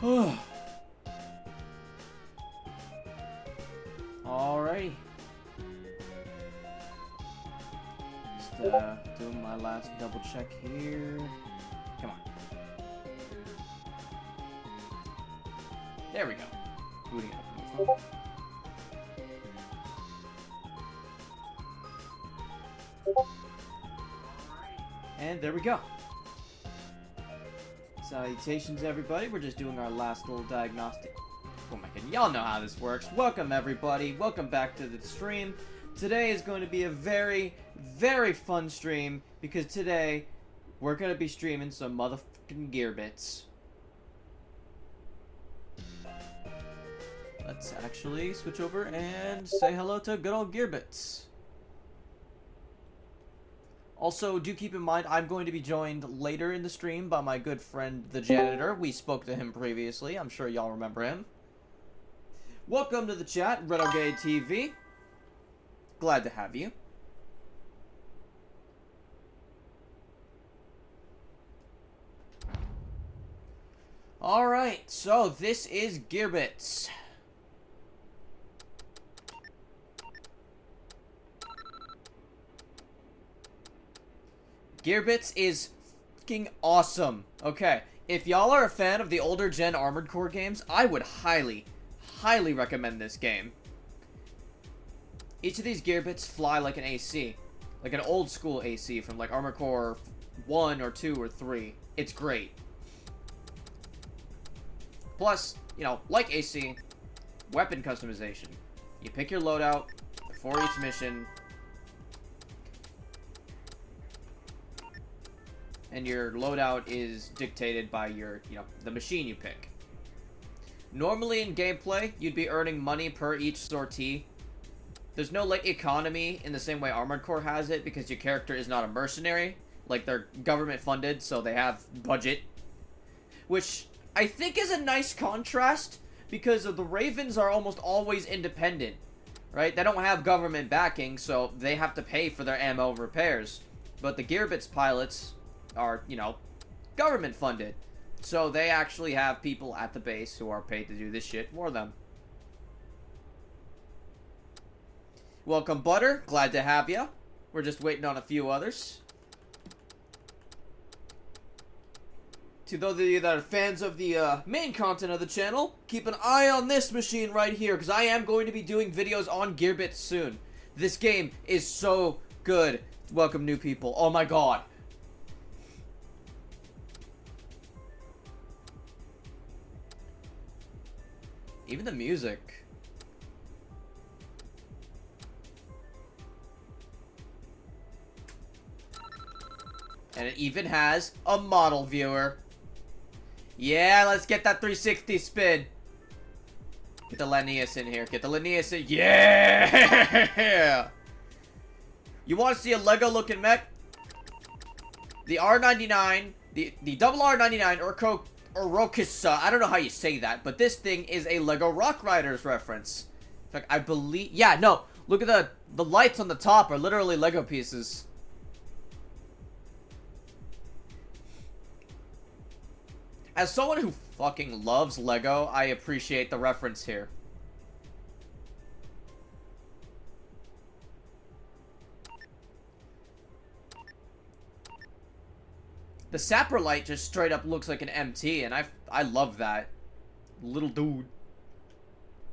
Alrighty. Just doing my last double check here. Come on. There we go. Booting up from the phone. And there we go. Salutations, everybody. We're just doing our last little diagnostic. Oh my god, y'all know how this works. Welcome, everybody. Welcome back to the stream. Today is going to be a very, very fun stream because today we're going to be streaming some motherfucking Gearbits. Let's actually switch over and say hello to good old Gearbits. Also, do keep in mind, I'm going to be joined later in the stream by my good friend, the Janitor. We spoke to him previously. I'm sure y'all remember him. Welcome to the chat, Renegade TV. Glad to have you. Alright, so this is Gearbits. Gearbits is fucking awesome. Okay, if y'all are a fan of the older gen Armored Core games, I would highly recommend this game. Each of these Gearbits fly like an AC. Like an old school AC from like Armored Core 1 or 2 or 3. It's great. Plus, you know, like AC, weapon customization. You pick your loadout before each mission. And your loadout is dictated by your, you know, the machine you pick. Normally in gameplay, you'd be earning money per each sortie. There's no, like, economy in the same way Armored Core has it because your character is not a mercenary. Like, they're government funded, so they have budget. Which I think is a nice contrast because the Ravens are almost always independent, right? They don't have government backing, so they have to pay for their ammo and repairs. But the Gearbits pilots are, you know, government funded. So they actually have people at the base who are paid to do this shit for them. Welcome, Butter. Glad to have you. We're just waiting on a few others. To those of you that are fans of the main content of the channel, keep an eye on this machine right here, because I am going to be doing videos on Gearbits soon. This game is so good. Welcome, new people. Oh my god. Even the music. And it even has a model viewer. Yeah, let's get that 360 spin. Get the Linnaeus in here. Get the Linnaeus in. Yeah! You want to see a Lego looking mech? The R99, the double R99 or Rokisa, I don't know how you say that, but this thing is a Lego Rock Riders reference. In fact, I believe, yeah, no, look at the lights on the top are literally Lego pieces. As someone who fucking loves Lego, I appreciate the reference here. The Saprolite just straight up looks like an MT, and I love that. Little dude.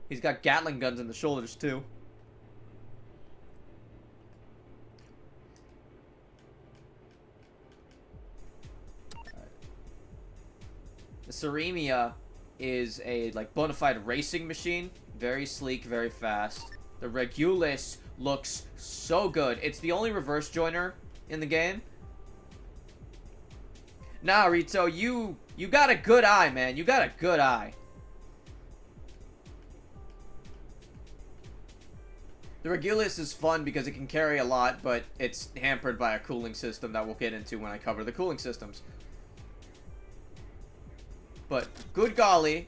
He's got Gatling guns in the shoulders, too. The Ceremia is a, like, bona fide racing machine. Very sleek, very fast. The Regulus looks so good. It's the only reverse joiner in the game. Nah, Rito, you got a good eye, man. You got a good eye. The Regulus is fun because it can carry a lot, but it's hampered by a cooling system that we'll get into when I cover the cooling systems. But, good golly.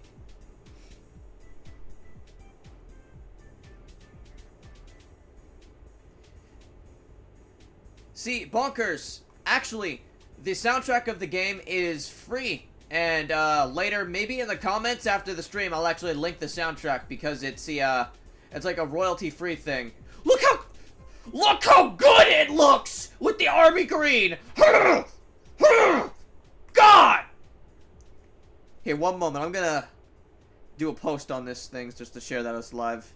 See, Bonkers, actually, the soundtrack of the game is free, And later, maybe in the comments after the stream, I'll actually link the soundtrack because it's it's like a royalty-free thing. Look how good it looks with the army green. God. Here, one moment. I'm gonna do a post on this thing just to share that as live.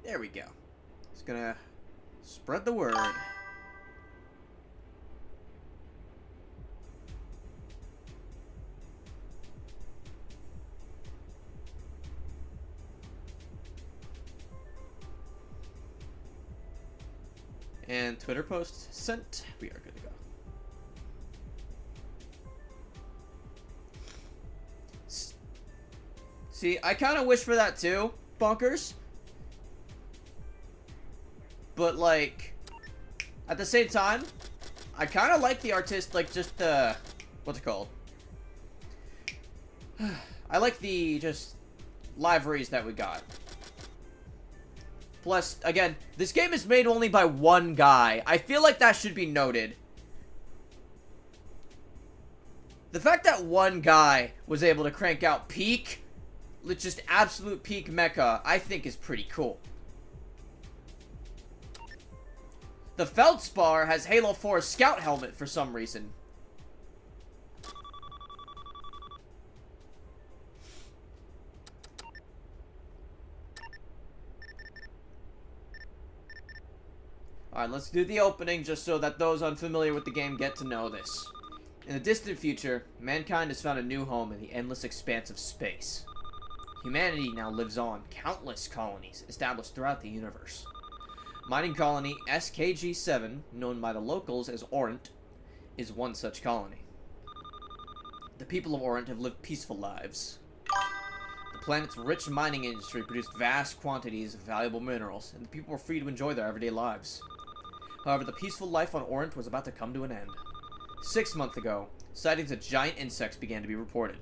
There we go. Just gonna spread the word. And Twitter post sent. We are good to go. See, I kind of wish for that too, Bonkers. But, like, at the same time, I kind of like the artist, like, just the, what's it called? I like the, just, liveries that we got. Plus, again, this game is made only by one guy. I feel like that should be noted. The fact that one guy was able to crank out peak, just absolute peak mecha, I think is pretty cool. The Feldspar has Halo 4's scout helmet for some reason. Alright, let's do the opening just so that those unfamiliar with the game get to know this. In the distant future, mankind has found a new home in the endless expanse of space. Humanity now lives on countless colonies established throughout the universe. Mining colony SKG-7, known by the locals as Orant, is one such colony. The people of Orant have lived peaceful lives. The planet's rich mining industry produced vast quantities of valuable minerals, and the people were free to enjoy their everyday lives. However, the peaceful life on Orant was about to come to an end. 6 months ago, sightings of giant insects began to be reported.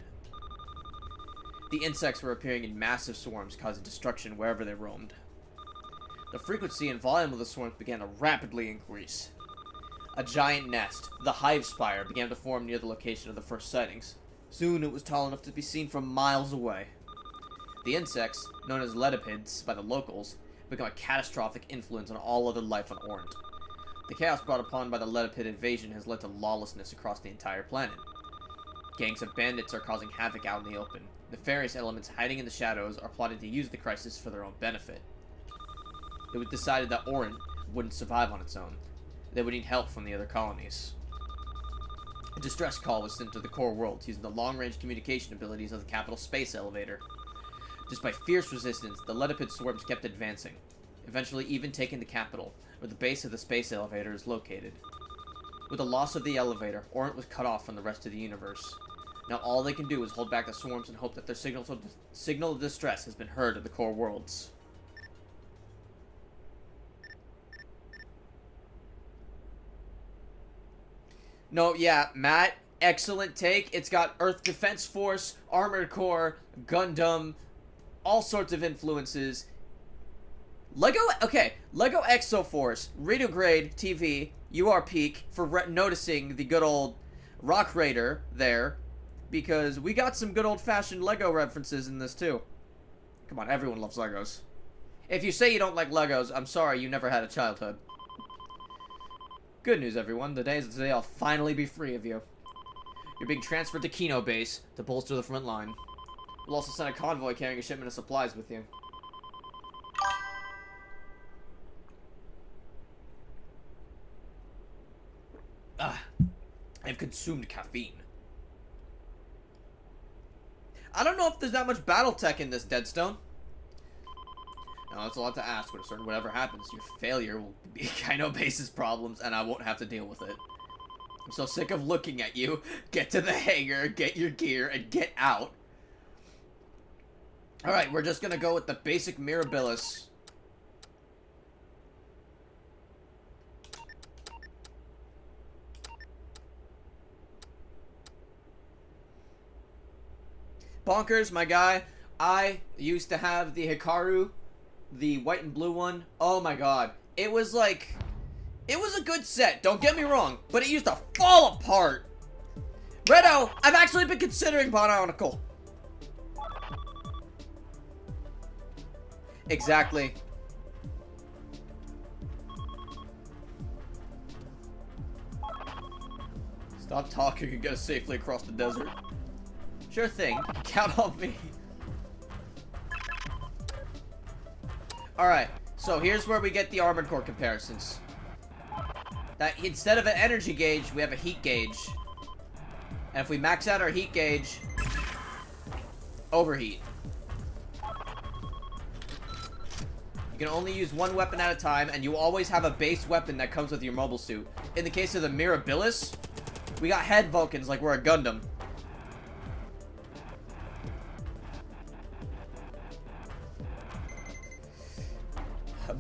The insects were appearing in massive swarms, causing destruction wherever they roamed. The frequency and volume of the swarms began to rapidly increase. A giant nest, the hive spire, began to form near the location of the first sightings. Soon it was tall enough to be seen from miles away. The insects, known as ledipids by the locals, become a catastrophic influence on all other life on Orant. The chaos brought upon by the ledipid invasion has led to lawlessness across the entire planet. Gangs of bandits are causing havoc out in the open. Nefarious elements hiding in the shadows are plotting to use the crisis for their own benefit. It was decided that Orant wouldn't survive on its own. They would need help from the other colonies. A distress call was sent to the core world using the long-range communication abilities of the capital space elevator. Despite fierce resistance, the Ledipid swarms kept advancing, eventually even taking the capital, where the base of the space elevator is located. With the loss of the elevator, Orant was cut off from the rest of the universe. Now all they can do is hold back the swarms and hope that their signal of distress has been heard in the core worlds. No, yeah, Matt, excellent take. It's got Earth Defense Force, Armored Core, Gundam, all sorts of influences. Lego Exoforce, Retrograde TV, you are peak for noticing the good old Rock Raider there, because we got some good old-fashioned Lego references in this too. Come on, everyone loves Legos. If you say you don't like Legos, I'm sorry, you never had a childhood. Good news, everyone. Today I'll finally be free of you. You're being transferred to Kino Base to bolster the front line. We'll also send a convoy carrying a shipment of supplies with you. I've consumed caffeine. I don't know if there's that much Battletech in this, Deadstone. Now, that's a lot to ask, but certain whatever happens, your failure will be Kino Base's problems, and I won't have to deal with it. I'm so sick of looking at you. Get to the hangar, get your gear, and get out. Alright, we're just gonna go with the basic Mirabilis. Bonkers, my guy. I used to have the Hikaru, the white and blue one. Oh my god. It was like It was a good set, don't get me wrong, but it used to fall apart. Redo, I've actually been considering Bionicle. Exactly. Stop talking and get us safely across the desert. Sure thing. You can count on me. Alright, so here's where we get the Armored Core comparisons. That instead of an energy gauge, we have a heat gauge. And if we max out our heat gauge, overheat. You can only use one weapon at a time, and you always have a base weapon that comes with your mobile suit. In the case of the Mirabilis, we got head Vulcans like we're a Gundam.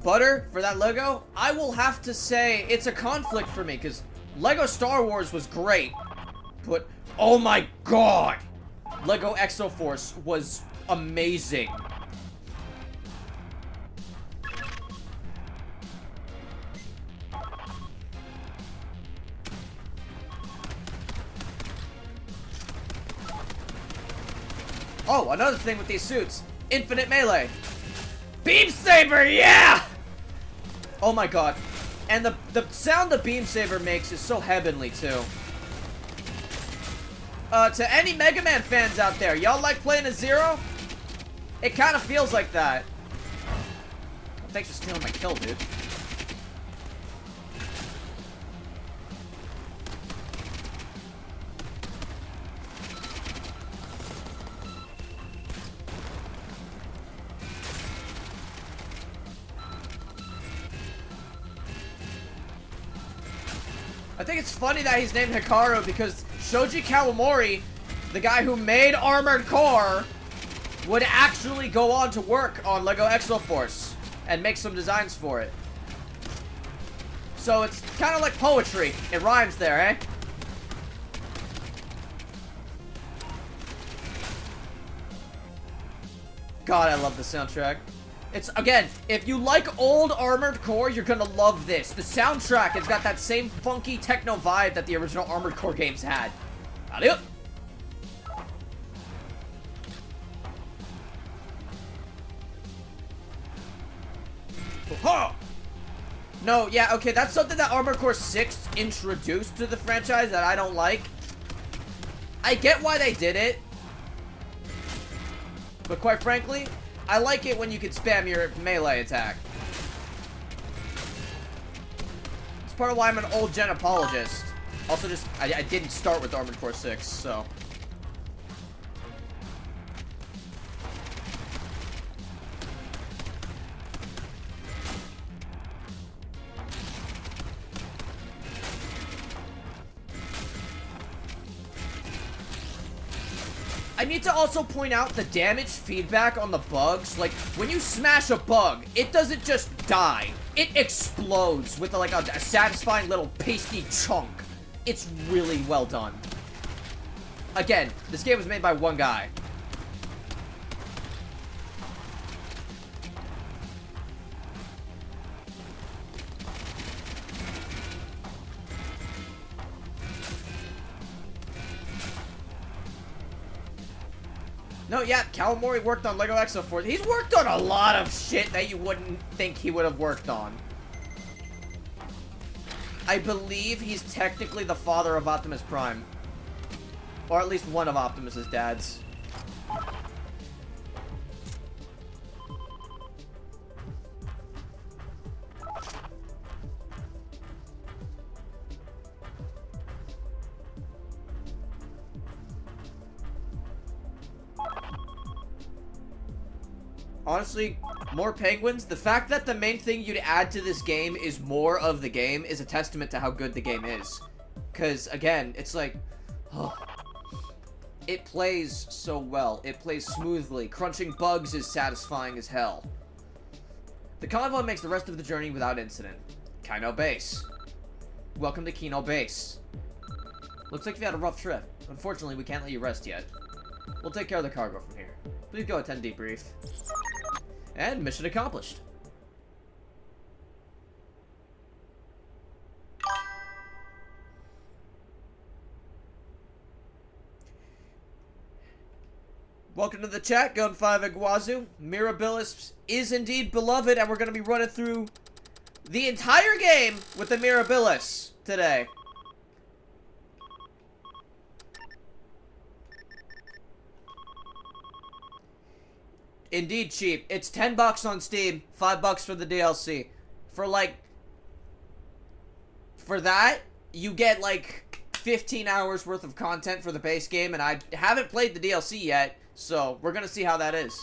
Butter, for that Lego, I will have to say it's a conflict for me, because Lego Star Wars was great, but oh my god! Lego Exoforce was amazing. Oh, another thing with these suits. Infinite melee. Beam Saber, yeah! Oh my god. And the sound the Beam Saber makes is so heavenly, too. To any Mega Man fans out there, y'all like playing a Zero? It kind of feels like that. Thanks for stealing my kill, dude. I think it's funny that he's named Hikaru because Shoji Kawamori, the guy who made Armored Core, would actually go on to work on Lego Exoforce and make some designs for it. So it's kind of like poetry. It rhymes there, eh? God, I love the soundtrack. It's, again, if you like old Armored Core, you're gonna love this. The soundtrack has got that same funky techno vibe that the original Armored Core games had. Adieu! Oh! No, yeah, okay, that's something that Armored Core 6 introduced to the franchise that I don't like. I get why they did it. But quite frankly, I like it when you can spam your melee attack. It's part of why I'm an old gen apologist. Also, just, I didn't start with Armored Core 6, so. I need to also point out the damage feedback on the bugs. Like, when you smash a bug, it doesn't just die. It explodes with, like, a satisfying little pasty chunk. It's really well done. Again, this game was made by one guy. No, yeah, Kawamori worked on Lego Exoforce. He's worked on a lot of shit that you wouldn't think he would have worked on. I believe he's technically the father of Optimus Prime. Or at least one of Optimus's dads. Honestly, more penguins. The fact that the main thing you'd add to this game is more of the game is a testament to how good the game is. Because, again, it's like, oh, it plays so well. It plays smoothly. Crunching bugs is satisfying as hell. The convoy makes the rest of the journey without incident. Kino Base. Welcome to Kino Base. Looks like you've had a rough trip. Unfortunately, we can't let you rest yet. We'll take care of the cargo from here. Please go attend debrief. And mission accomplished. Welcome to the chat, Gun5 Iguazu. Mirabilis is indeed beloved, and we're going to be running through the entire game with the Mirabilis today. Indeed cheap. It's $10 on Steam, $5 for the DLC. For that, you get like 15 hours worth of content for the base game, and I haven't played the DLC yet, so we're gonna see how that is.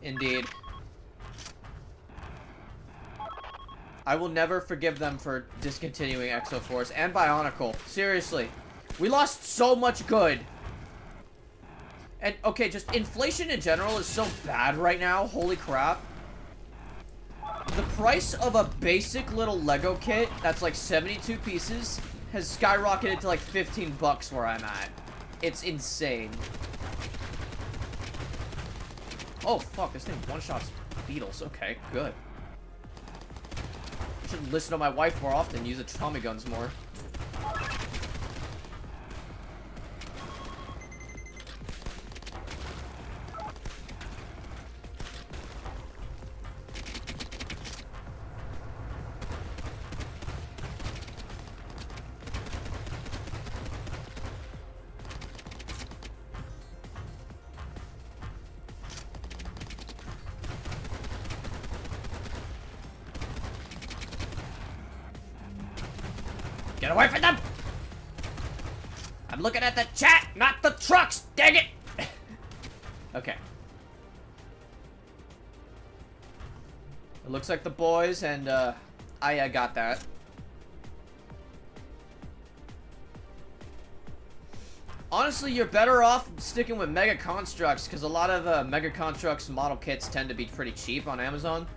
Indeed. I will never forgive them for discontinuing Exoforce and Bionicle. Seriously. We lost so much good. And, okay, just inflation in general is so bad right now. Holy crap. The price of a basic little Lego kit that's like 72 pieces has skyrocketed to like 15 bucks where I'm at. It's insane. Oh, fuck, this thing one-shots beetles. Okay, good. I should listen to my wife more often, use the Tommy guns more. Get away from them! I'm looking at the chat, not the trucks! Dang it! Okay. It looks like the boys, and, I got that. Honestly, you're better off sticking with Mega Constructs, because a lot of, Mega Constructs model kits tend to be pretty cheap on Amazon.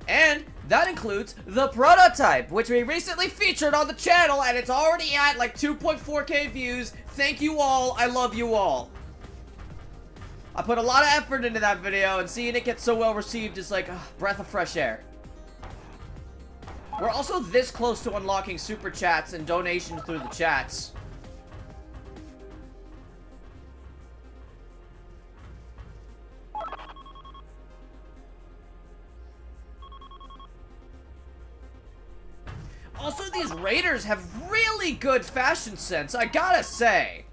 And that includes the prototype, which we recently featured on the channel, and it's already at like 2.4K views. Thank you all. I love you all. I put a lot of effort into that video, and seeing it get so well received is like a breath of fresh air. We're also this close to unlocking super chats and donations through the chats. Also, these raiders have really good fashion sense, I gotta say.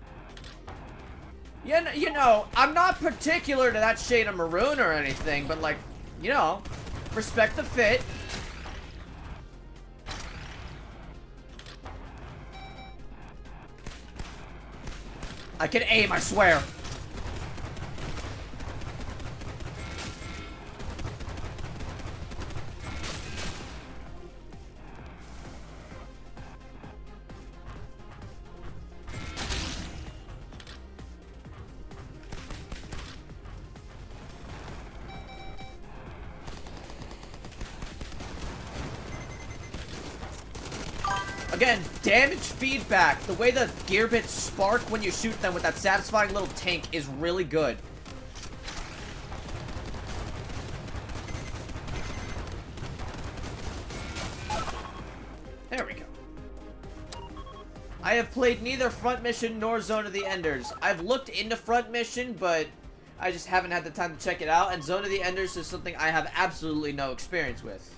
You know, I'm not particular to that shade of maroon or anything, but like, you know, respect the fit. I can aim, I swear. Again, damage feedback. The way the Gearbits spark when you shoot them with that satisfying little tink is really good. There we go. I have played neither Front Mission nor Zone of the Enders. I've looked into Front Mission, but I just haven't had the time to check it out, and Zone of the Enders is something I have absolutely no experience with.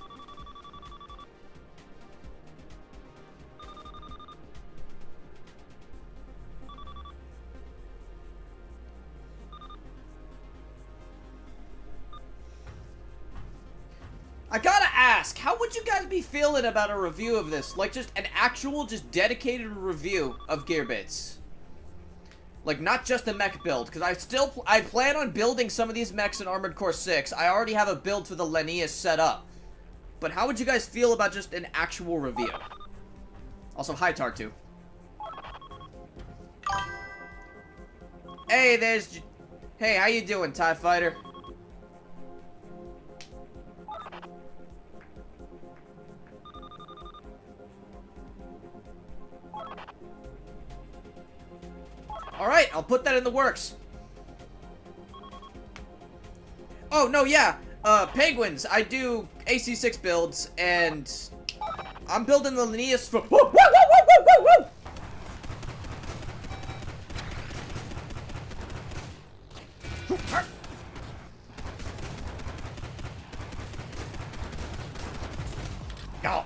I gotta ask, how would you guys be feeling about a review of this? Like, just an actual, just dedicated review of Gearbits. Like, not just a mech build, because I plan on building some of these mechs in Armored Core 6. I already have a build for the Linnaeus set up. But how would you guys feel about just an actual review? Also, hi, Tartu. Hey, there's... Hey, how you doing, TIE Fighter? Alright, I'll put that in the works. Oh, no, yeah. Penguins. I do AC6 builds, and I'm building the Linnaeus for... Woo, woo, woo, woo, woo, woo, woo! Go.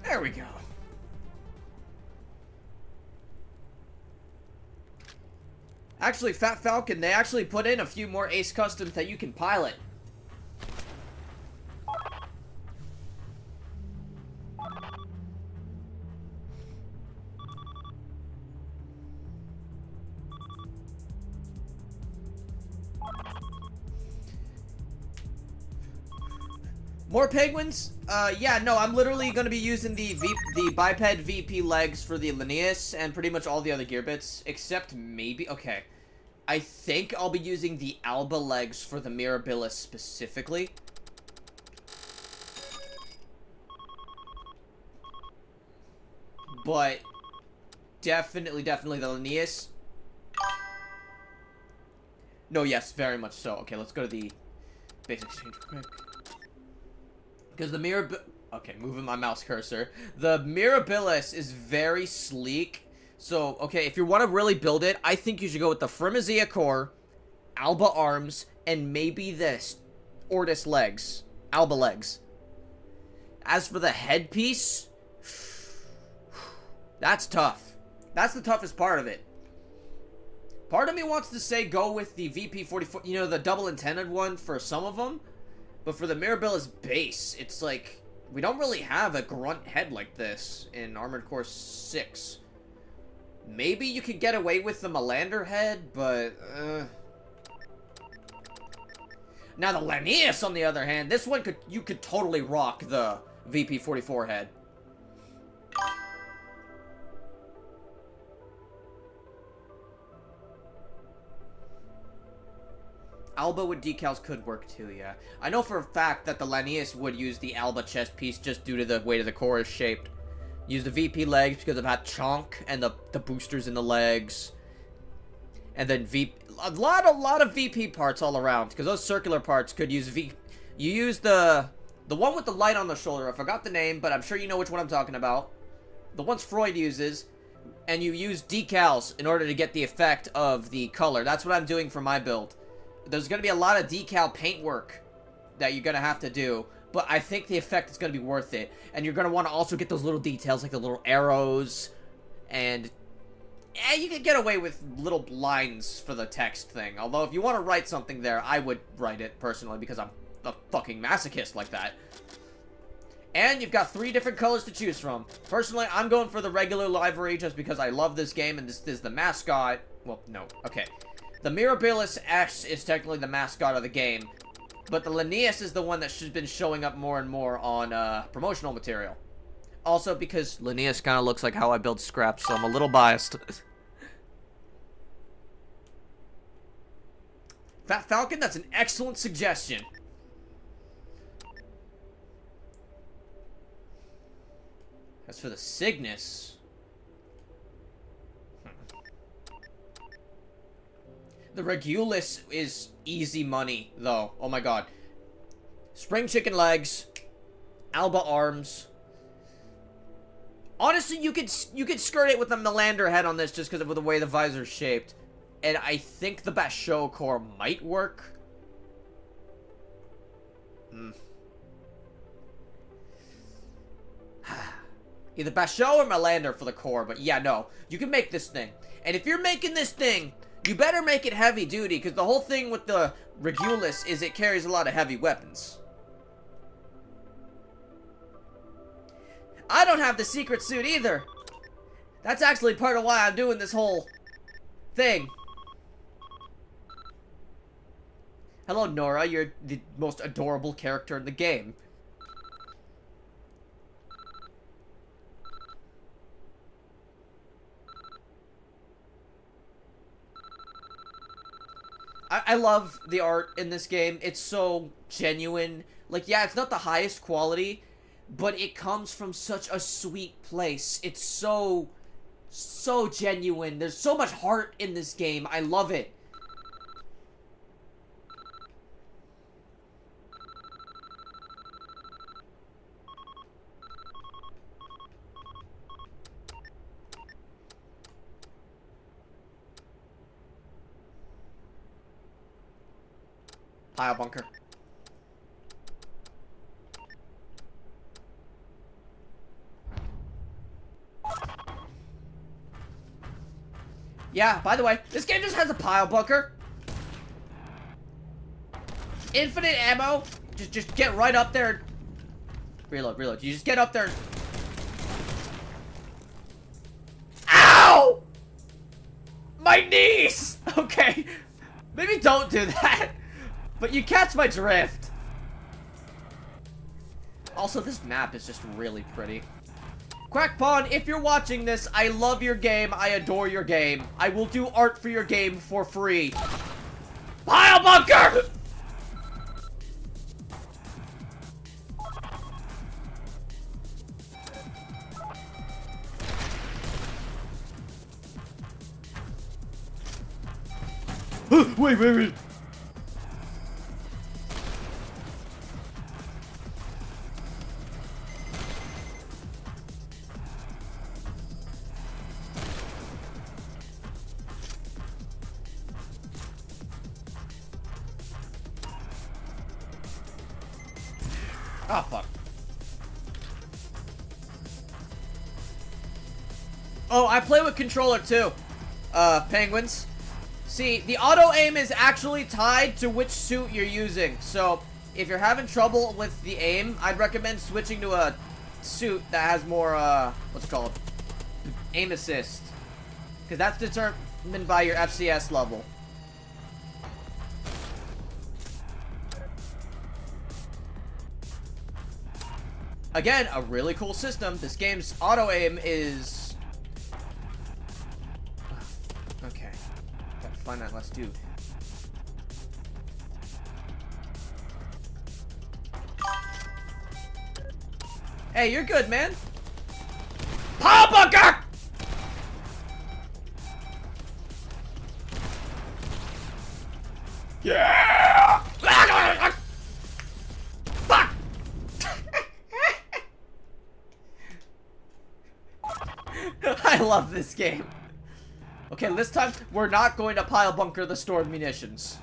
There we go. Actually, Fat Falcon, they actually put in a few more Ace Customs that you can pilot. More penguins? Yeah, no, I'm literally going to be using the biped VP legs for the Linnaeus and pretty much all the other Gearbits, except maybe... Okay. I think I'll be using the Alba legs for the Mirabilis specifically. But definitely the Linnaeus. No, yes, very much so. Okay, let's go to the base exchange quick. Because the okay, moving my mouse cursor. The Mirabilis is very sleek. So, okay, if you want to really build it, I think you should go with the Frimazia core, Alba arms, and maybe this Ortis legs. Alba legs. As for the headpiece, that's tough. That's the toughest part of it. Part of me wants to say go with the VP44, you know, the double intended one for some of them. But for the Mirabilis base, it's like, we don't really have a grunt head like this in Armored Core 6. Maybe you could get away with the Melander head, but, Now the Linnaeus, on the other hand, this one you could totally rock the VP44 head. Alba with decals could work too, yeah. I know for a fact that the Linnaeus would use the Alba chest piece just due to the way the core is shaped. Use the VP legs because of that chunk and the boosters in the legs. And then a lot of VP parts all around, because those circular parts could use You use the one with the light on the shoulder. I forgot the name, but I'm sure you know which one I'm talking about. The ones Freud uses. And you use decals in order to get the effect of the color. That's what I'm doing for my build. There's going to be a lot of decal paint work that you're going to have to do, but I think the effect is going to be worth it. And you're going to want to also get those little details, like the little arrows, and you can get away with little lines for the text thing. Although, if you want to write something there, I would write it, personally, because I'm a fucking masochist like that. And you've got 3 different colors to choose from. Personally, I'm going for the regular livery just because I love this game, and this is the mascot. Well, no, okay. The Mirabilis X is technically the mascot of the game, but the Linnaeus is the one that's been showing up more and more on promotional material. Also, because Linnaeus kind of looks like how I build scraps, so I'm a little biased. Fat Falcon, that's an excellent suggestion. As for the Cygnus... The Regulus is easy money, though. Oh my god. Spring chicken legs. Alba arms. Honestly, you could skirt it with a Melander head on this just because of the way the visor's shaped. And I think the Basho core might work. Either Basho or Melander for the core, but yeah, no. You can make this thing. And if you're making this thing, you better make it heavy duty, because the whole thing with the Regulus is it carries a lot of heavy weapons. I don't have the secret suit either. That's actually part of why I'm doing this whole thing. Hello, Nora. You're the most adorable character in the game. I love the art in this game. It's so genuine. Like, yeah, it's not the highest quality, but it comes from such a sweet place. It's so genuine. There's so much heart in this game. I love it. Pile bunker. Yeah, by the way, this game just has a pile bunker. Infinite ammo. Just get right up there. Reload. You just get up there. Ow! My knees! Okay. Maybe don't do that. But you catch my drift. Also, this map is just really pretty. Quackpawn, if you're watching this, I love your game. I adore your game. I will do art for your game for free. Pile bunker! Wait. Oh, fuck. Oh, I play with controller too. Penguins. See, the auto-aim is actually tied to which suit you're using. So, if you're having trouble with the aim, I'd recommend switching to a suit that has more, what's it called? Aim assist. Because that's determined by your FCS level. Again, a really cool system. This game's auto-aim is... Okay. Gotta find that last dude. Hey, you're good, man. Pile bunker! Yeah! Fuck! I love this game. Okay, this time we're not going to pile bunker the stored munitions.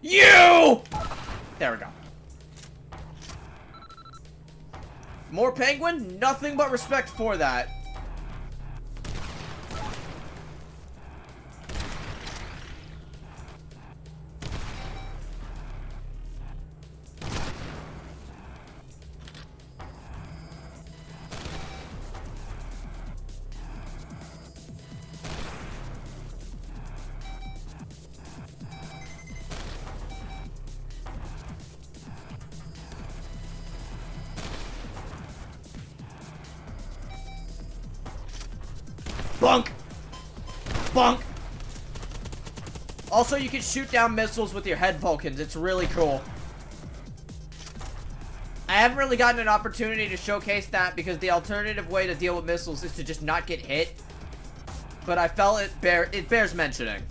You! There we go. More penguin? Nothing but respect for that. Bunk! Bunk! Also, you can shoot down missiles with your head Vulcans. It's really cool. I haven't really gotten an opportunity to showcase that because the alternative way to deal with missiles is to just not get hit. but I felt it bears mentioning.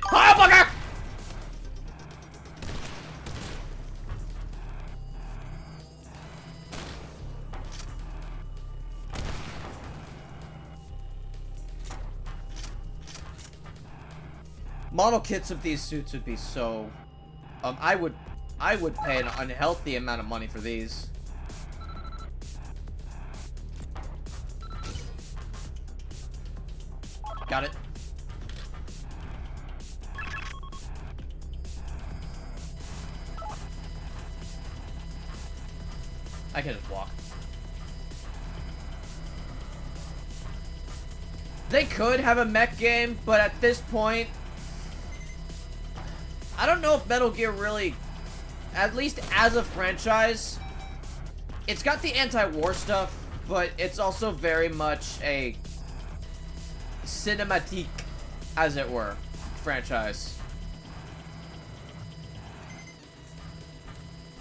Hamburger! Model kits of these suits would be so... I would pay an unhealthy amount of money for these. Got it. I can just walk. They could have a mech game, but at this point, I don't know if Metal Gear really, at least as a franchise, it's got the anti-war stuff, but it's also very much a cinematique, as it were, franchise.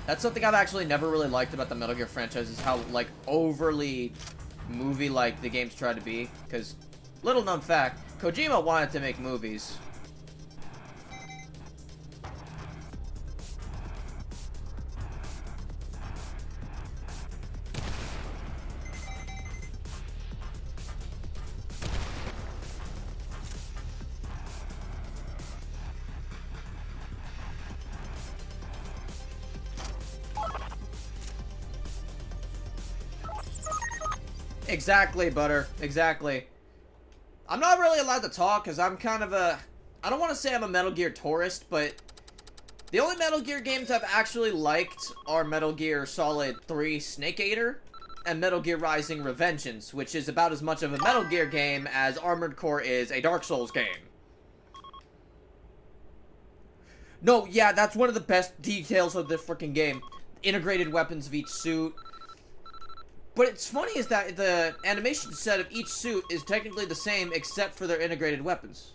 That's something I've actually never really liked about the Metal Gear franchise, is how, like, overly movie-like the games try to be. Because, little known fact, Kojima wanted to make movies. Exactly, Butter. Exactly. I'm not really allowed to talk because I'm kind of a... I don't want to say I'm a Metal Gear tourist, but the only Metal Gear games I've actually liked are Metal Gear Solid 3 Snake Eater and Metal Gear Rising Revengeance, which is about as much of a Metal Gear game as Armored Core is a Dark Souls game. No, yeah, that's one of the best details of the freaking game. Integrated weapons of each suit. But it's funny is that the animation set of each suit is technically the same except for their integrated weapons.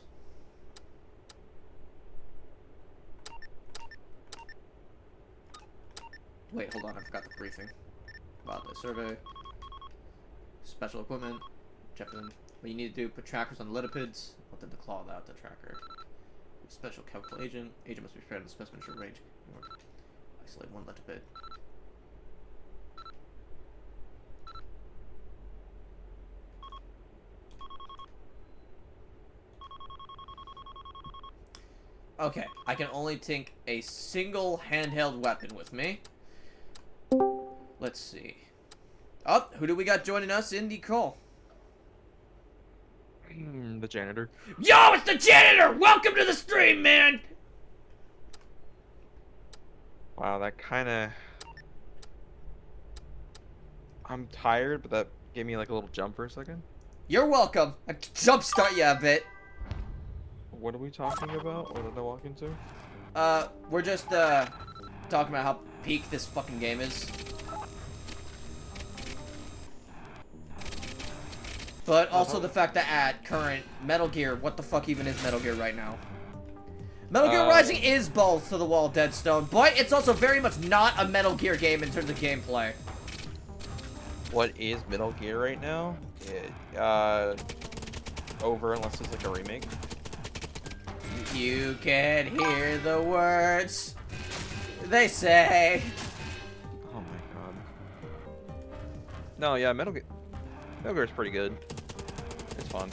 Wait, hold on, I forgot the briefing. About the survey. Special equipment. Check in. What you need to do, put trackers on the litipids. Put them to claw out the tracker. Special chemical agent. Agent must be spread in the specimen short range. Isolate one litipid. Okay, I can only take a single handheld weapon with me. Let's see. Oh, who do we got joining us in the call? The janitor. Yo, it's the janitor! Welcome to the stream, man! Wow, that kinda... I'm tired, but that gave me like a little jump for a second. You're welcome. I jumpstart you a bit. What are we talking about? What did I walk into? We're just, talking about how peak this fucking game is. But also the fact that at current Metal Gear, what the fuck even is Metal Gear right now? Metal Gear Rising is balls to the wall Deadstone, but it's also very much not a Metal Gear game in terms of gameplay. What is Metal Gear right now? Over unless it's like a remake. You can hear the words they say. Oh my god. No, yeah, Metal Gear is pretty good. It's fun.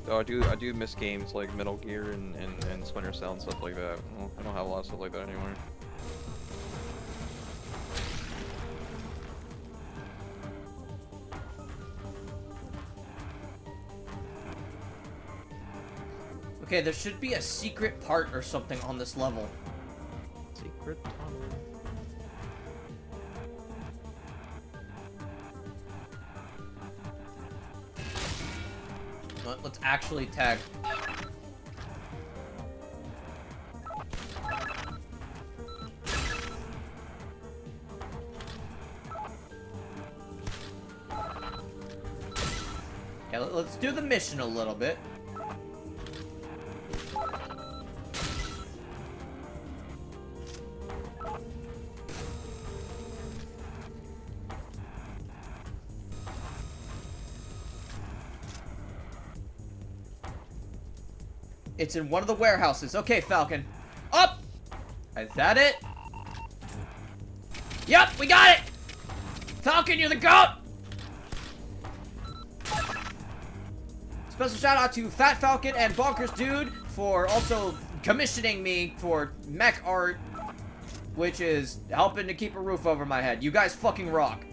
Oh, I do miss games like Metal Gear and Splinter Cell and stuff like that. Well, I don't have a lot of stuff like that anymore. Okay, there should be a secret part or something on this level. Secret tunnel. Let's actually tag. Yeah, let's do the mission a little bit. It's in one of the warehouses. Okay, Falcon. Up! Is that it? Yep, we got it! Falcon, you're the GOAT! Special shout out to Fat Falcon and Bonkers Dude for also commissioning me for mech art, which is helping to keep a roof over my head. You guys fucking rock.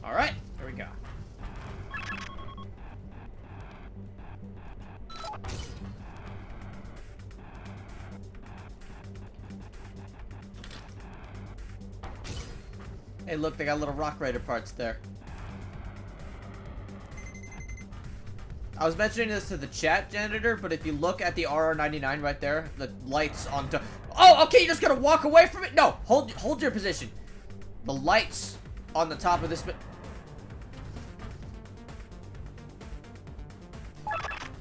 Alright, here we go. Hey, look, they got little Rock Raider parts there. I was mentioning this to the chat janitor, but if you look at the RR99 right there, the lights on top. Oh, okay, you just gotta walk away from it? No, hold your position. The lights on the top of this.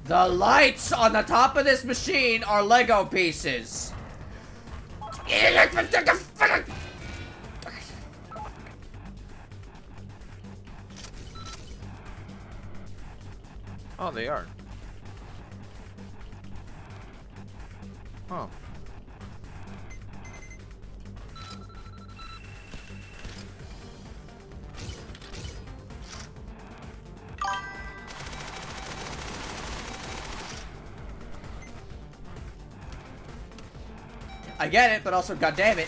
The lights on the top of this machine are Lego pieces. Oh, they are. Huh. I get it, but also, goddammit.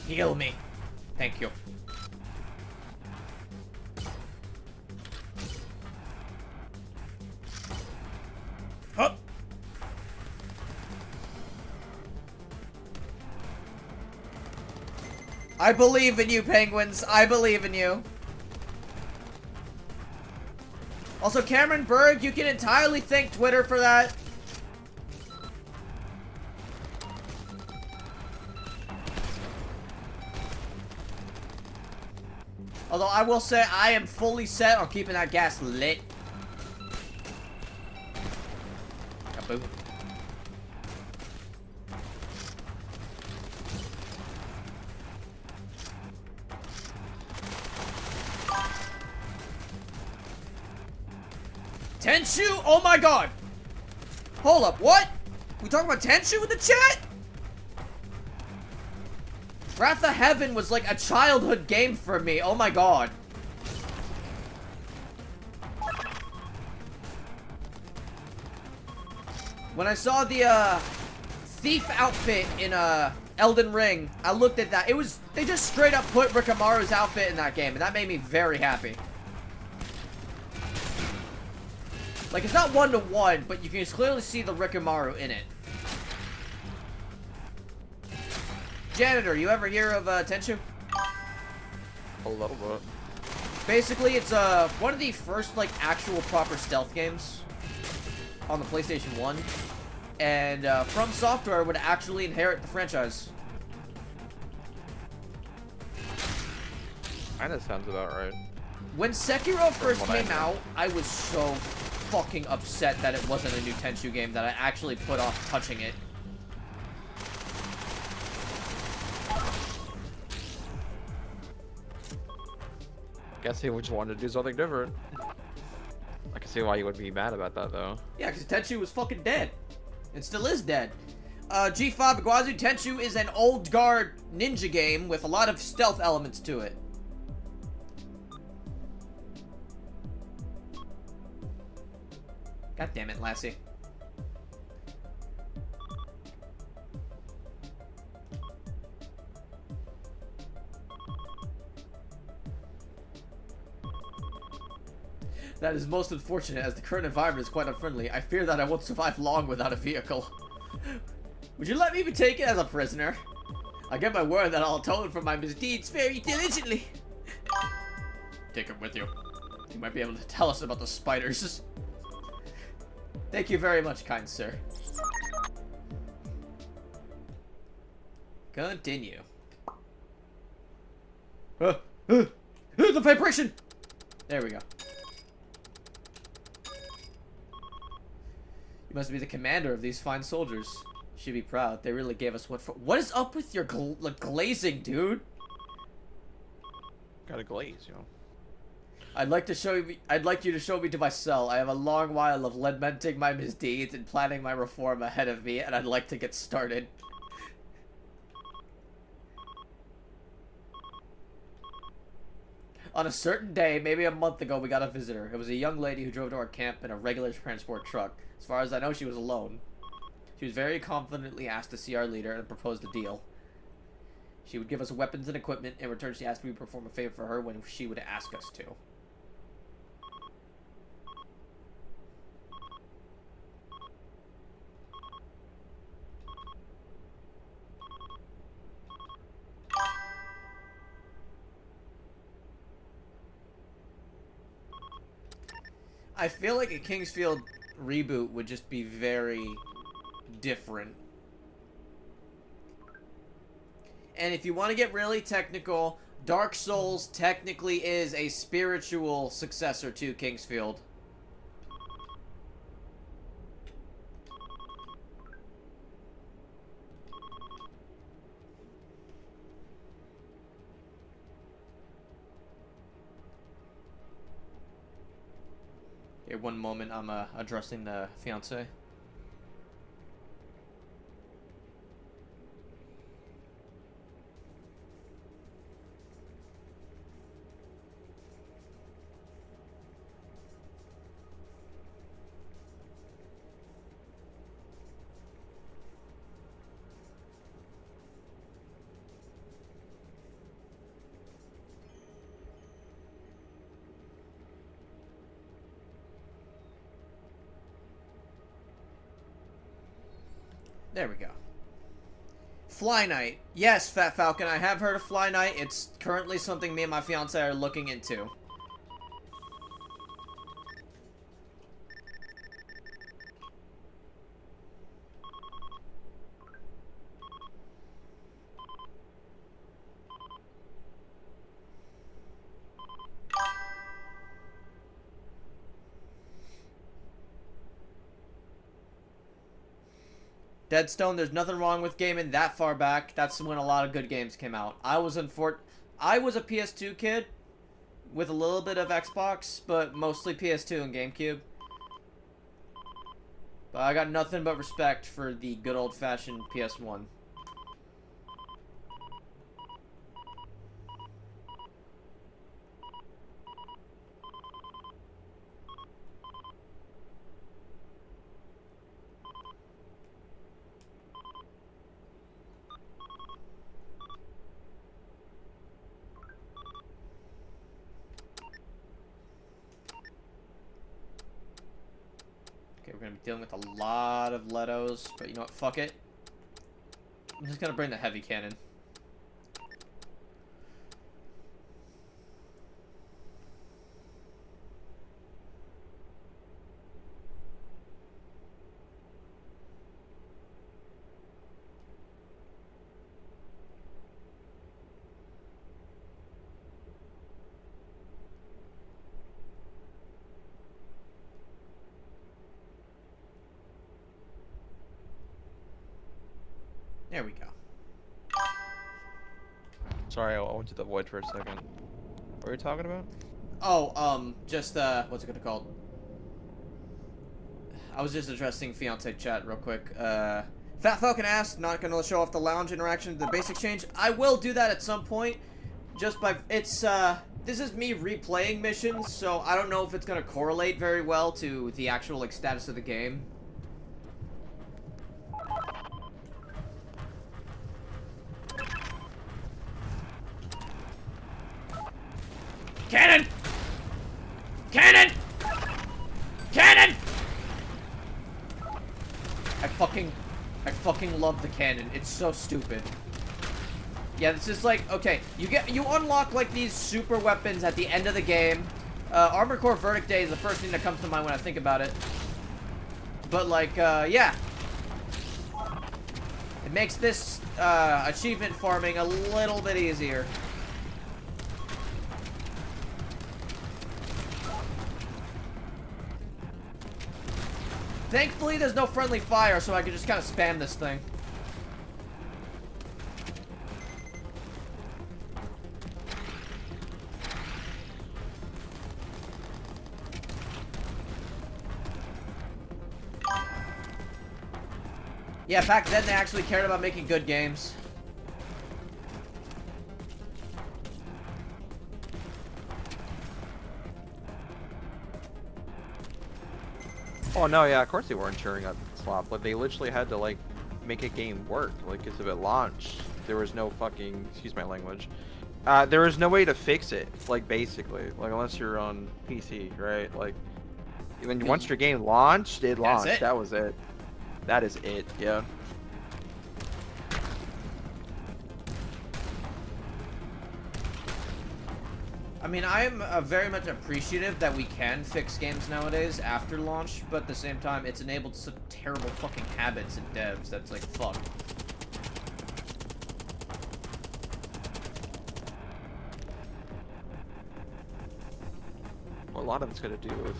Heal me. Thank you. Huh. I believe in you, penguins. I believe in you. Also, Cameron Berg, you can entirely thank Twitter for that. Although I will say I am fully set on keeping that gas lit. Kaboom. Tenshu? Oh my god! Hold up, what? We talking about Tenshu in the chat? Wrath of Heaven was like a childhood game for me. Oh my god. When I saw the thief outfit in Elden Ring. I looked at that. They just straight up put Rikamaru's outfit in that game, and that made me very happy. Like, it's not one-to-one, but you can clearly see the Rikamaru in it. Janitor, you ever hear of Tenchu? A little bit. Basically, it's one of the first, like, actual proper stealth games on the PlayStation 1. And From Software would actually inherit the franchise. Kinda sounds about right. When Sekiro first came out, I was so fucking upset that it wasn't a new Tenchu game that I actually put off touching it. Guess he just wanted to do something different. I can see why you would be mad about that, though. Yeah, because Tenchu was fucking dead. And still is dead. G5 Iguazu Tenchu is an old guard ninja game with a lot of stealth elements to it. God damn it, Lassie. That is most unfortunate, as the current environment is quite unfriendly. I fear that I won't survive long without a vehicle. Would you let me be taken as a prisoner? I give my word that I'll atone for my misdeeds very diligently. Take him with you. You might be able to tell us about the spiders. Thank you very much, kind sir. Continue. The vibration! There we go. You must be the commander of these fine soldiers. You should be proud. They really gave us what for. What is up with your glazing, dude? Got a glaze, you know. I'd like you to show me to my cell. I have a long while of lamenting my misdeeds and planning my reform ahead of me, and I'd like to get started. On a certain day, maybe a month ago, we got a visitor. It was a young lady who drove to our camp in a regular transport truck. As far as I know, she was alone. She was very confidently asked to see our leader and proposed a deal. She would give us weapons and equipment. In return, she asked me to perform a favor for her when she would ask us to. I feel like a Kingsfield reboot would just be very different. And if you want to get really technical, Dark Souls technically is a spiritual successor to Kingsfield. Okay, one moment, I'm addressing the fiance. There we go. Fly Night. Yes, Fat Falcon, I have heard of Fly Night. It's currently something me and my fiance are looking into. Deadstone, there's nothing wrong with gaming that far back. That's when a lot of good games came out. I was a PS2 kid with a little bit of Xbox, but mostly PS2 and GameCube. But I got nothing but respect for the good old-fashioned PS1. we're gonna be dealing with a lot of Letos, but you know what? Fuck it. I'm just gonna bring the heavy cannon. There we go. Sorry, I went to the void for a second. What were you talking about? Oh, just, what's it gonna called? I was just addressing fiance chat real quick. Fat Falcon asked, not gonna show off the lounge interaction, the basic change. I will do that at some point. Just by, it's, this is me replaying missions, so I don't know if it's gonna correlate very well to the actual, like, status of the game. Cannon! Cannon! Cannon! I fucking love the cannon. It's so stupid. Yeah, this is like, okay, you unlock like these super weapons at the end of the game. Armored Core Verdict Day is the first thing that comes to mind when I think about it. But like, yeah. It makes this achievement farming a little bit easier. Thankfully, there's no friendly fire, so I can just kind of spam this thing. Yeah, back then they actually cared about making good games. Oh no, yeah, of course they weren't cheering up slop. Like they literally had to like make a game work. Like, because if it launched, there was no fucking, excuse my language, there was no way to fix it. Like basically, like unless you're on PC, right? Like, when once your game launched, it launched. That's it. That was it. That is it. Yeah. I mean, I'm very much appreciative that we can fix games nowadays after launch, but at the same time, it's enabled some terrible fucking habits in devs that's like, fuck. Well, a lot of it's gonna do with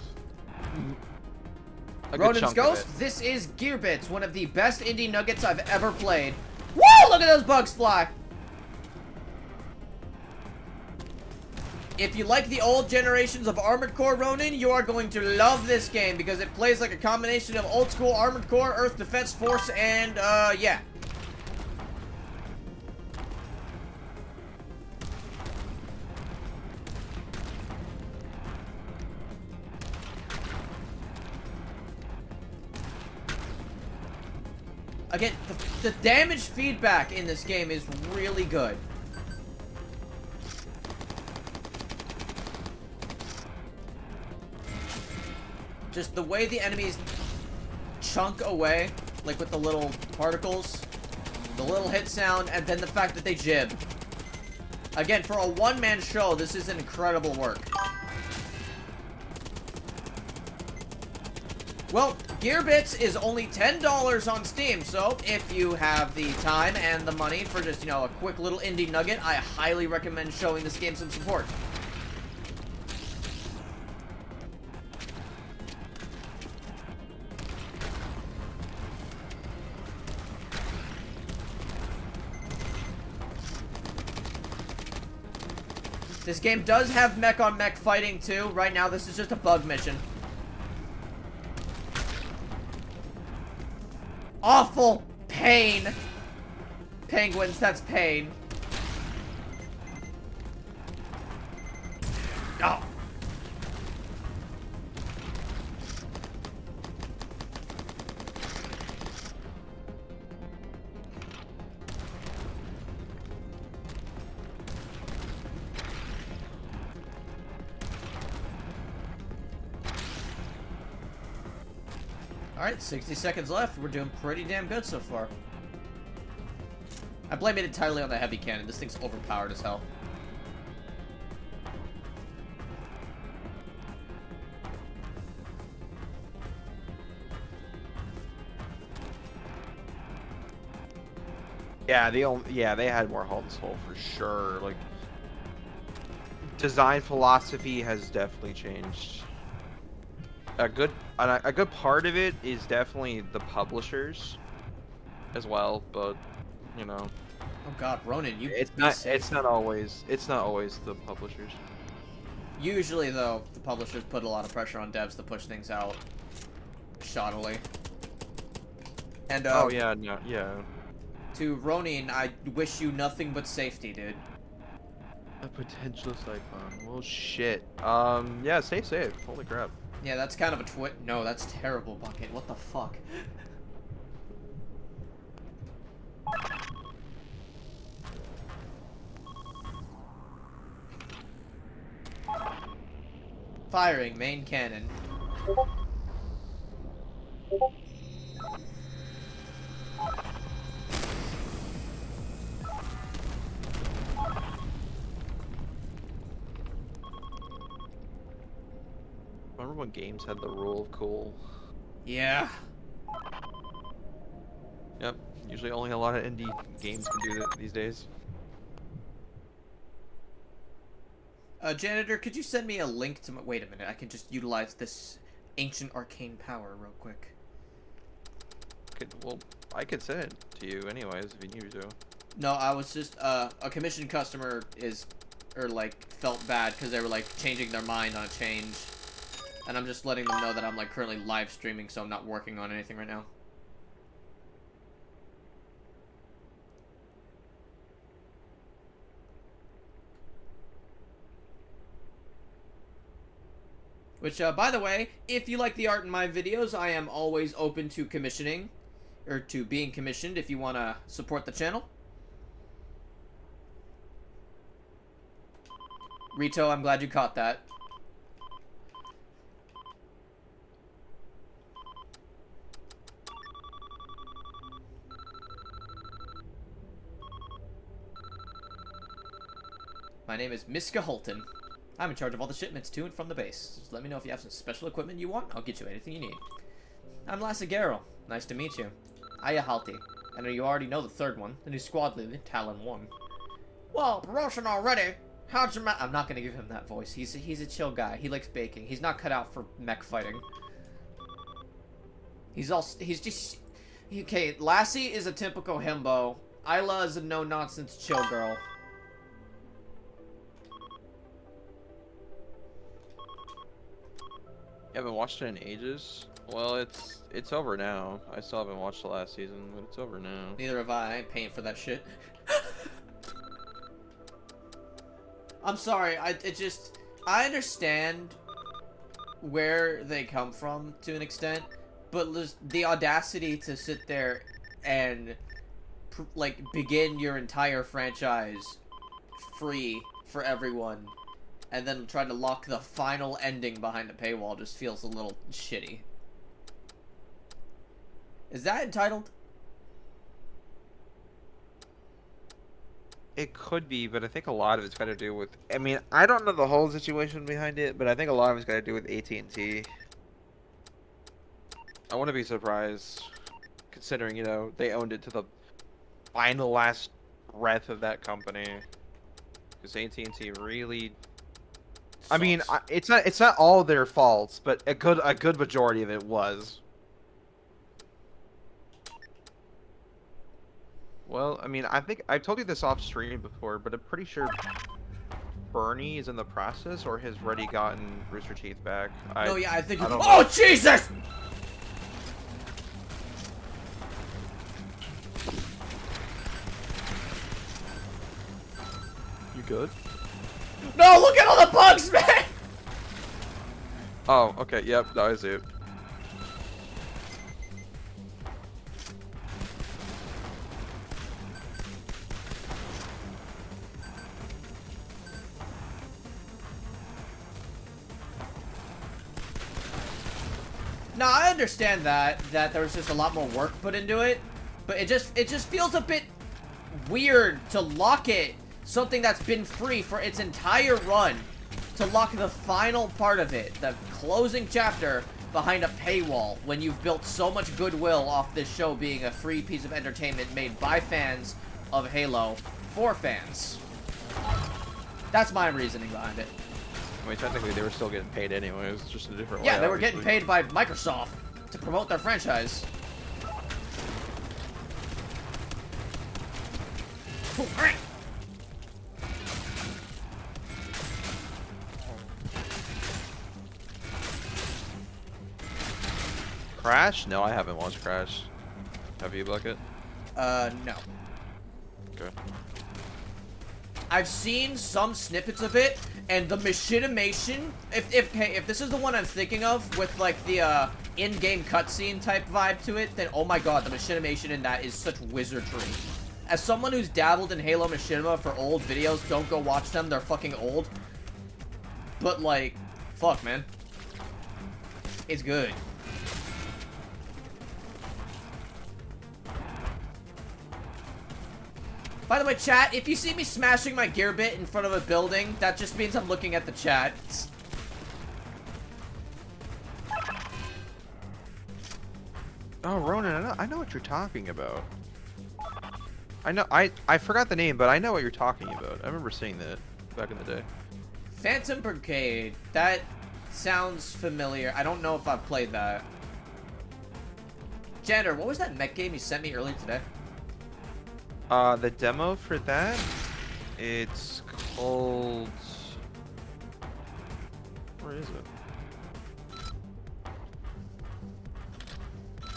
a good Ronin's chunk Ghost, of it. this is Gearbits, one of the best indie nuggets I've ever played. Woo! Look at those bugs fly! If you like the old generations of Armored Core Ronin, you are going to love this game because it plays like a combination of old school Armored Core, Earth Defense Force, and, yeah. Again, the damage feedback in this game is really good. Just the way the enemies chunk away, like with the little particles, the little hit sound, and then the fact that they jib. Again, for a one-man show, this is an incredible work. Well, Gearbits is only $10 on Steam, so if you have the time and the money for just, you know, a quick little indie nugget, I highly recommend showing this game some support. This game does have mech on mech fighting too. Right now, this is just a bug mission. Awful pain. Penguins, that's pain. Oh. Alright, 60 seconds left. We're doing pretty damn good so far. I blame it entirely on the heavy cannon. This thing's overpowered as hell. Yeah, they had more hull this hole for sure. Like, design philosophy has definitely changed. A good part of it is definitely the publishers as well, but you know. Oh God, Ronan, you. It's not always the publishers. Usually, though, the publishers put a lot of pressure on devs to push things out shoddily. And oh yeah, no, yeah. To Ronin, I wish you nothing but safety, dude. A potential cyclone. Well, shit. Yeah, stay safe. Holy crap. Yeah, that's kind of a No, that's terrible, Bucket. What the fuck? Firing main cannon. Remember when games had the rule of cool? Yeah. Yep. Usually only a lot of indie games can do that these days. Janitor, could you send me a link to my... Wait a minute, I can just utilize this ancient arcane power real quick. Well, I could send it to you anyways if you need to. No, I was just, a commissioned customer felt bad because they were, like, changing their mind on a change. And I'm just letting them know that I'm, like, currently live streaming, so I'm not working on anything right now. Which, by the way, if you like the art in my videos, I am always open to commissioning, or to being commissioned if you want to support the channel. Rito, I'm glad you caught that. My name is Miska Holton. I'm in charge of all the shipments to and from the base. Just let me know if you have some special equipment you want. I'll get you anything you need. I'm Lasagero. Nice to meet you. Aya Halti. I know you already know the third one. The new squad leader, Talon 1. Well, promotion already. How'd you I'm not gonna give him that voice. He's a chill guy. He likes baking. He's not cut out for mech fighting. He's just... Okay, Lassie is a typical himbo. Isla is a no-nonsense chill girl. You haven't watched it in ages? Well, it's over now. I still haven't watched the last season, but it's over now. Neither have I. I ain't paying for that shit. I'm sorry. I understand where they come from to an extent, but the audacity to sit there and like begin your entire franchise free for everyone, and then try to lock the final ending behind a paywall just feels a little shitty. Is that entitled? It could be, but I think a lot of it's got to do with... I mean, I don't know the whole situation behind it, but I think a lot of it's got to do with AT&T. I wouldn't be surprised, considering, you know, they owned it to the final last breath of that company. Because AT&T really... I mean, it's not all their faults, but a good majority of it was. Well, I mean, I think I told you this off stream before, but I'm pretty sure Bernie is in the process or has already gotten Rooster Teeth back. No, yeah, I think. Oh, Jesus! You good? No, look at all the bugs, man! Oh, okay, yep, that was it. No, I understand that there was just a lot more work put into it, but it just feels a bit weird to lock it, something that's been free for its entire run, to lock the final part of it, the closing chapter, behind a paywall when you've built so much goodwill off this show being a free piece of entertainment made by fans of Halo for fans. That's my reasoning behind it. I mean, technically, they were still getting paid anyways, just a different way. Yeah, they were obviously. getting paid by Microsoft to promote their franchise. Ooh, alright. Crash? No, I haven't watched Crash. Have you, Bucket? No. Okay. I've seen some snippets of it, and the machinimation, if this is the one I'm thinking of, with, like, the, in-game cutscene type vibe to it, then, oh my god, the machinimation in that is such wizardry. As someone who's dabbled in Halo machinima for old videos, don't go watch them, they're fucking old. But, like, fuck, man. It's good. By the way, chat, if you see me smashing my Gearbit in front of a building, that just means I'm looking at the chat. Oh, Ronan, I know what you're talking about. I forgot the name, but I know what you're talking about. I remember seeing that back in the day. Phantom Brigade. That sounds familiar. I don't know if I've played that. Jander, what was that mech game you sent me earlier today? The demo for that, it's called... Where is it?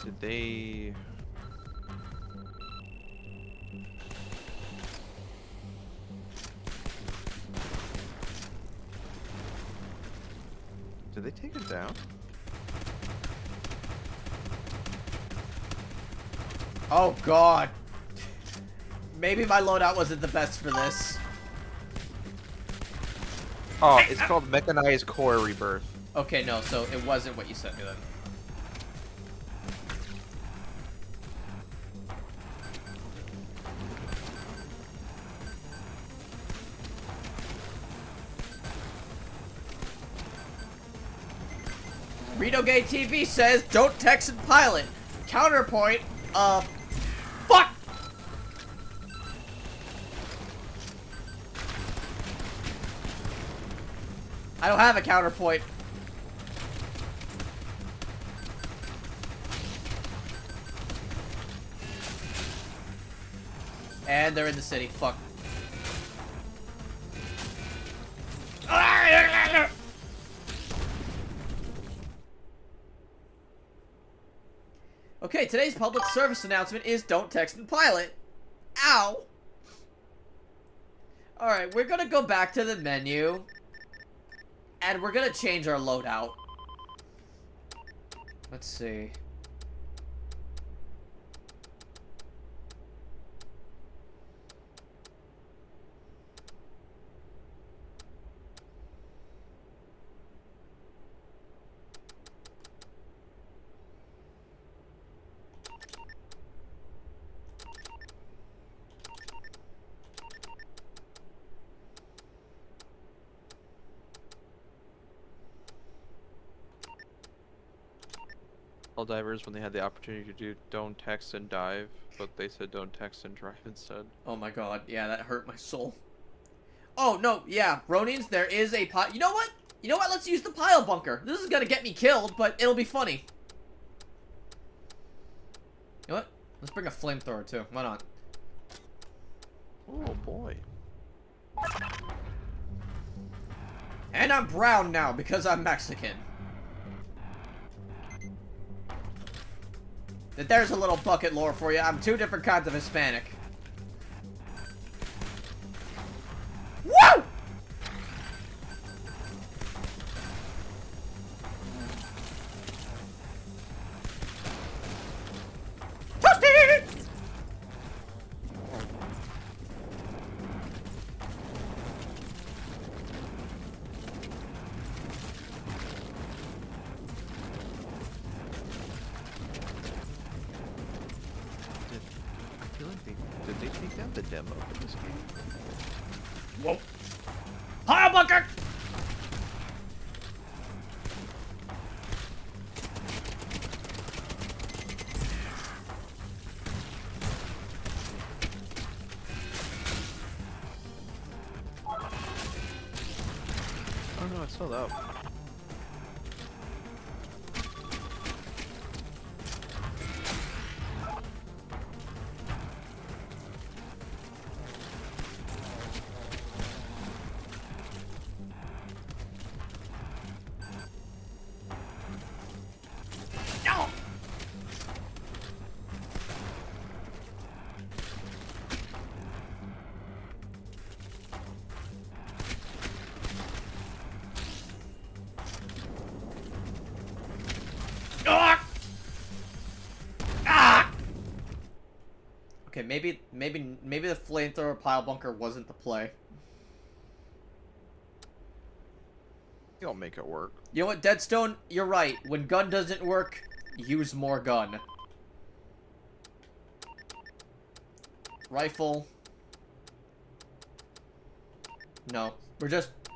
Did they... Did they take it down? Oh god. Maybe my loadout wasn't the best for this. Oh, it's called Mechanized Core Rebirth. Okay, no, so it wasn't what you sent me then. Rito Gay TV says, don't text and pilot. Counterpoint, fuck! I don't have a counterpoint. And they're in the city. Fuck. Okay, today's public service announcement is don't text and pilot. Ow! Alright, we're gonna go back to the menu. And we're gonna change our loadout. Let's see. All divers, when they had the opportunity to do don't text and dive, but they said don't text and drive instead. Oh my god, yeah, that hurt my soul. Oh, no, yeah, Ronins, there is a pile. You know what? You know what? Let's use the pile bunker. This is gonna get me killed, but it'll be funny. You know what? Let's bring a flamethrower, too. Why not? Oh, boy. And I'm brown now because I'm Mexican. There's a little bucket lore for you. I'm two different kinds of Hispanic. Woo! Toasty! they have the demo for this game? Whoa. Pile bunker! Oh no, it's sold out. No! Ah! Ah! Okay, maybe the flamethrower pile bunker wasn't the play. You'll make it work. You know what, Deadstone? You're right. When gun doesn't work, use more gun. Rifle. No.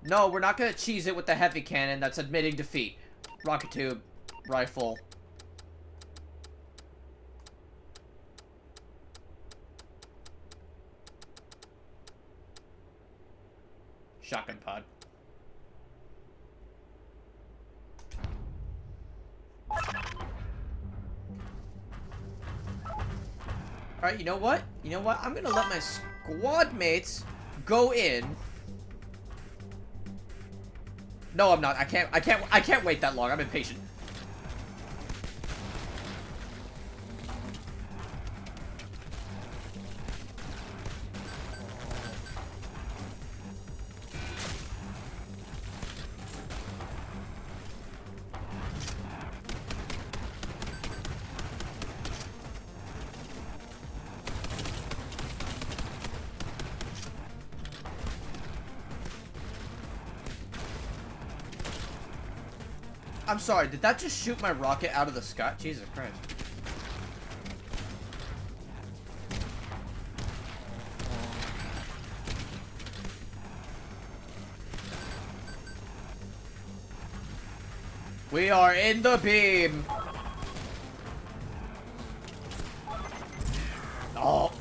No, we're not gonna cheese it with the heavy cannon. That's admitting defeat. Rocket tube. Rifle. Shotgun pod. Alright, you know what? You know what? I'm gonna let my squad mates go in. No, I'm not. I can't wait that long. I'm impatient. I'm sorry, did that just shoot my rocket out of the sky? Jesus Christ. We are in the beam. Oh.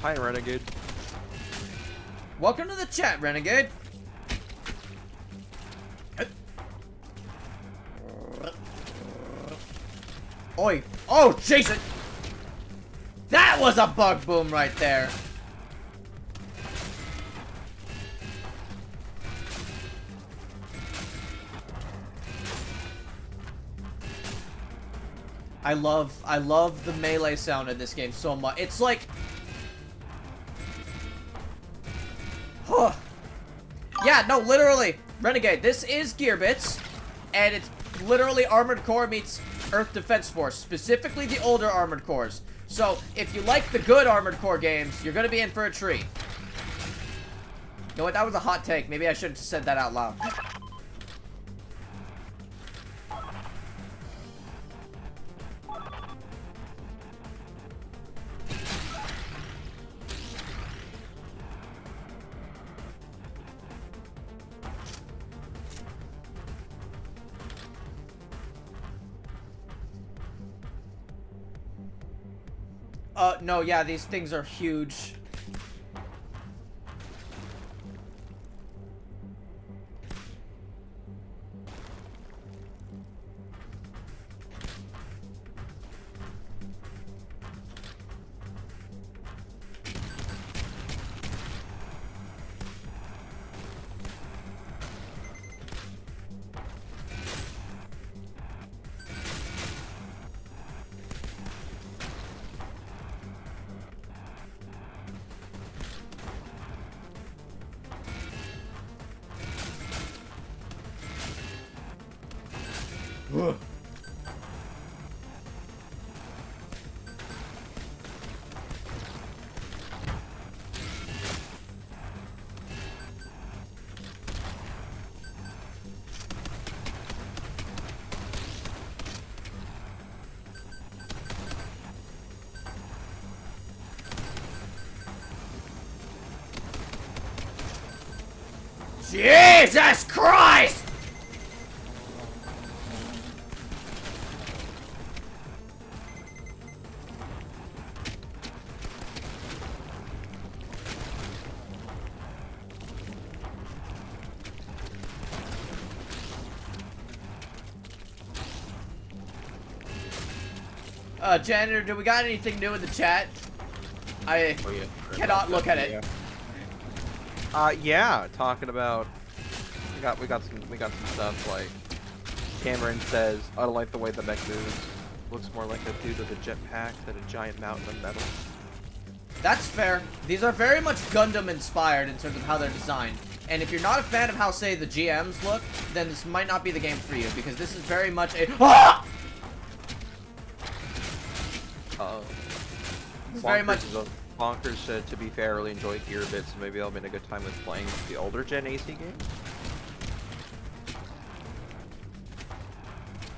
Hi, Renegade. Welcome to the chat, Renegade. Oi. Oh, Jason! That was a bug boom right there. I love the melee sound in this game so much. It's like... Yeah, no, literally. Renegade, this is Gearbits, and it's literally Armored Core meets Earth Defense Force, specifically the older Armored Cores. So, if you like the good Armored Core games, you're gonna be in for a treat. You know what, that was a hot take. Maybe I should have said that out loud. No, yeah, these things are huge. Jesus Christ! Janitor, do we got anything new in the chat? I cannot look at it. Yeah, talking about we got some stuff like Cameron says, I don't like the way the mech moves. Looks more like a dude with a jetpack than a giant mountain of metal. That's fair. These are very much Gundam inspired in terms of how they're designed. And if you're not a fan of how, say, the GMs look, then this might not be the game for you, because this is very much a It's very much. Bonkers said, to be fair, really enjoy Gearbits, so maybe I'll be in a good time with playing the older gen AC games.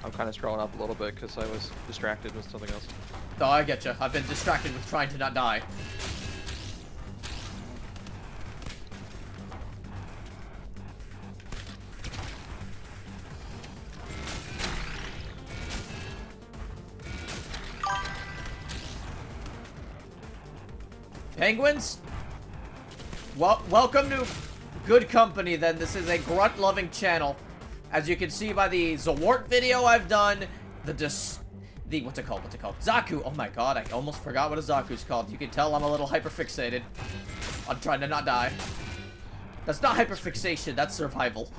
I'm kind of scrolling up a little bit because I was distracted with something else. Oh, I get you. I've been distracted with trying to not die. Penguins? Well, welcome to good company, then. This is a grunt-loving channel. As you can see by the Zawart video I've done, what's it called? Zaku. Oh my god, I almost forgot what a Zaku's called. You can tell I'm a little hyperfixated on trying to not die. That's not hyperfixation, that's survival.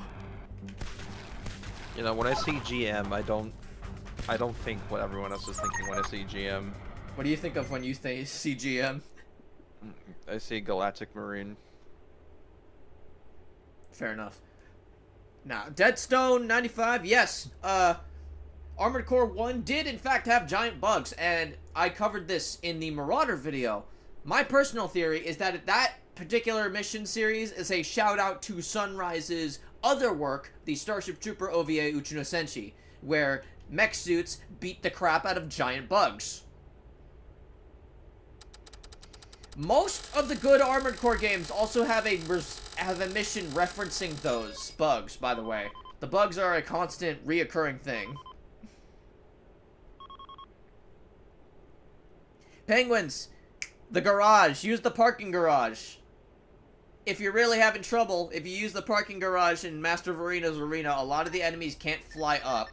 You know, when I see GM, I don't think what everyone else is thinking when I see GM. What do you think of when you see GM? I see Galactic Marine. Fair enough. Now, Deadstone 95, yes. Armored Core 1 did in fact have giant bugs, and I covered this in the Marauder video. My personal theory is that that particular mission series is a shout out to Sunrise's other work, the Starship Trooper OVA Uchino Senshi, where mech suits beat the crap out of giant bugs. Most of the good Armored Core games also have a mission referencing those bugs, by the way. The bugs are a constant, reoccurring thing. Penguins, the garage. Use the parking garage. If you're really having trouble, if you use the parking garage in Master of Arena's arena, a lot of the enemies can't fly up.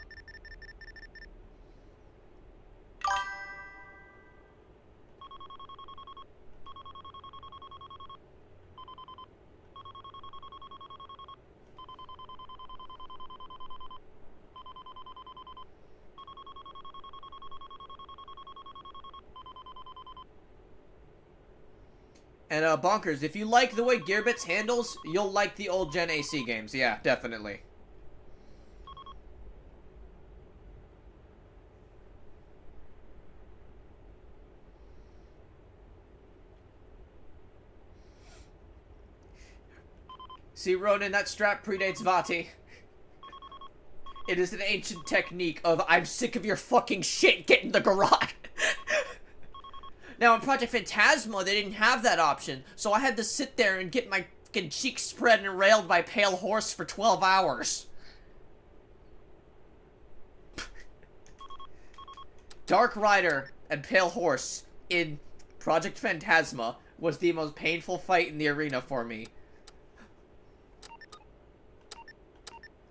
And, Bonkers, if you like the way Gearbits handles, you'll like the old Gen AC games. Yeah, definitely. See, Ronan, that strap predates Vati. It is an ancient technique of, I'm sick of your fucking shit, get in the garage. Now, in Project Phantasma, they didn't have that option, so I had to sit there and get my fucking cheeks spread and railed by Pale Horse for 12 hours. Dark Rider and Pale Horse in Project Phantasma was the most painful fight in the arena for me.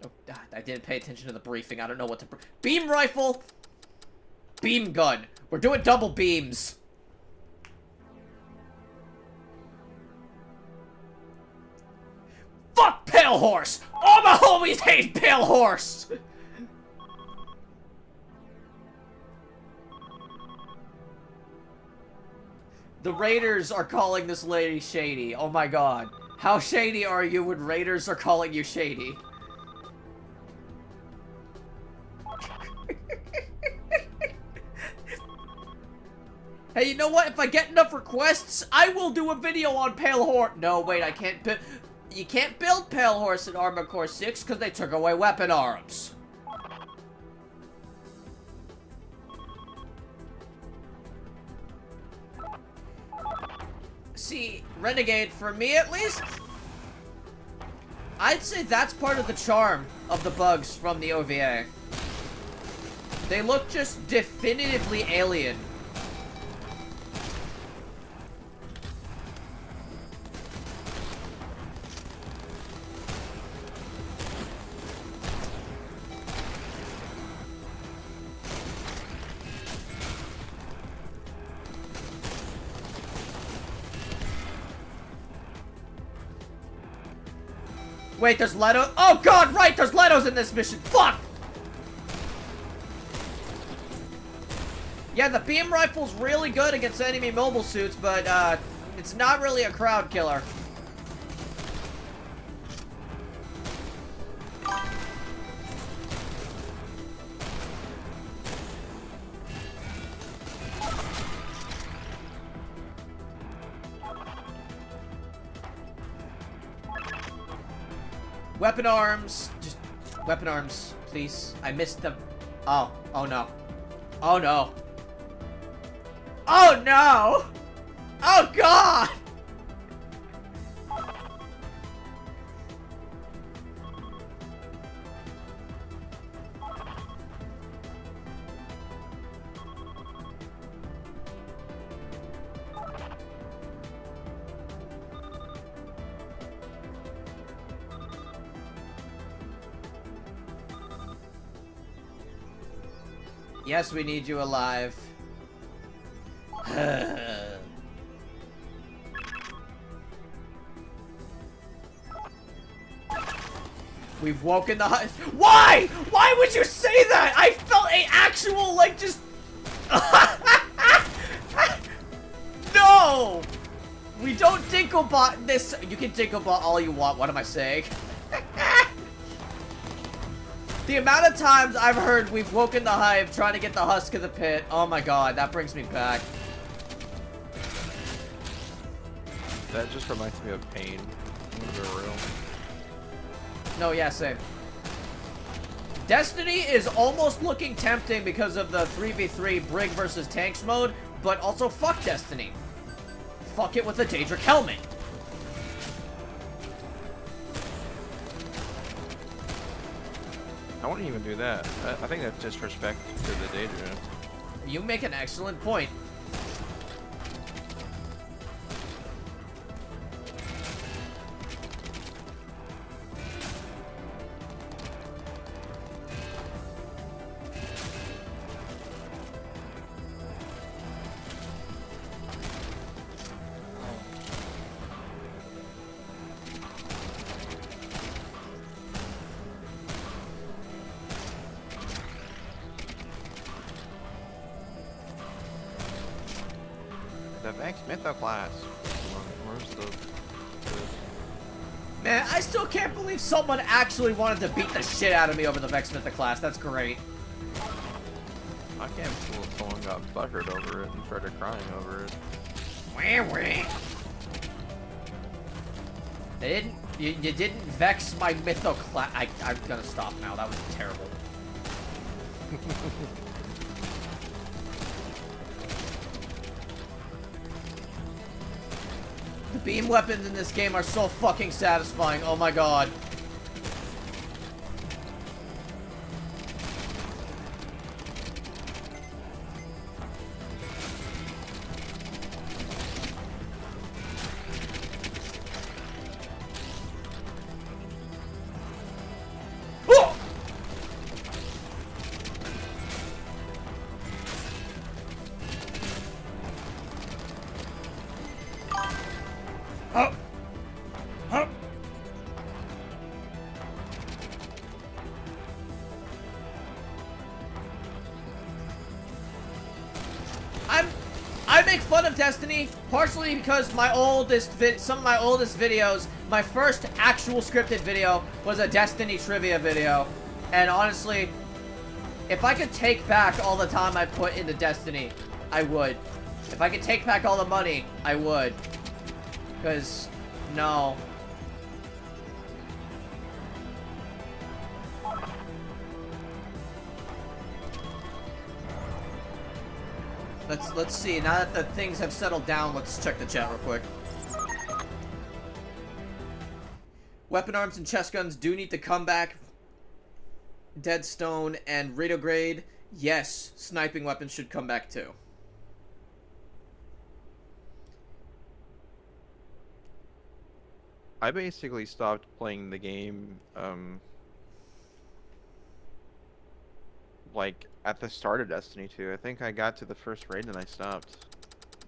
Oh, God, I didn't pay attention to the briefing. I don't know what to... Beam rifle! Beam gun. We're doing double beams. Fuck Pale Horse! All my homies hate Pale Horse! The Raiders are calling this lady shady. Oh my god. How shady are you when Raiders are calling you shady? Hey, you know what? If I get enough requests, I will do a video on Pale Horse. No, wait, I can't... You can't build Pale Horse in Armored Core 6 because they took away weapon arms. See, Renegade, for me at least, I'd say that's part of the charm of the bugs from the OVA. They look just definitively alien. Wait, there's Leto. Oh god, right, there's Letos in this mission. Fuck! Yeah, the beam rifle's really good against enemy mobile suits, but it's not really a crowd killer. Weapon arms. Just weapon arms, please. I missed them. Oh no. Oh no. Oh no! Oh god! Yes, we need you alive. We've woken the hut. Why? Why would you say that? I felt a actual, like, just... No! We don't Dinklebot this. You can Dinklebot all you want. What am I saying? The amount of times I've heard we've woken the hive trying to get the husk of the pit. Oh my god, that brings me back. That just reminds me of pain. I'm gonna be real. No, yeah, same. Destiny is almost looking tempting because of the 3v3 Brig versus Tanks mode, but also fuck Destiny. Fuck it with a Daedric helmet. I wouldn't even do that. I think that's disrespect to the Daedra. You make an excellent point. The Vex Mytho class. Where's the... Man, I still can't believe someone actually wanted to beat the shit out of me over the Vex Mythic class. That's great. I can't believe someone got buttered over it and started crying over it. Wah, wah. They didn't... You didn't vex my Mytho class. I'm gonna stop now. That was terrible. The beam weapons in this game are so fucking satisfying. Oh my god. Oh! Oh! Oh! I make fun of Destiny partially because some of my oldest videos, my first actual scripted video was a Destiny trivia video, and honestly, if I could take back all the time I put into Destiny, I would. If I could take back all the money, I would. Because, no. Let's see. Now that the things have settled down, let's check the chat real quick. Weapon arms and chest guns do need to come back. Deadstone and retrograde. Yes, sniping weapons should come back too. I basically stopped playing the game, like, at the start of Destiny 2. I think I got to the first raid and I stopped.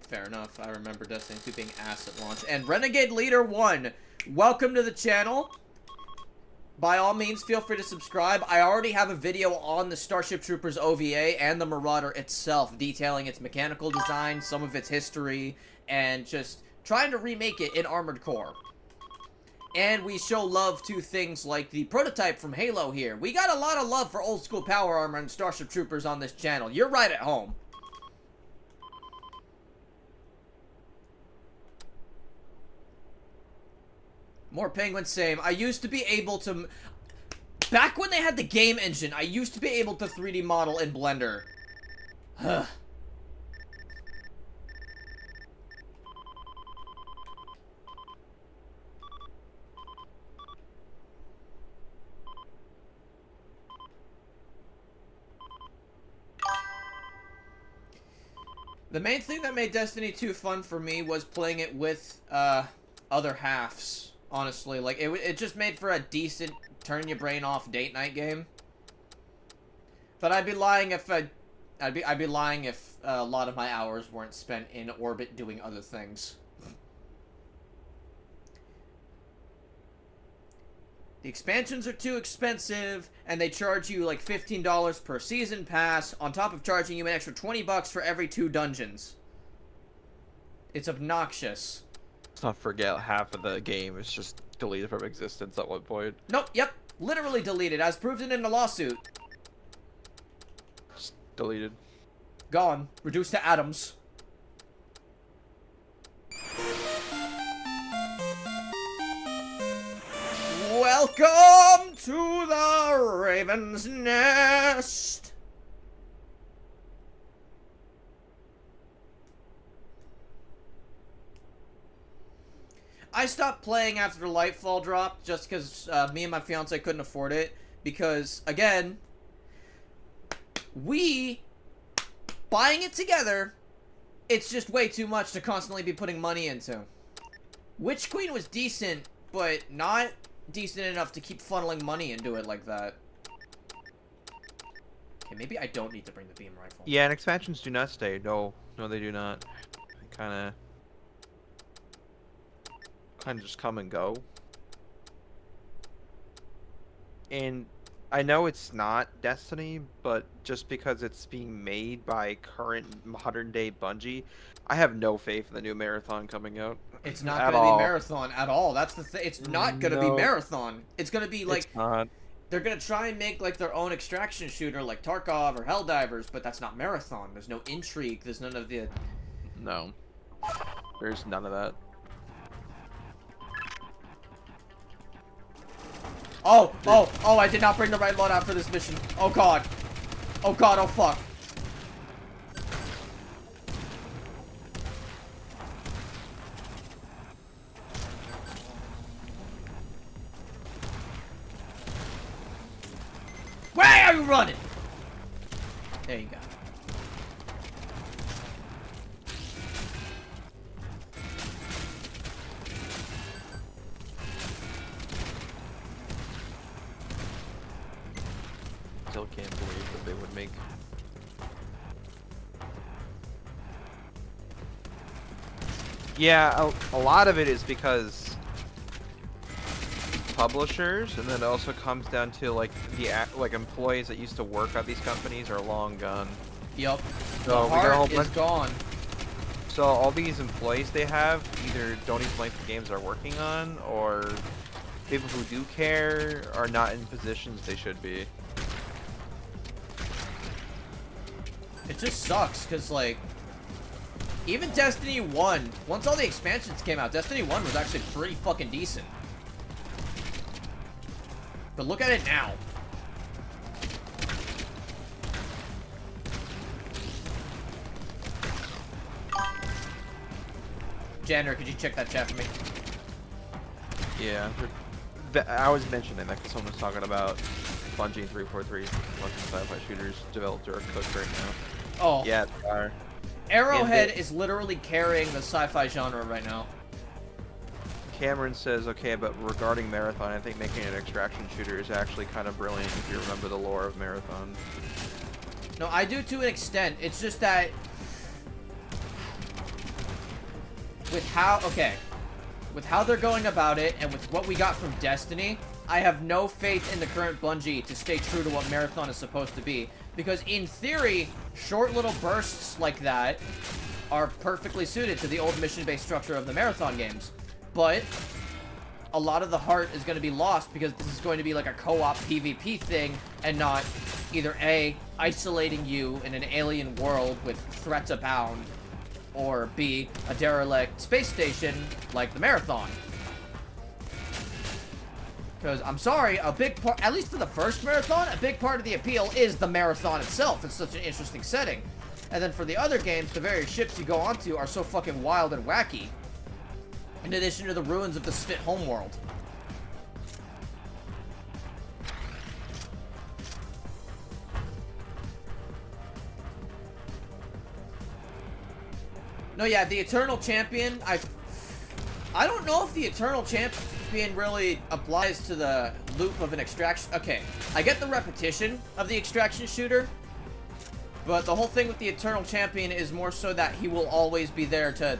Fair enough. I remember Destiny 2 being ass at launch. And Renegade Leader 1, welcome to the channel. By all means, feel free to subscribe. I already have a video on the Starship Troopers OVA and the Marauder itself, detailing its mechanical design, some of its history, and just trying to remake it in Armored Core. And we show love to things like the prototype from Halo here. We got a lot of love for old school power armor and Starship Troopers on this channel. You're right at home. More penguins, same. I used to be able to... Back when they had the game engine, I used to be able to 3D model in Blender. Huh. The main thing that made Destiny 2 fun for me was playing it with other halves, honestly. Like, it just made for a decent turn your brain off date night game. But I'd be lying if I'd be lying if a lot of my hours weren't spent in orbit doing other things. The expansions are too expensive, and they charge you like $15 per season pass, on top of charging you an extra $20 for every 2 dungeons. It's obnoxious. Let's not forget half of the game is just deleted from existence at one point. Nope, yep. Literally deleted, as proven in the lawsuit. Just deleted. Gone. Reduced to atoms. Welcome to the Raven's Nest! I stopped playing after Lightfall dropped just because me and my fiance couldn't afford it. Because, again, buying it together, it's just way too much to constantly be putting money into. Witch Queen was decent, but not decent enough to keep funneling money into it like that. Okay, maybe I don't need to bring the beam rifle. Yeah, and expansions do not stay. No, they do not. They kind of just come and go. And I know it's not Destiny, but just because it's being made by current modern day Bungie, I have no faith in the new Marathon coming out. It's not going to be Marathon at all. That's the thing. It's not going to be Marathon. It's going to be like... It's not. They're going to try and make like their own extraction shooter like Tarkov or Helldivers, but that's not Marathon. There's no intrigue. There's none of the... No. There's none of that. Oh, I did not bring the right loadout for this mission. Oh god. Oh god, oh fuck. Where are you running? There you go. Still can't believe that they would make. Yeah, a lot of it is because publishers, and then it also comes down to like the employees that used to work at these companies are long gone. Yep. So the heart is gone. So all these employees they have either don't even like the games they're working on, or people who do care are not in positions they should be. It just sucks, because, like, even Destiny 1, once all the expansions came out, Destiny 1 was actually pretty fucking decent. But look at it now. Janitor, could you check that chat for me? Yeah, I was mentioning that because someone was talking about Bungie and 343 watching sci-fi shooters developed or cooked right now. Oh. Yeah, they are. Arrowhead is literally carrying the sci-fi genre right now. Cameron says, okay, but regarding Marathon, I think making an extraction shooter is actually kind of brilliant if you remember the lore of Marathon. No, I do to an extent. It's just that with how they're going about it and with what we got from Destiny, I have no faith in the current Bungie to stay true to what Marathon is supposed to be. Because in theory, short little bursts like that are perfectly suited to the old mission-based structure of the Marathon games. But a lot of the heart is going to be lost because this is going to be like a co-op PvP thing and not either A, isolating you in an alien world with threats abound, or B, a derelict space station like the Marathon. Because, I'm sorry, a big part, at least for the first Marathon, a big part of the appeal is the Marathon itself. It's such an interesting setting. And then for the other games, the various ships you go onto are so fucking wild and wacky. In addition to the ruins of the Spit homeworld. No, yeah, the Eternal Champion, I don't know if the Eternal Champion really applies to the loop of an extraction. Okay, I get the repetition of the extraction shooter, but the whole thing with the Eternal Champion is more so that he will always be there to...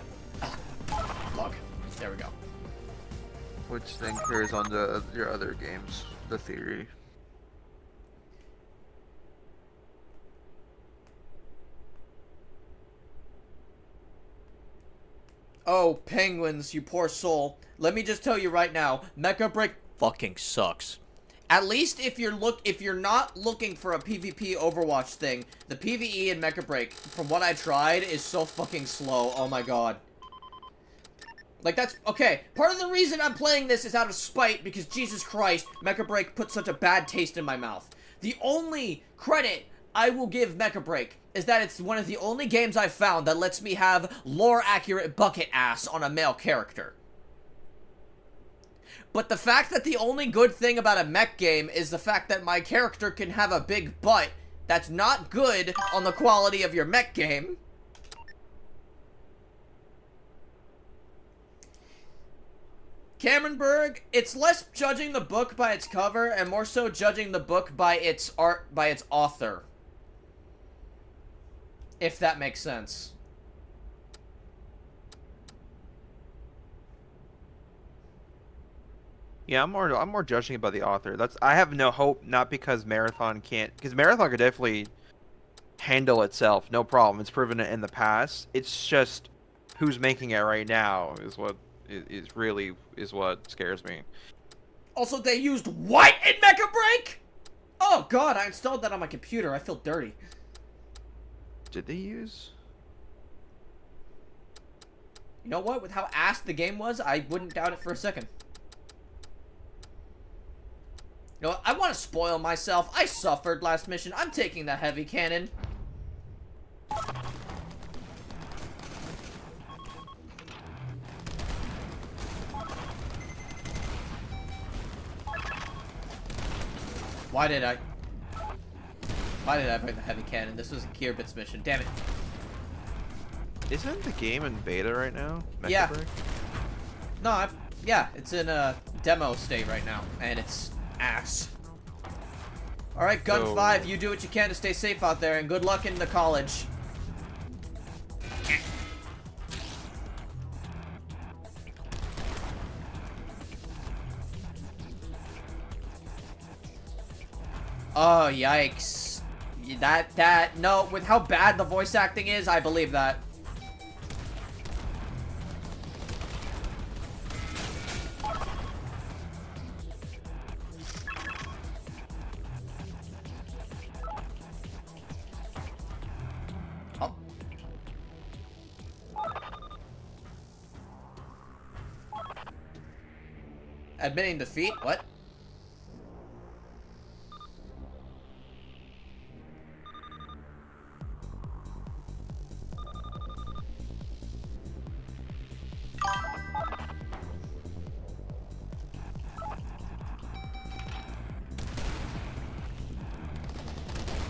Look, there we go. Which then carries on to your other games, the theory. Oh, penguins, you poor soul. Let me just tell you right now, MechaBREAK fucking sucks. At least if you're not looking for a PvP Overwatch thing, the PvE in MechaBREAK, from what I tried, is so fucking slow. Oh my god. Like, that's... Okay, part of the reason I'm playing this is out of spite, because Jesus Christ, MechaBREAK put such a bad taste in my mouth. The only credit I will give MechaBREAK is that it's one of the only games I've found that lets me have lore-accurate bucket ass on a male character. But the fact that the only good thing about a mech game is the fact that my character can have a big butt, that's not good on the quality of your mech game. Cameron Berg, it's less judging the book by its cover and more so judging the book by its art, by its author. If that makes sense. Yeah, I'm more judging about the author. I have no hope, not because Marathon can't, because Marathon could definitely handle itself, no problem. It's proven it in the past. It's just who's making it right now is what is what scares me. Also, they used what in MechaBREAK? Oh god, I installed that on my computer. I feel dirty. Did they use? You know what? With how ass the game was, I wouldn't doubt it for a second. You know what? I want to spoil myself. I suffered last mission. I'm taking the heavy cannon. Why did I bring the heavy cannon? This was a Gearbits mission. Damn it. Isn't the game in beta right now? Yeah. MechaBREAK? No, yeah, it's in a demo state right now, and it's ass. Alright, Gun 5, you do what you can to stay safe out there, and good luck in the college. Oh, yikes. No, with how bad the voice acting is, I believe that. Oh. Admitting defeat? What?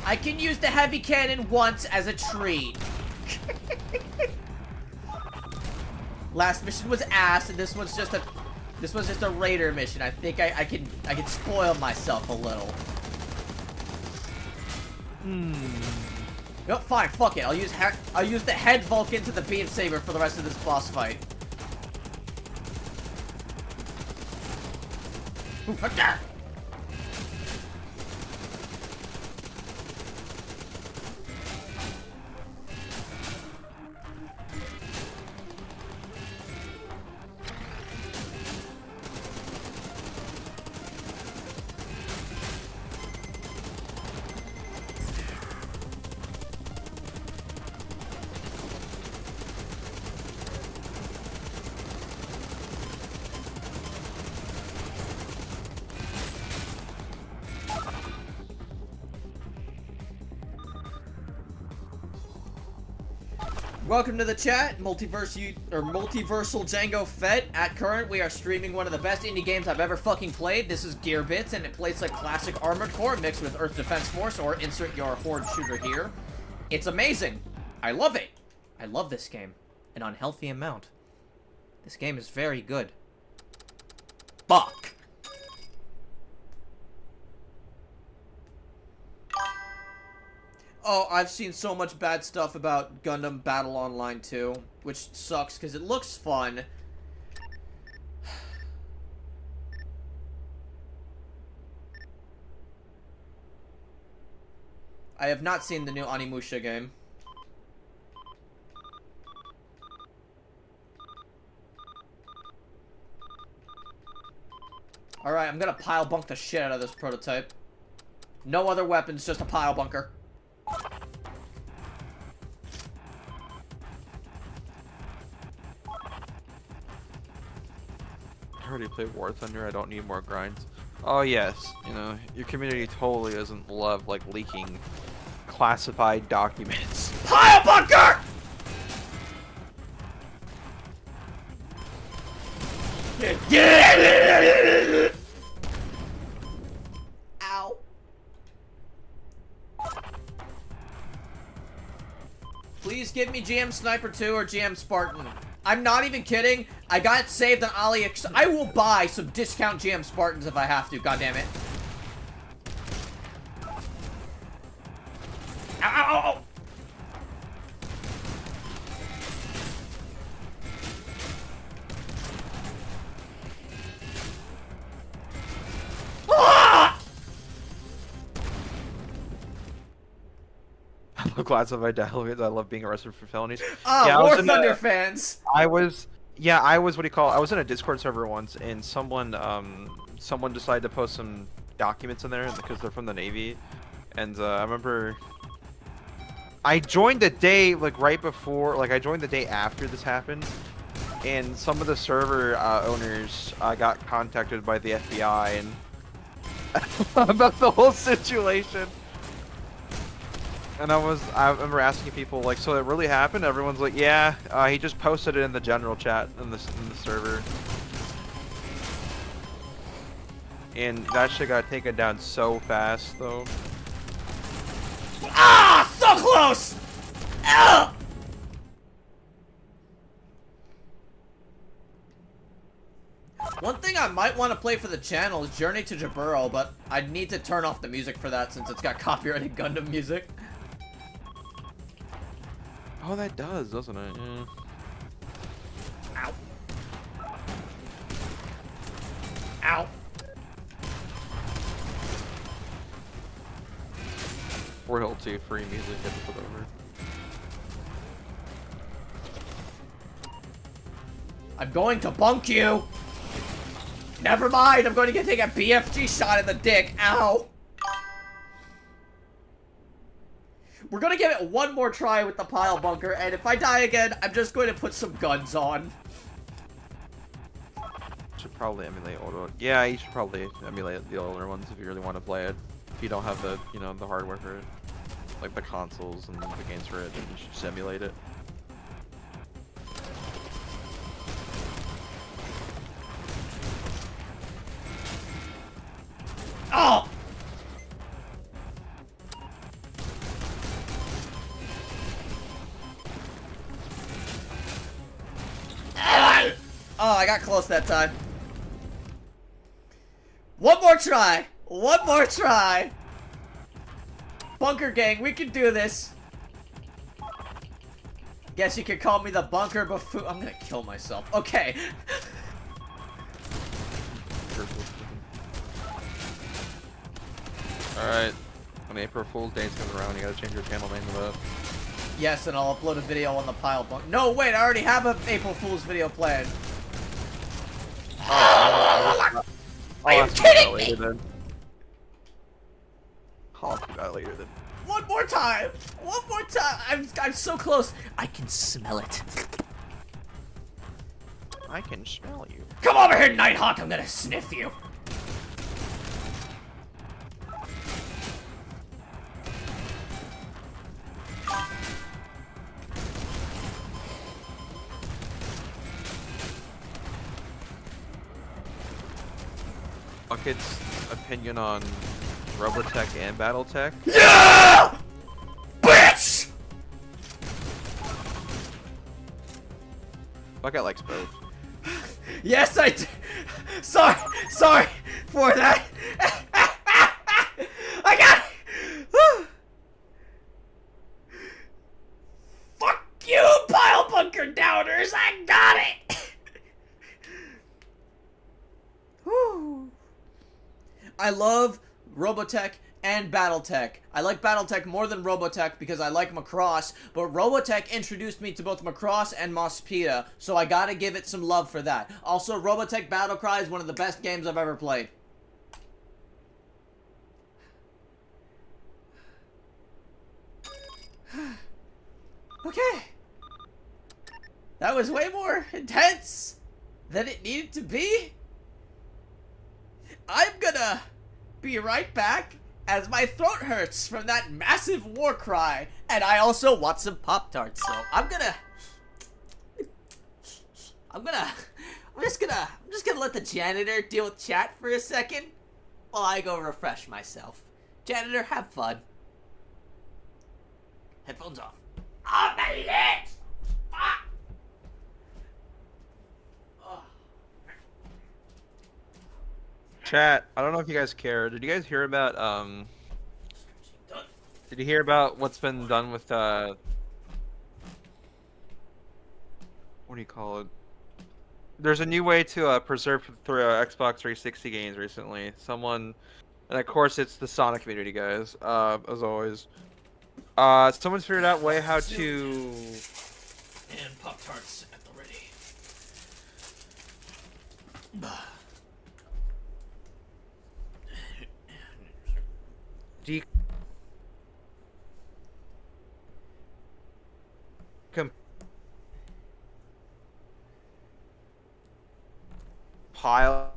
I can use the heavy cannon once as a treat. Last mission was ass, and this one's just a raider mission. I think I can spoil myself a little. No, fine, fuck it. I'll use the head Vulcan to the beam saber for the rest of this boss fight. Ooh, there. Welcome to the chat, Multiversal Django Fett. At current, we are streaming one of the best indie games I've ever fucking played. This is Gearbits, and it plays like classic Armored Core mixed with Earth Defense Force, or insert your horde shooter here. It's amazing. I love it. I love this game. An unhealthy amount. This game is very good. Fuck. Oh, I've seen so much bad stuff about Gundam Battle Online 2, which sucks because it looks fun. I have not seen the new Onimusha game. Alright, I'm gonna pile bunk the shit out of this prototype. No other weapons, just a pile bunker. I already played War Thunder, I don't need more grinds. Oh yes, you know, your community totally doesn't love, like, leaking classified documents. Pile bunker! Ow. Please give me GM Sniper 2 or GM Spartan. I'm not even kidding. I got it saved on AliExpress. I will buy some discount GM Spartans if I have to. God damn it. Ow, ow, ow, ow. Ah! I love classified documents. I love being arrested for felonies. Oh, yeah, War Thunder fans. I was what do you call it? I was in a Discord server once, and someone decided to post some documents in there because they're from the Navy, and I remember I joined the day right before, I joined the day after this happened, and some of the server owners got contacted by the FBI and about the whole situation. And I remember asking people, so it really happened? Everyone's like, yeah, he just posted it in the general chat in the server. And that shit got taken down so fast, though. Ah! So close! Ugh! One thing I might want to play for the channel is Journey to Jaburo, but I'd need to turn off the music for that since it's got copyrighted Gundam music. Oh, that does, doesn't it? Yeah. Ow. Ow. Royalty free music get put over. I'm going to bunk you! Never mind, I'm going to take a BFG shot in the dick. Ow! We're gonna give it one more try with the pile bunker, and if I die again, I'm just going to put some guns on. Should probably emulate older. Yeah, you should probably emulate the older ones if you really want to play it. If you don't have the, the hardware for it, like the consoles and the games for it, then you should just emulate it. Oh! Oh, I got close that time. One more try. One more try. Bunker gang, we can do this. Guess you could call me the bunker buffoon. I'm gonna kill myself. Okay. Alright. When April Fool's Day comes around, you gotta change your channel name to that. Yes, and I'll upload a video on the pile bunker. No, wait, I already have an April Fool's video planned. Are you kidding me? Then. I'll do that later then. One more time! One more time! I'm so close. I can smell it. I can smell you. Come over here, Nighthawk. I'm gonna sniff you. Bucket's opinion on Robotech and Battletech? Yeah! Bitch! Bucket likes both. Yes, I do. Sorry for that. I got it. Fuck you, pile bunker downers. I got it. Whew. I love Robotech and Battletech. I like Battletech more than Robotech because I like Macross, but Robotech introduced me to both Macross and Mospita, so I gotta give it some love for that. Also, Robotech Battlecry is one of the best games I've ever played. Okay. That was way more intense than it needed to be. I'm gonna be right back as my throat hurts from that massive war cry, and I also want some Pop-Tarts, so I'm just gonna let the janitor deal with chat for a second while I go refresh myself. Janitor, have fun. Headphones off. Oh, my legs! Ah! Chat, I don't know if you guys care. Did you guys hear about, did you hear about what's been done with, what do you call it? There's a new way to, preserve through Xbox 360 games recently. Someone, and of course it's the Sonic community, guys, as always. Someone's figured out a way how to... And Pop-Tarts at the ready. Compile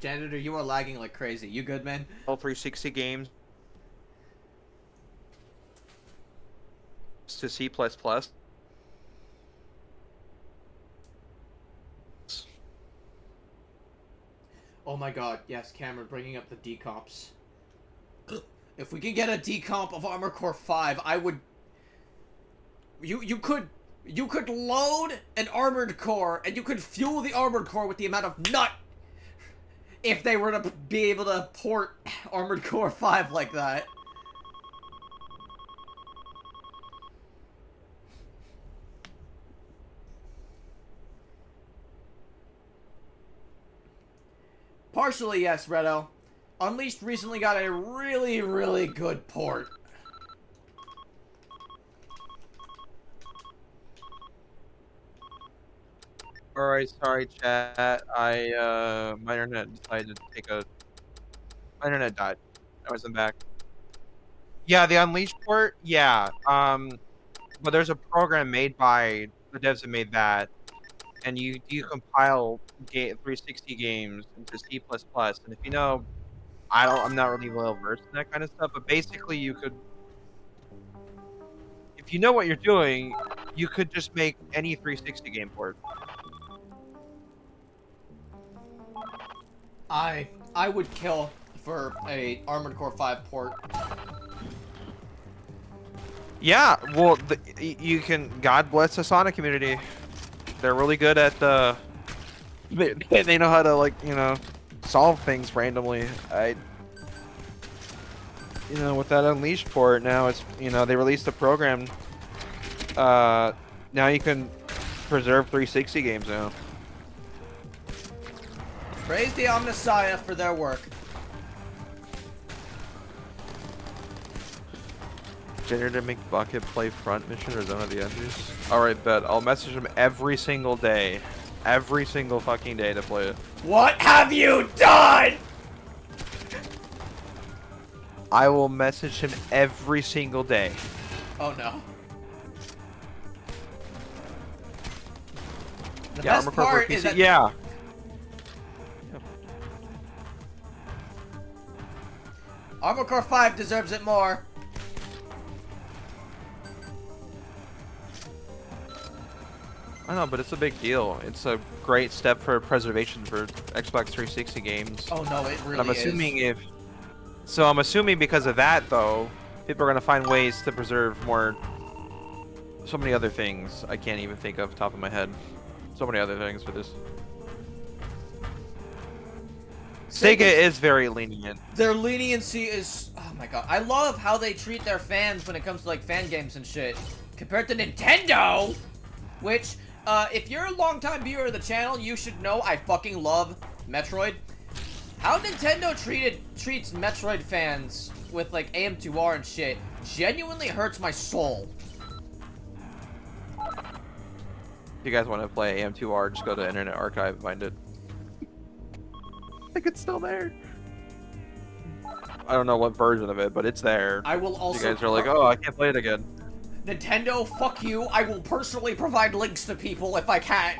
Janitor, you are lagging like crazy. You good, man? all 360 games to C++. Oh my god, yes, Cameron, bringing up the decomps. If we can get a decomp of Armored Core 5, I would... You could load an Armored Core, and you could fuel the Armored Core with the amount of nut if they were to be able to port Armored Core 5 like that. Partially, yes, Redo. Unleashed recently got a really, really good port. Alright, sorry chat. My internet decided to take a... My internet died. I wasn't back. Yeah, the Unleashed port? Yeah. But there's a program made by the devs that made that. And you compile 360 games into C++. And if you know... I'm not really well versed in that kind of stuff, but basically you could... If you know what you're doing, you could just make any 360 game port. I would kill for a Armored Core 5 port. Yeah, well, you can... God bless the Sonic community. They're really good at the. They know how to, like, you know, solve things randomly. You know, with that Unleashed port now, it's, you know, they released the program. Now you can preserve 360 games now. Praise the Omnissiah for their work. Junior to make Bucket play front mission or Zone of the Edges. Alright, bet. I'll message him every single day. Every single fucking day to play it. What have you done? I will message him every single day. Oh no. The Yeah, best Armor Core part for is PC. that Yeah. Armor Core 5 deserves it more. I know, but it's a big deal. It's a great step for preservation for Xbox 360 games. Oh no, it really And I'm assuming is. I'm assuming because of that, though, people are gonna find ways to preserve more. So many other things I can't even think of top of my head. So many other things for this. Sega is very lenient. Their leniency is, oh my god. I love how they treat their fans when it comes to like fan games and shit. Compared to Nintendo, which, if you're a longtime viewer of the channel, you should know I fucking love Metroid. How Nintendo treats Metroid fans with like AM2R and shit genuinely hurts my soul. If you guys want to play AM2R, just go to Internet Archive and find it. I think it's still there. I don't know what version of it, but it's there. I will also. You guys are like, oh, I can't play it again. Nintendo, fuck you. I will personally provide links to people if I can.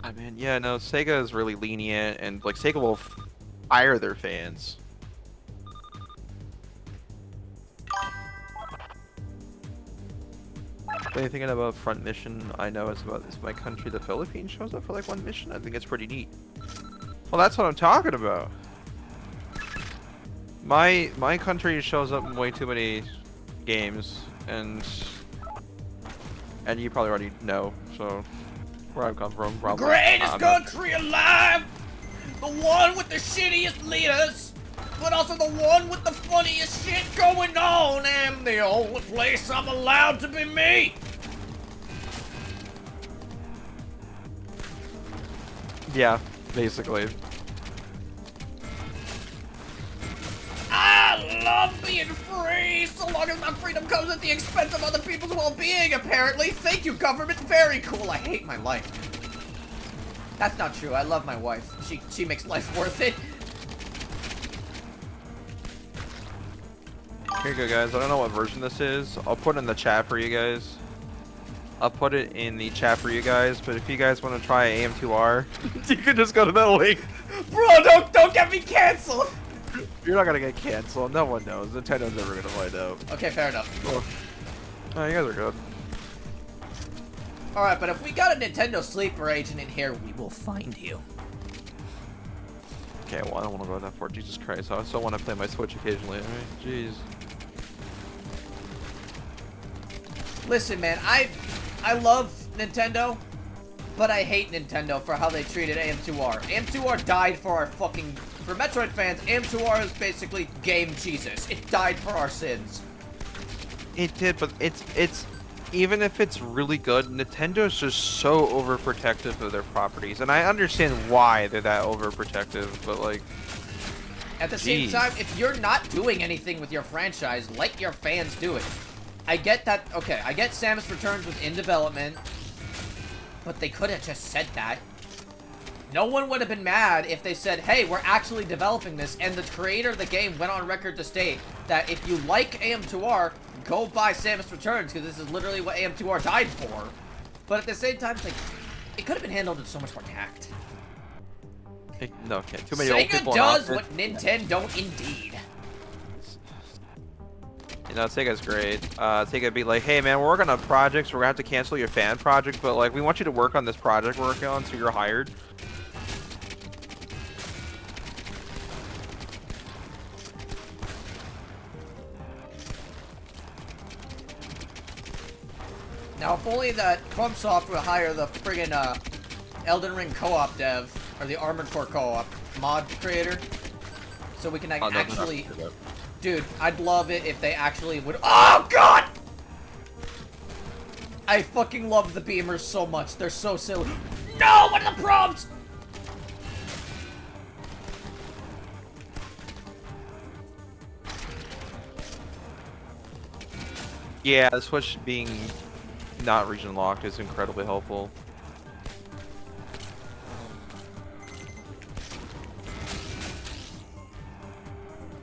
I mean, yeah, no, Sega is really lenient, and like Sega will fire their fans. The only thing about front mission I know is my country, the Philippines, shows up for like one mission. I think it's pretty neat. Well, that's what I'm talking about. My country shows up in way too many games, and you probably already know. So where I've come from, probably. Greatest country alive! The one with the shittiest leaders, but also the one with the funniest shit going on, and the only place I'm allowed to be me! Yeah, basically. I love being free, so long as my freedom comes at the expense of other people's well-being, apparently. Thank you, government. Very cool. I hate my life. That's not true. I love my wife. She makes life worth it. Here you go, guys. I don't know what version this is. I'll put it in the chat for you guys. I'll put it in the chat for you guys, but if you guys want to try AM2R, you can just go to that link. Bro, don't get me canceled. You're not gonna get canceled. No one knows. Nintendo's never gonna find out. Okay, fair enough. Oh, you guys are good. Alright, but if we got a Nintendo sleeper agent in here, we will find you. Okay, well, I don't want to go that far. Jesus Christ. I still want to play my Switch occasionally. Alright, jeez. Listen, man, I love Nintendo, but I hate Nintendo for how they treated AM2R. AM2R died for our fucking... For Metroid fans, AM2R is basically game Jesus. It died for our sins. It did, but it's even if it's really good, Nintendo's just so overprotective of their properties, and I understand why they're that overprotective, but like... At the same time, if you're not doing anything with your franchise, let your fans do it. I get that, okay, I get Samus Returns was in development, but they could have just said that. No one would have been mad if they said, hey, we're actually developing this, and the creator of the game went on record to state that if you like AM2R, go buy Samus Returns, because this is literally what AM2R died for. But at the same time, it's like, it could have been handled with so much more tact. No, okay, too many old people Sega does in what Nintendo don't indeed. You know, Sega's great. Sega be like, hey man, we're working on projects, we're gonna have to cancel your fan project, but like, we want you to work on this project we're working on, so you're hired. Now, if only that Crumbsoft would hire the friggin' Elden Ring co-op dev, or the Armored Core co-op mod creator, so we can Oh, no, actually... Dude, I'd love it if they actually would... Oh, God! I fucking love the beamers so much. They're so silly. No! What are the prompts? Yeah, the Switch being not region locked is incredibly helpful.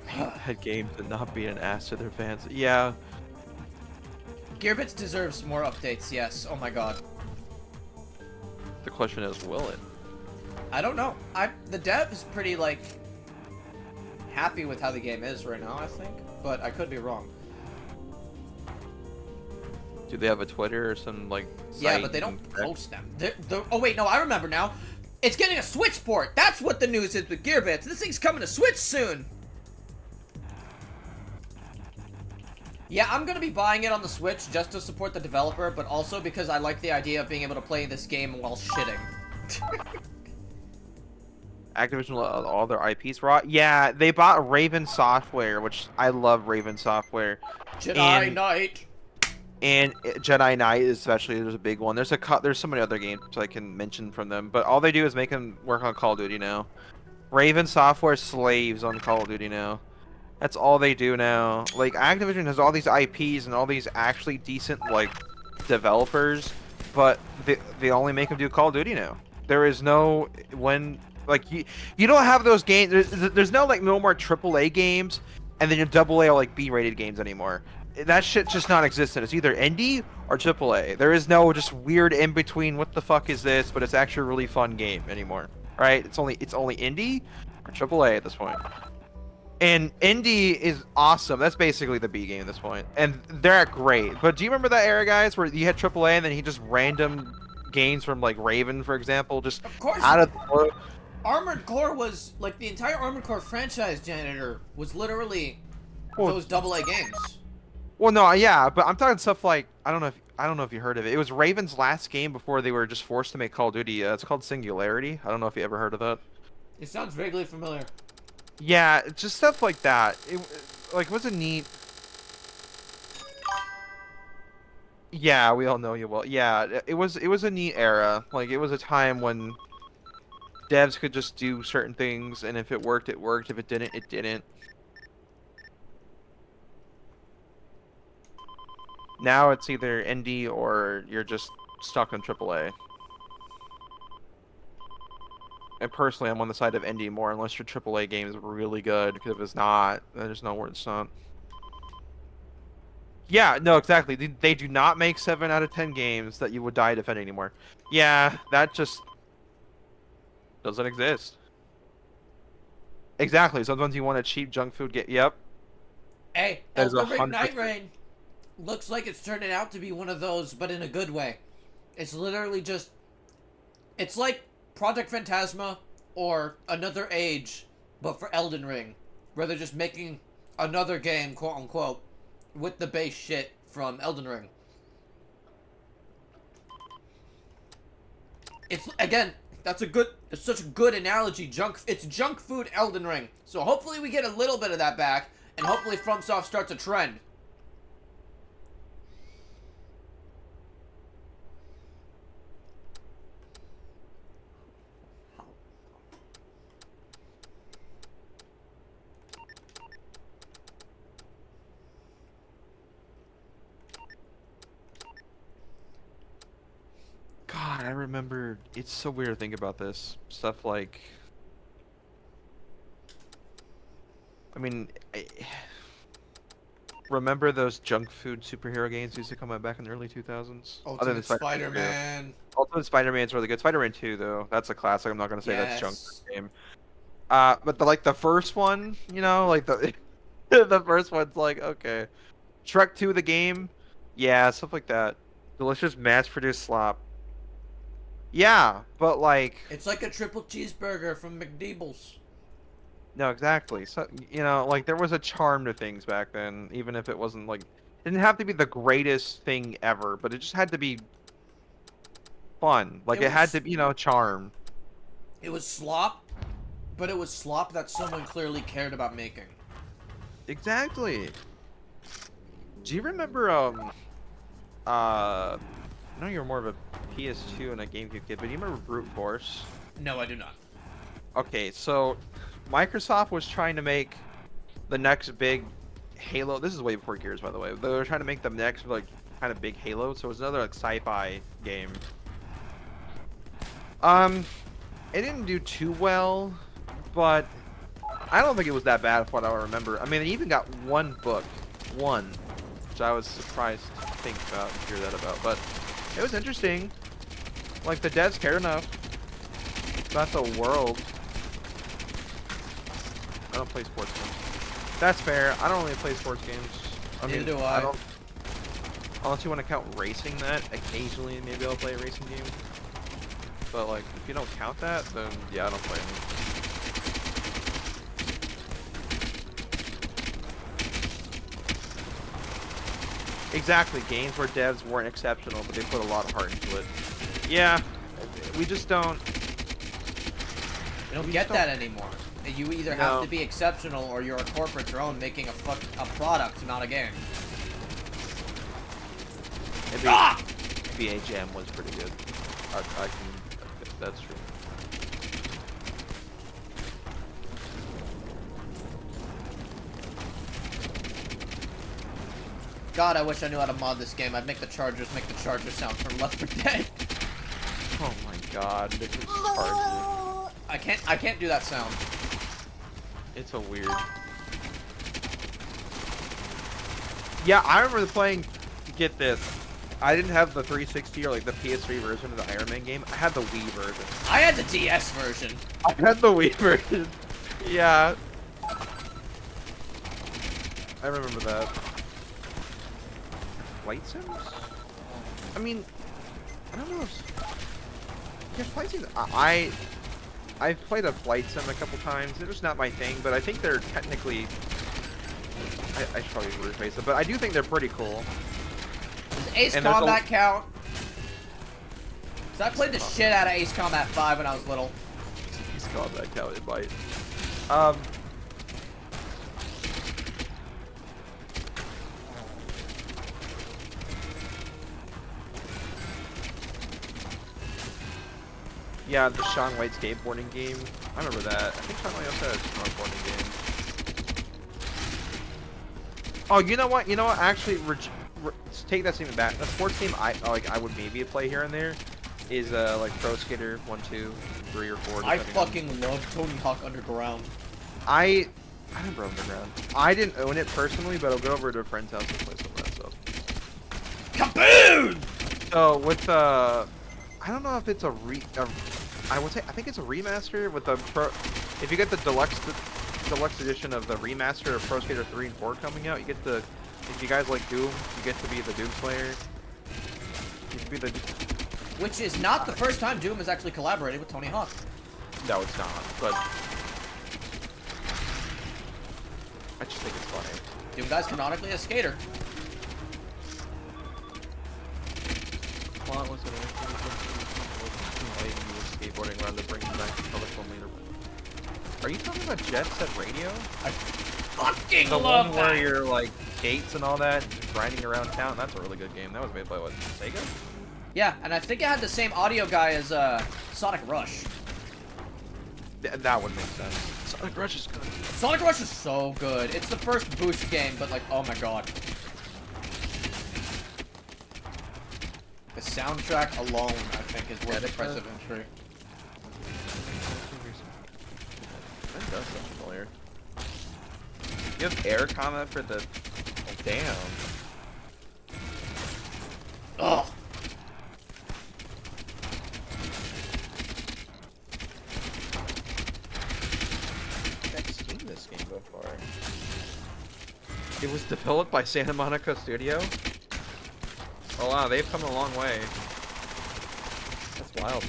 Had games and not being an ass to their fans. Yeah. Gearbits deserves more updates, yes. Oh my god. The question is, will it? I don't know. The dev is pretty, like, happy with how the game is right now, I think. But I could be wrong. Do they have a Twitter or some, like, site? Yeah, but they don't post them. Oh wait, no, I remember now. It's getting a Switch port. That's what the news is with Gearbits. This thing's coming to Switch soon. Yeah, I'm gonna be buying it on the Switch just to support the developer, but also because I like the idea of being able to play this game while shitting. Activision let all their IPs rot. Yeah, they bought Raven Software, which I love Raven Software. Jedi Knight. And Jedi Knight especially, there's a big one. There's so many other games I can mention from them, but all they do is make them work on Call of Duty now. Raven Software slaves on Call of Duty now. That's all they do now. Like, Activision has all these IPs and all these actually decent, like, developers, but they only make them do Call of Duty now. There is no, like, you don't have those games, there's no, like, no more AAA games, and then your AA or, like, B-rated games anymore. That shit just non-existent. It's either indie or AAA. There is no just weird in-between, what the fuck is this, but it's actually a really fun game anymore. Right? It's only indie or AAA at this point. And indie is awesome. That's basically the B game at this point. And they're great. But do you remember that era, guys, where you had AAA and then he just random games from, like, Raven, for example, just of course out of the blue? Armored Core was, like, the entire Armored Core franchise generator was literally those AA games. Well, no, yeah, but I'm talking stuff like, I don't know if you heard of it. It was Raven's last game before they were just forced to make Call of Duty. It's called Singularity. I don't know if you ever heard of that. It sounds vaguely familiar. Yeah, just stuff like that. It was a neat. Yeah, we all know you well. Yeah, it was a neat era. Like, it was a time when devs could just do certain things, and if it worked, it worked. If it didn't, it didn't. Now it's either indie or you're just stuck on AAA. And personally, I'm on the side of indie more, unless your AAA game is really good. Because if it's not, then there's no word it's not. Yeah, no, exactly. They do not make 7 out of 10 games that you would die defending anymore. Yeah, that just doesn't exist. Exactly. Sometimes you want a cheap junk food game. Yep. Hey, Elden Ring Night Rain looks like it's turning out to be one of those, but in a good way. It's literally just... It's like Project Phantasma or Another Age, but for Elden Ring, where they're just making another game, quote-unquote, with the base shit from Elden Ring. It's, again, it's such a good analogy. It's junk food Elden Ring. So hopefully we get a little bit of that back, and hopefully FromSoft starts a trend. God, I remember. It's so weird to think about this stuff. Like, I mean, remember those junk food superhero games used to come out back in the early 2000s? Ultimate Spider-Man. Ultimate Spider-Man's really good. Spider-Man 2, though, that's a classic. I'm not gonna say that's junk food game. But the first one, you know, like the the first one's like, okay. Shrek 2, the game, yeah, stuff like that. Delicious mass-produced slop. Yeah, but like... It's like a triple cheeseburger from McDeebles. No, exactly. So, you know, like, there was a charm to things back then, even if it wasn't, like... didn't have to be the greatest thing ever, but it just had to be fun. Like it had to, you know, charm. It was slop, but it was slop that someone clearly cared about making. Exactly. Do you remember I know you're more of a PS2 and a GameCube kid, but do you remember Brute Force? No, I do not. Okay, so Microsoft was trying to make the next big Halo. This is way before Gears, by the way. They were trying to make the next like kind of big Halo, so it was another like sci-fi game. It didn't do too well, but I don't think it was that bad, from what I remember. I mean, it even got one book, which I was surprised to think about, hear that about. But it was interesting. Like the devs cared enough about the world. I don't play sports games. That's fair. I don't really play sports games. Neither do I. don't. Unless you want to count racing, that occasionally maybe I'll play a racing game. But like, if you don't count that, then yeah, I don't play any. Exactly, games where devs weren't exceptional, but they put a lot of heart into it. Yeah, we just don't. You don't get that anymore. You either have to be exceptional or you're a corporate drone making a product, not a game. NBA Jam was pretty good. I can. That's true. God, I wish I knew how to mod this game. I'd make the chargers sound from Left 4 Dead. Oh my god, this is chargers. I can't do that sound. It's a weird. Yeah, I remember playing. Get this. I didn't have the 360 or like the PS3 version of the Iron Man game. I had the Wii version. I had the DS version. I had the Wii version. Yeah. I remember that. Flight sims? I mean, I don't know if... Yeah, flight sims... I've played a flight sim a couple times. They're just not my thing, but I think they're technically... I should probably rephrase it, but I do think they're pretty cool. Does Ace Combat count? Because I played the shit out of Ace Combat 5 when I was little. Ace Combat count, it might. Yeah, the Shaun White skateboarding game. I remember that. I think Shaun White also had a skateboarding game. Oh, you know what? You know what? Actually, take that statement back. The sports game I would maybe play here and there is like Pro Skater 1, 2, 3, or 4. I fucking love Tony Hawk Underground. I remember Underground. I didn't own it personally, but I'll go over to a friend's house and play some of that stuff. Kaboom! So with I don't know if it's I would say I think it's a remaster with the if you get the deluxe edition of the remaster of Pro Skater 3 and 4 coming out, you get the, if you guys like Doom, you get to be the Doom Slayer. You can be the... Which is not the first time Doom has actually collaborated with Tony Hawk. No, it's not, but I just think it's funny. Doom guy's canonically a skater. Well, what's it? Skateboarding around to bring back the colorful leader. Are you talking about Jet Set Radio? I fucking the love one that. where you're like gates and all that, and grinding around town. That's a really good game. That was made by what, Sega? Yeah, and I think it had the same audio guy as Sonic Rush. That would make sense. Sonic Rush is good. Sonic Rush is so good. It's the first Boost game, but like, oh my god. The soundtrack alone, I think, is worth impressive entry. That does sound familiar. You have air combat for the... Oh, damn. Ugh. I've seen this game before. It was developed by Santa Monica Studio? Oh wow, they've come a long way. That's wild.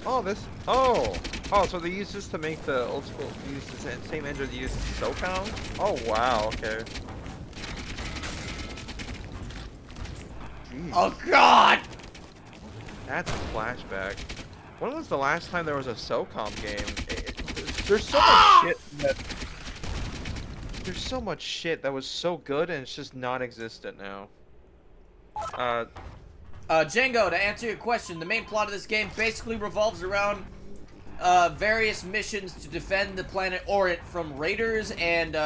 Oh, this... Oh! Oh, so they used this to make the old school. They used the same engine they used SOCOM? Oh wow, okay. Jeez. Oh God! That's a flashback. When was the last time there was a SOCOM game? There's so much shit that. There's so much shit that was so good and it's just non-existent now. Django, to answer your question, the main plot of this game basically revolves around various missions to defend the planet Orient from raiders and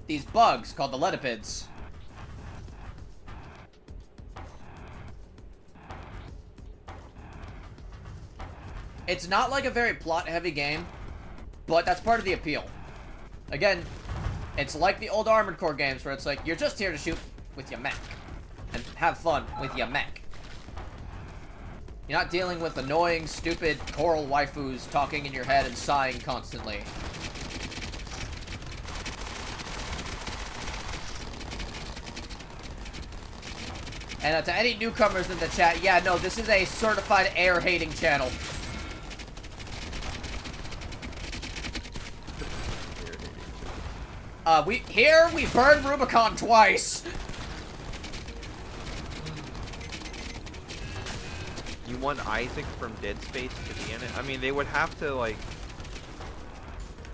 these bugs called the Letipids. It's not like a very plot-heavy game, but that's part of the appeal. Again, it's like the old Armored Core games where it's like, you're just here to shoot with your mech and have fun with your mech. You're not dealing with annoying, stupid coral waifus talking in your head and sighing constantly. And to any newcomers in the chat, yeah, no, this is a certified air-hating channel. We burned Rubicon twice. You want Isaac from Dead Space to be in it? I mean, they would have to, like...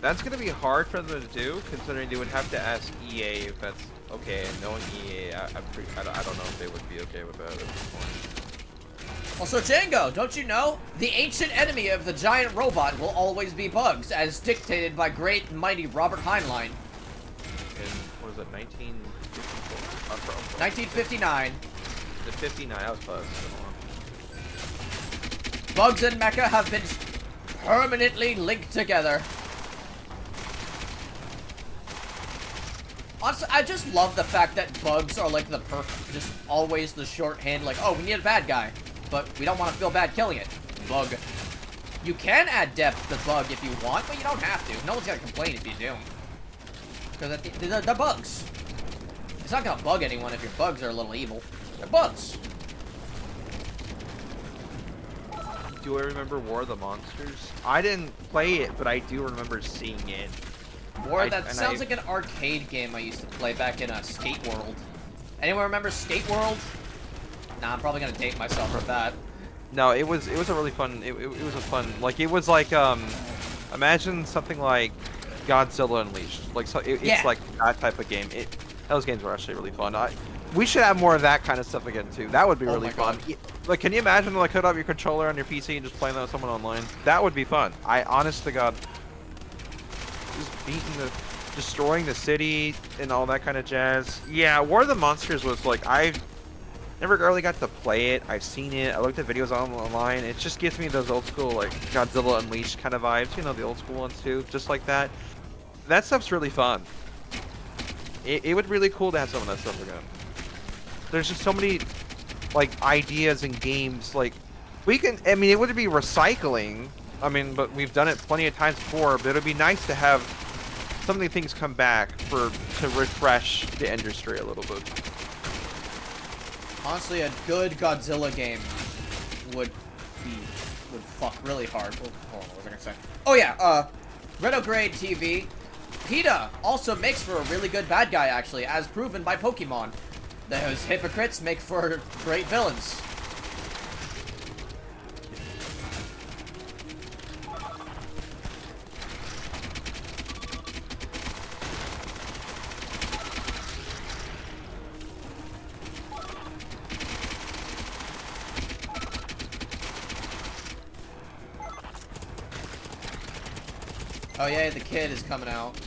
That's gonna be hard for them to do, considering they would have to ask EA if that's okay, and knowing EA, I don't know if they would be okay with that at this point. Also, Django, don't you know? The ancient enemy of the giant robot will always be bugs, as dictated by great and mighty Robert Heinlein. In, what was it, 1954? 1959. The 59, that was close. Bugs and Mecha have been permanently linked together. Honestly, I just love the fact that bugs are like the just always the shorthand, like, oh, we need a bad guy, but we don't want to feel bad killing it. Bug. You can add depth to bug if you want, but you don't have to. No one's gonna complain if you do. Because they're bugs. It's not gonna bug anyone if your bugs are a little evil. They're bugs. Do I remember War of the Monsters? I didn't play it, but I do remember seeing it. That sounds like an arcade game I used to play back in Skate World. Anyone remember Skate World? Nah, I'm probably gonna date myself with that. No, it was a really fun. It was a fun, like, it was like imagine something like Godzilla Unleashed. Like, so it's like that type of game. Those games were actually really fun. We should have more of that kind of stuff again too. That would be really fun. Like, can you imagine like hook up your controller on your PC and just playing that with someone online? That would be fun. Honest to God, just destroying the city and all that kind of jazz. Yeah, War of the Monsters was like, I never really got to play it. I've seen it. I looked at videos online. It just gives me those old school like Godzilla Unleashed kind of vibes. You know, the old school ones too, just like that. That stuff's really fun. It would be really cool to have some of that stuff again. There's just so many like ideas and games. Like, we can, I mean, it would be recycling. I mean, but we've done it plenty of times before. But it'd be nice to have some of the things come back to refresh the industry a little bit. Honestly, a good Godzilla game would fuck really hard. Oh, hold on, what was I gonna say? Oh yeah, Retrograde TV. PETA also makes for a really good bad guy, actually, as proven by Pokemon. Those hypocrites make for great villains. Oh yeah, the kid is coming out.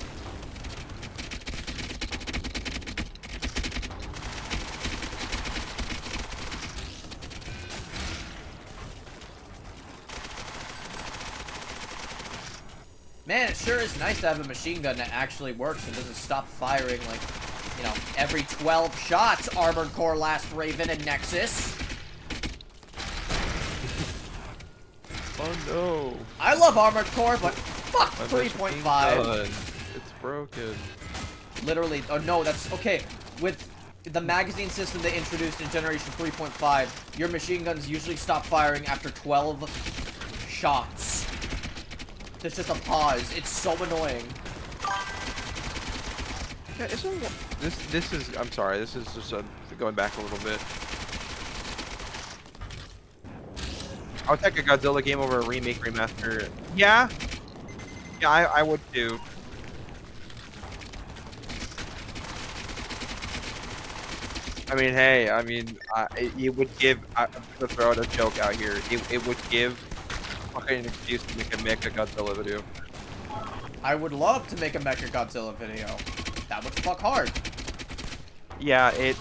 Man, it sure is nice to have a machine gun that actually works and doesn't stop firing, like, you know, every 12 shots. Armored Core, Last Raven, and Nexus. Oh no. I love Armored Core, but fuck 3.5. It's broken. Literally, oh no, that's okay. With the magazine system they introduced in Generation 3.5, your machine guns usually stop firing after 12 shots. There's just a pause. It's so annoying. Yeah, this is. I'm sorry. This is just going back a little bit. I would take a Godzilla game over a remake remaster. Yeah. Yeah, I would too. I mean, hey, I mean, it would give. I'm gonna throw out a joke out here. It would give fucking an excuse to make a MechaGodzilla video. I would love to make a MechaGodzilla video. That would fuck hard. Yeah, it.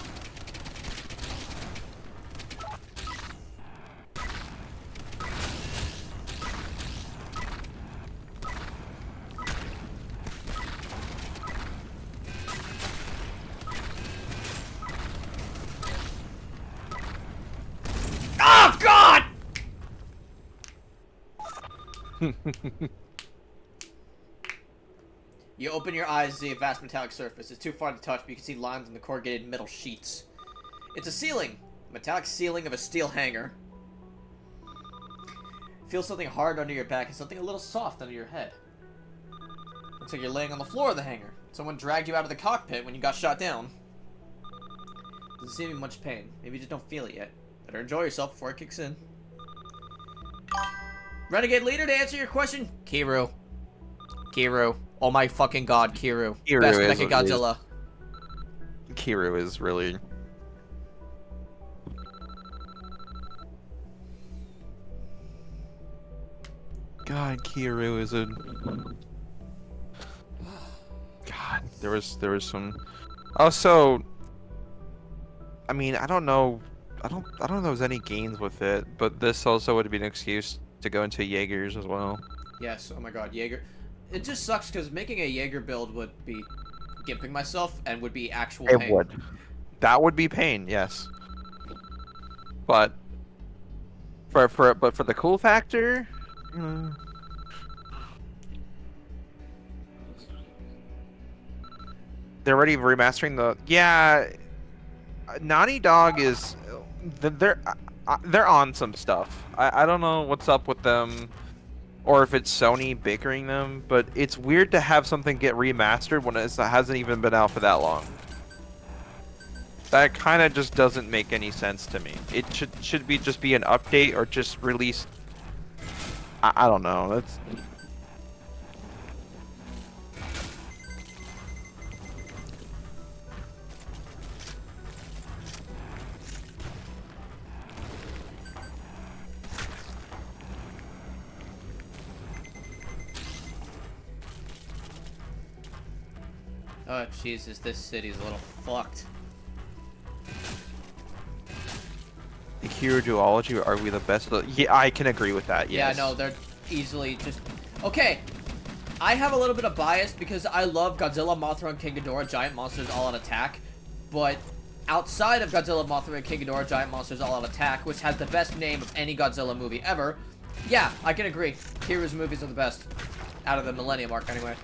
Oh God! You open your eyes to see a vast metallic surface. It's too far to touch, but you can see lines on the corrugated metal sheets. It's a ceiling. A metallic ceiling of a steel hangar. Feel something hard under your back and something a little soft under your head. Looks like you're laying on the floor of the hangar. Someone dragged you out of the cockpit when you got shot down. Doesn't seem to be much pain. Maybe you just don't feel it yet. Better enjoy yourself before it kicks in. Renegade leader, to answer your question, Kiru. Kiru. Oh my fucking god, Kiru. Kiru Best is MechaGodzilla. Kiru is really. God, Kiru is a. God, there was some. Also, I mean, I don't know if there's any gains with it, but this also would be an excuse to go into Jaegers as well. Yes, oh my god, Jaeger. It just sucks because making a Jaeger build would be gimping myself and would be actual pain. It would. That would be pain, yes. But for the cool factor, they're already remastering the. Yeah, Naughty Dog is. They're on some stuff. I don't know what's up with them, or if it's Sony bickering them, but it's weird to have something get remastered when it hasn't even been out for that long. That kind of just doesn't make any sense to me. It should be just be an update or just release. I don't know. That's. Oh Jesus, this city's a little fucked. The Hero duology, are we the best? Yeah, I can agree with that. Yes. Yeah, no, they're easily just. Okay, I have a little bit of bias because I love Godzilla, Mothra, and King Ghidorah, Giant Monsters All Out Attack, but outside of Godzilla, Mothra, and King Ghidorah, Giant Monsters All Out Attack, which has the best name of any Godzilla movie ever, yeah, I can agree. Kiru's movies are the best out of the Millennium arc, anyway.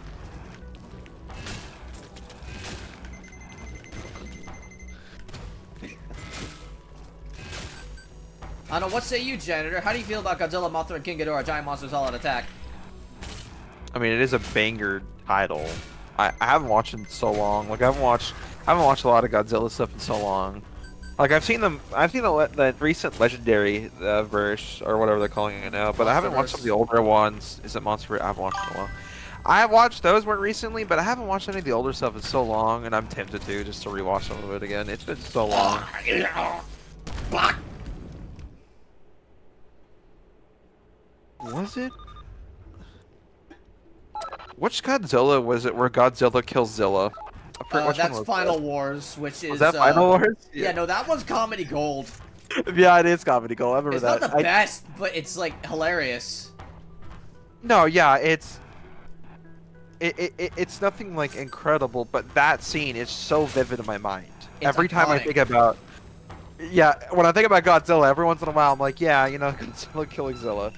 I don't know, what say you, Janitor? How do you feel about Godzilla, Mothra, and King Ghidorah, Giant Monsters All Out Attack? I mean, it is a banger title. I haven't watched it in so long. Like I haven't watched a lot of Godzilla stuff in so long. Like I've seen the recent Legendary verse or whatever they're calling it now, but I haven't watched some of the older ones. Is it Monster? I haven't watched it in a while. I have watched those more recently, but I haven't watched any of the older stuff in so long, and I'm tempted to just to rewatch some of it again. It's been so long. Was it? Which Godzilla was it where Godzilla kills Zilla? That's Final Wars, which is... Was that Final Wars? Yeah, no, that one's comedy gold. Yeah, it is comedy gold. I remember that. It's not the best, but it's, like, hilarious. No, yeah, it's nothing, like, incredible, but that scene is so vivid in my mind. Every time I think about... Yeah, when I think about Godzilla, every once in a while, I'm like, yeah, you know, Godzilla killing Zilla.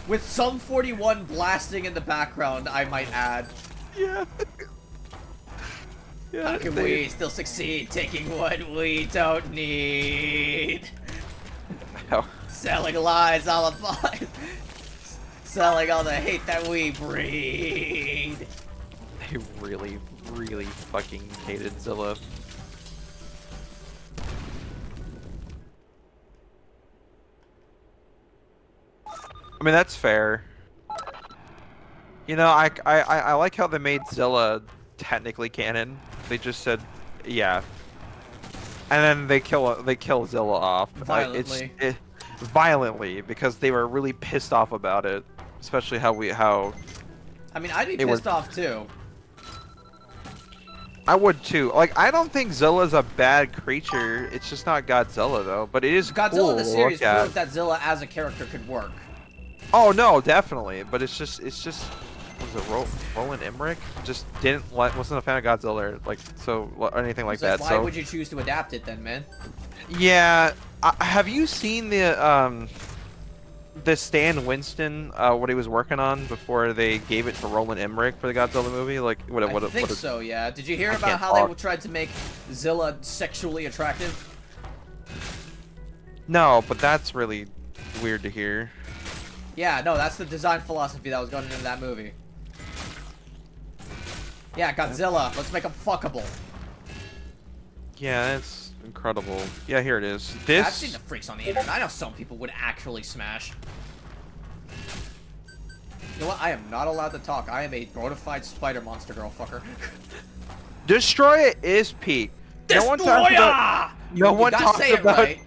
With some 41 blasting in the background, I might add. Yeah. Yeah. How can we still succeed taking what we don't need? Oh. Selling lies, all selling all the hate that we breed. I really, really fucking hated Zilla. I mean, that's fair. You know, I like how they made Zilla technically canon. They just said, yeah, and then they kill Zilla off Violently. Violently because they were really pissed off about it, especially how. I mean, I'd be pissed off too. I would too. Like, I don't think Zilla's a bad creature. It's just not Godzilla though. But it is Godzilla cool in the to series look at. proved that Zilla as a character could work. Oh no, definitely. But it's just. Was it Roland Emmerich? Just wasn't a fan of Godzilla, like or anything like that. Why would you choose to adapt it then, man? Yeah, have you seen the Stan Winston what he was working on before they gave it to Roland Emmerich for the Godzilla movie? Like I think so. Yeah. Did you hear about how they tried to make Zilla sexually attractive? No, but that's really weird to hear. Yeah, no, that's the design philosophy that was going into that movie. Yeah, Godzilla. Let's make him fuckable. Yeah, that's incredible. Yeah, here it is. I've seen the freaks on the internet. I know some people would actually smash. You know what? I am not allowed to talk. I am a bona fide spider monster girl fucker. Destroyer is peak. Destroyer! No one talks about. No one talks about. Right.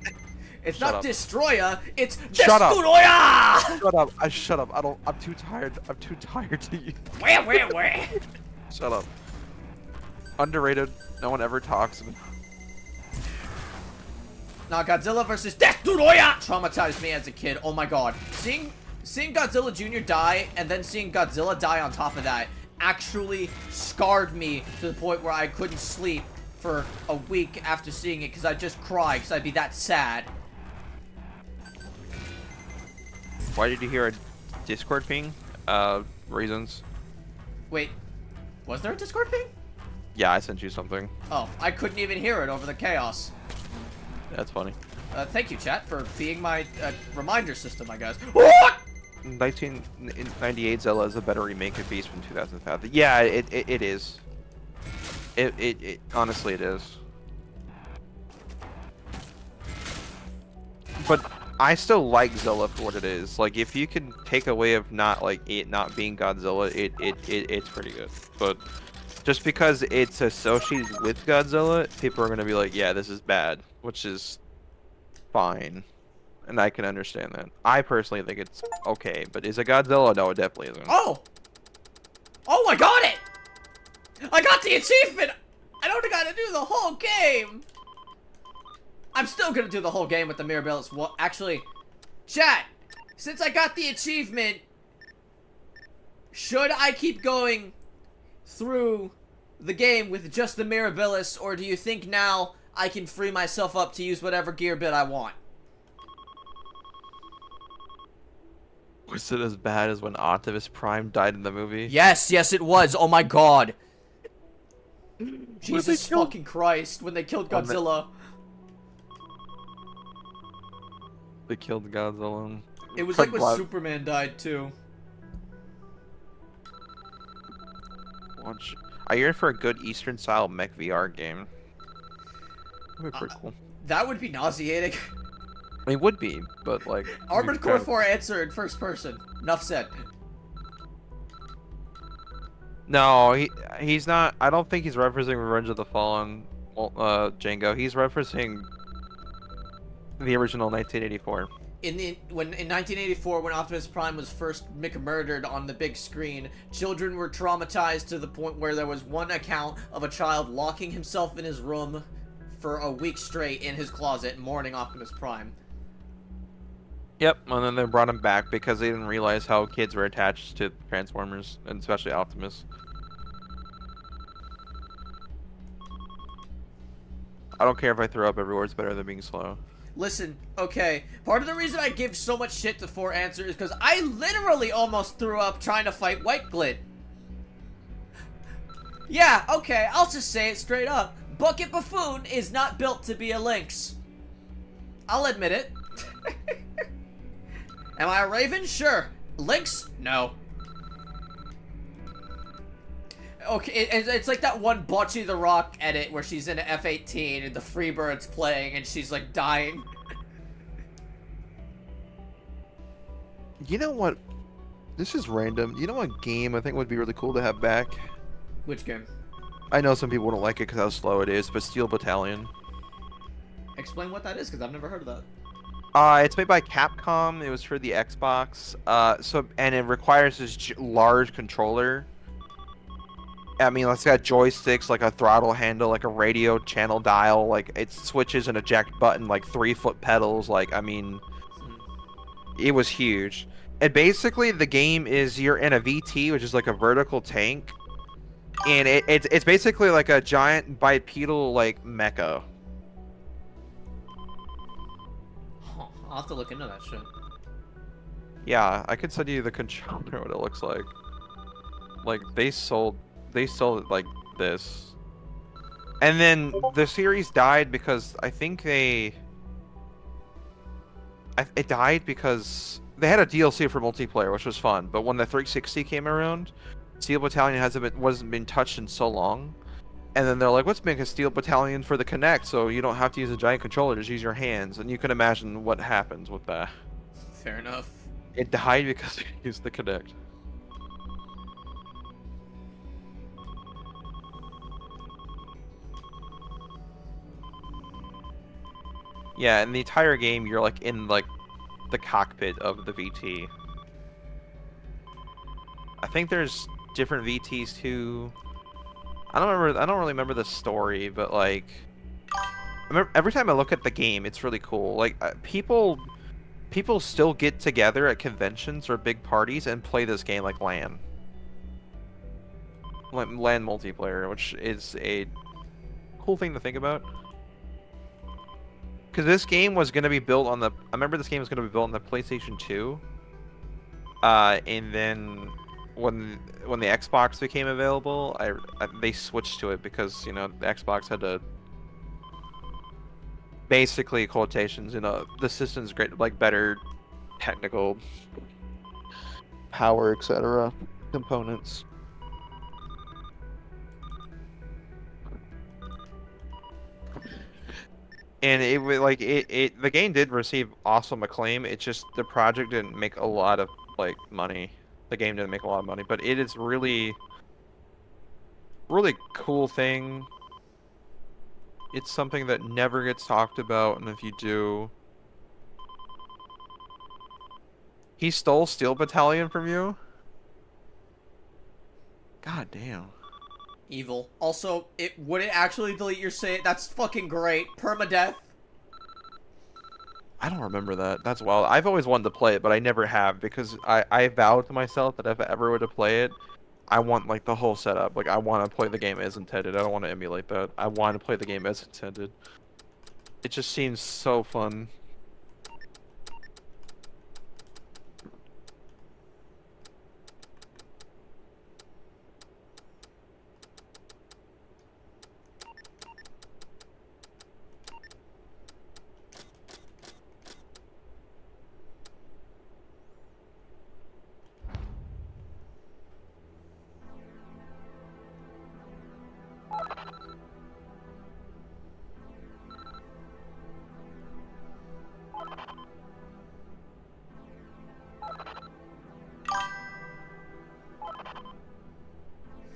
It's not Destroyer. It's Shut up. Destroyer! Shut up! Shut up! I'm too tired. I'm too tired to use. Where? Shut up. Underrated. No one ever talks. Now, Godzilla versus Destroyer traumatized me as a kid. Oh my god. Seeing Godzilla Jr. die and then seeing Godzilla die on top of that actually scarred me to the point where I couldn't sleep for a week after seeing it because I'd just cry because I'd be that sad. Why did you hear a Discord ping? Reasons. Wait, was there a Discord ping? Yeah, I sent you something. Oh, I couldn't even hear it over the chaos. That's funny. Thank you, chat, for being my reminder system, I guess. 1998 Zilla is a better remake of Beast from 2005. Yeah, it is. It honestly it is. But I still like Zilla for what it is. Like, if you can take away of not like it not being Godzilla, it's pretty good. But just because it's associated with Godzilla, people are gonna be like, yeah, this is bad, which is fine, and I can understand that. I personally think it's okay, but is it Godzilla? No, it definitely isn't. Oh, I got it! I got the achievement! I don't gotta do the whole game! I'm still gonna do the whole game with the Mirabilis. Well, actually, chat, since I got the achievement, should I keep going through the game with just the Mirabilis, or do you think now I can free myself up to use whatever Gearbit I want? Was it as bad as when Optimus Prime died in the movie? Yes, it was. Oh my god. Jesus fucking Christ, when they killed Godzilla. They killed Godzilla. It was like when Superman died too. Are you in for a good Eastern style mech VR game? That'd be pretty cool. That would be nauseating. It would be, but like... Armored Core 4 answer in first person. Enough said. No, he's not... I don't think he's referencing Revenge of the Fallen, Django. He's referencing the original 1984. In 1984, when Optimus Prime was first murdered on the big screen, children were traumatized to the point where there was one account of a child locking himself in his room for a week straight in his closet mourning Optimus Prime. Yep, and then they brought him back because they didn't realize how kids were attached to Transformers, and especially Optimus. I don't care if I throw up everywhere, it's better than being slow. Listen, okay, part of the reason I give so much shit to 4 Answer is because I literally almost threw up trying to fight White Glit. Yeah, okay, I'll just say it straight up. Bucket Buffoon is not built to be a lynx. I'll admit it. Am I a raven? Sure. Lynx? No. Okay, it's like that one Bocce the Rock edit where she's in an F-18 and the Freebird's playing and she's like dying. You know what? This is random. You know what game I think would be really cool to have back? Which game? I know some people wouldn't like it because how slow it is, but Steel Battalion. Explain what that is, because I've never heard of that. It's made by Capcom. It was for the Xbox. And it requires this large controller. I mean, it's got joysticks, like a throttle handle, like a radio channel dial, like it switches and eject button, like 3-foot pedals. Like, I mean, it was huge. And basically, the game is you're in a VT, which is like a vertical tank, and it's basically like a giant bipedal like mecha. Huh, I'll have to look into that shit. Yeah, I could send you the controller, what it looks like. Like they sold it like this, and then the series died because I think it died because they had a DLC for multiplayer, which was fun. But when the 360 came around, Steel Battalion wasn't been touched in so long, and then they're like, let's make a Steel Battalion for the Kinect, so you don't have to use a giant controller, just use your hands. And you can imagine what happens with that. Fair enough. It died because they used the Kinect. Yeah, in the entire game, you're like in like the cockpit of the VT. I think there's different VTs too. I don't really remember the story, but like, every time I look at the game, it's really cool. Like people still get together at conventions or big parties and play this game like LAN multiplayer, which is a cool thing to think about. Because this game was going to be built on I remember this game was going to be built on the PlayStation 2. And then when the Xbox became available, they switched to it because, you know, the Xbox had to basically, quotations, you know, the system's great, like better technical power, etc. components. And the game did receive awesome acclaim. It's just the project didn't make a lot of like money. The game didn't make a lot of money, but it is really cool thing. It's something that never gets talked about, and if you do, he stole Steel Battalion from you? God damn. Evil. Also, would it actually delete your save? That's fucking great. Permadeath. I don't remember that. That's wild. I've always wanted to play it, but I never have because I vowed to myself that if I ever were to play it, I want like the whole setup. Like I want to play the game as intended. I don't want to emulate that. I want to play the game as intended. It just seems so fun.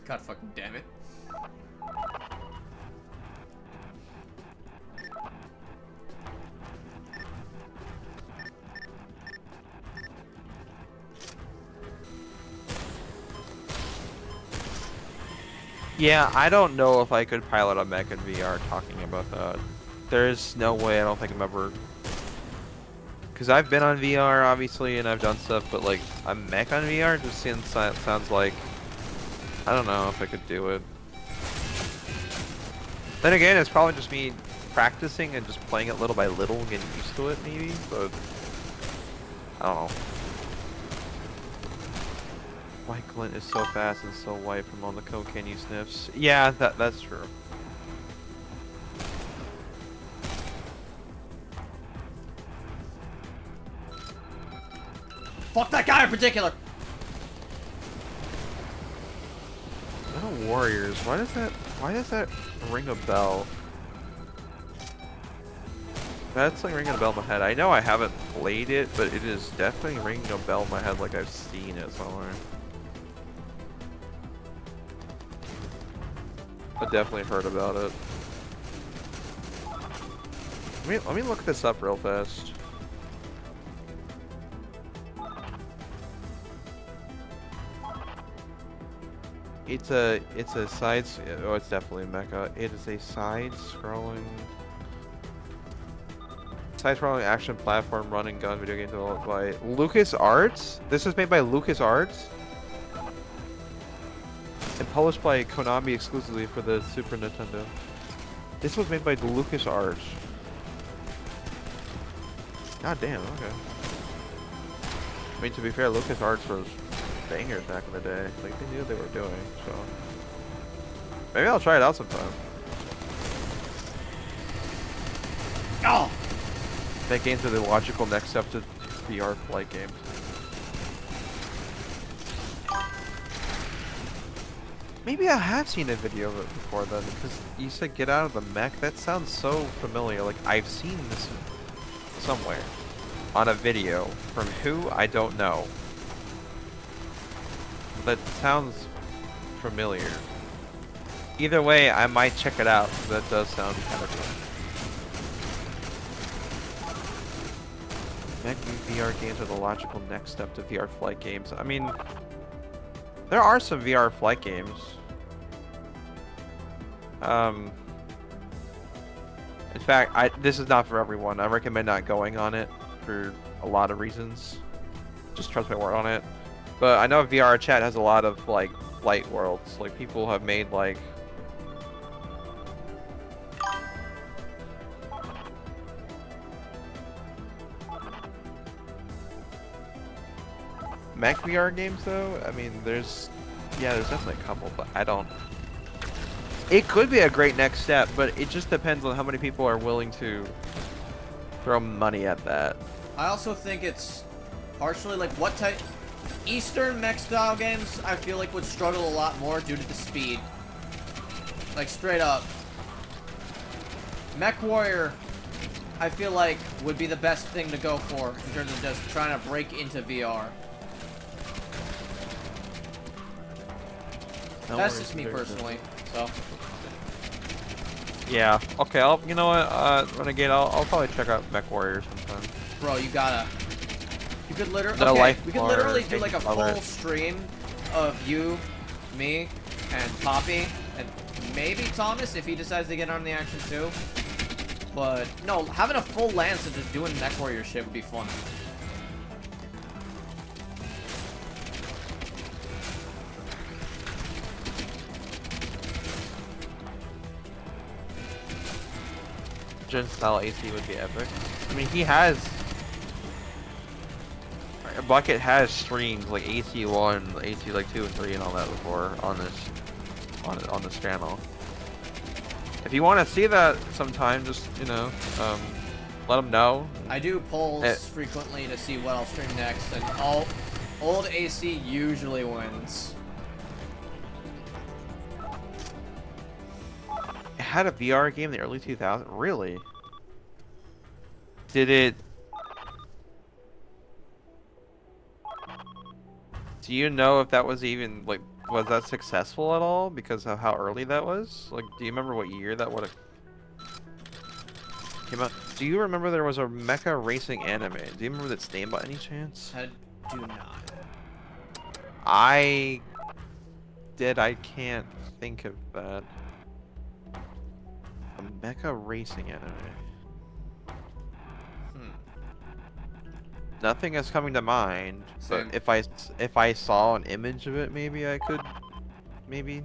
God fucking damn it. Yeah, I don't know if I could pilot a mech in VR talking about that. There's no way, I don't think I'm ever... Because I've been on VR, obviously, and I've done stuff, but like, a mech on VR just sounds like... I don't know if I could do it. Then again, it's probably just me practicing and just playing it little by little, getting used to it, maybe, but... I don't know. White Glint is so fast and so white from all the cocaine he sniffs. Yeah, that's true. Fuck that guy in particular. Warriors. Why does that ring a bell? That's like ringing a bell in my head. I know I haven't played it, but it is definitely ringing a bell in my head like I've seen it somewhere. I definitely heard about it. Let me look this up real fast. It's a side. Oh, it's definitely Mecha. It is a side-scrolling action platform running gun video game developed by LucasArts. This is made by LucasArts and published by Konami exclusively for the Super Nintendo. This was made by LucasArts. God damn. Okay. I mean, to be fair, LucasArts was bangers back in the day. Like, they knew what they were doing, so maybe I'll try it out sometime. Oh! That games are the logical next step to VR flight games. Maybe I have seen a video of it before then, because you said get out of the mech. That sounds so familiar. Like, I've seen this somewhere on a video. From who? I don't know. That sounds familiar. Either way, I might check it out. That does sound kind of cool. Mech VR games are the logical next step to VR flight games. I mean, there are some VR flight games. In fact, this is not for everyone. I recommend not going on it for a lot of reasons. Just trust my word on it. But I know VR chat has a lot of like flight worlds. Like, people have made like Mech VR games though. I mean, there's definitely a couple, but I don't. It could be a great next step, but it just depends on how many people are willing to throw money at that. I also think it's partially like what type. Eastern mech style games, I feel like would struggle a lot more due to the speed. Like, straight up. Mechwarrior, I feel like, would be the best thing to go for in terms of just trying to break into VR. That's just me personally, so. Yeah. Okay. You know what? Renegade. I'll probably check out Mechwarrior sometime. Bro, you gotta. You could literally. No, Okay, we could literally do like a full stream of you, me, and Poppy, and maybe Thomas if he decides to get on the action too. But no, having a full lance and just doing Mechwarrior shit would be fun. Gen style AC would be epic. I mean, he has. Bucket has streamed like AC1, AC like 2 and 3 and all that before on this channel. If you want to see that sometime, just let him know. I do polls frequently to see what I'll stream next, and old AC usually wins. It had a VR game in the early 2000s. Really? Did it? Do you know if that was even, like, was that successful at all because of how early that was? Like, do you remember what year that would have came out? Do you remember there was a mecha racing anime? Do you remember its name by any chance? I do not. I did. I can't think of that. A mecha racing anime. Nothing is coming to mind, Same. but if I saw an image of it, maybe I could, maybe.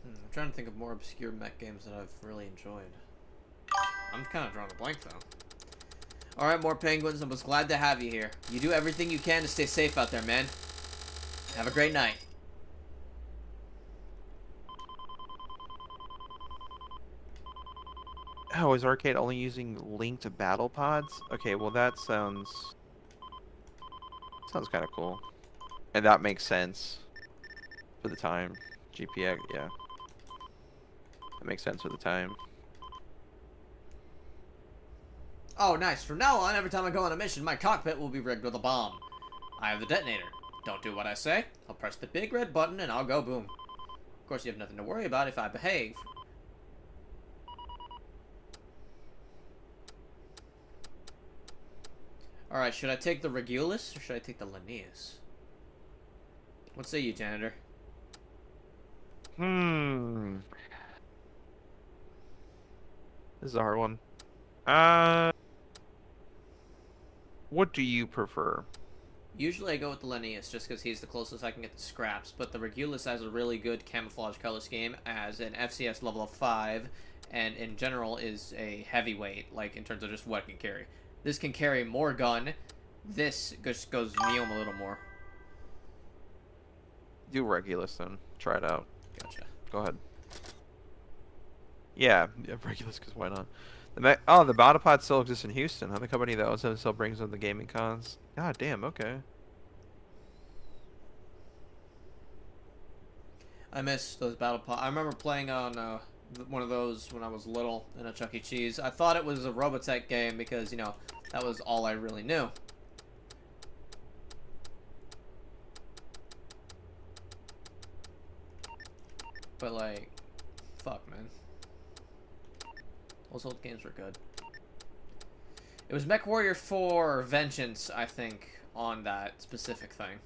I'm trying to think of more obscure mech games that I've really enjoyed. I'm kind of drawing a blank though. All right, more penguins. I was glad to have you here. You do everything you can to stay safe out there, man. Have a great night. Oh, is Arcade only using linked battle pods? Okay, well that sounds kind of cool, and that makes sense for the time. GPX, yeah, that makes sense for the time. Oh, nice. From now on, every time I go on a mission, my cockpit will be rigged with a bomb. I have the detonator. Don't do what I say. I'll press the big red button and I'll go boom. Of course, you have nothing to worry about if I behave. Alright, should I take the Regulus or should I take the Linnaeus? What say you, janitor? This is a hard one. What do you prefer? Usually I go with the Linnaeus just because he's the closest I can get to scraps, but the Regulus has a really good camouflage color scheme as an FCS level of 5, and in general is a heavyweight, like in terms of just what it can carry. This can carry more gun. This just goes medium a little more. Do Regulus then. Try it out. Gotcha. Go ahead. Yeah, Regulus, because why not? The Battlepod still exists in Houston. Huh? The company that also still brings in the gaming cons. God damn, okay. I miss those Battlepod. I remember playing on one of those when I was little in a Chuck E. Cheese. I thought it was a Robotech game because, you know, that was all I really knew. But, like, fuck, man. Those old games were good. It was Mechwarrior 4 Vengeance, I think, on that specific thing.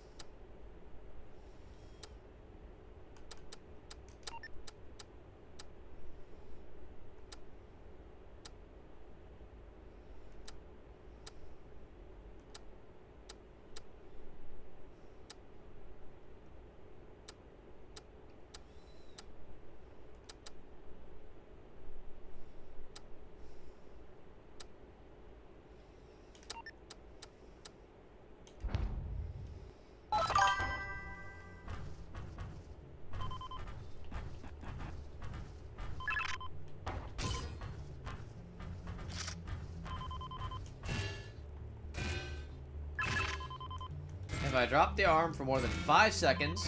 If I drop the arm for more than 5 seconds,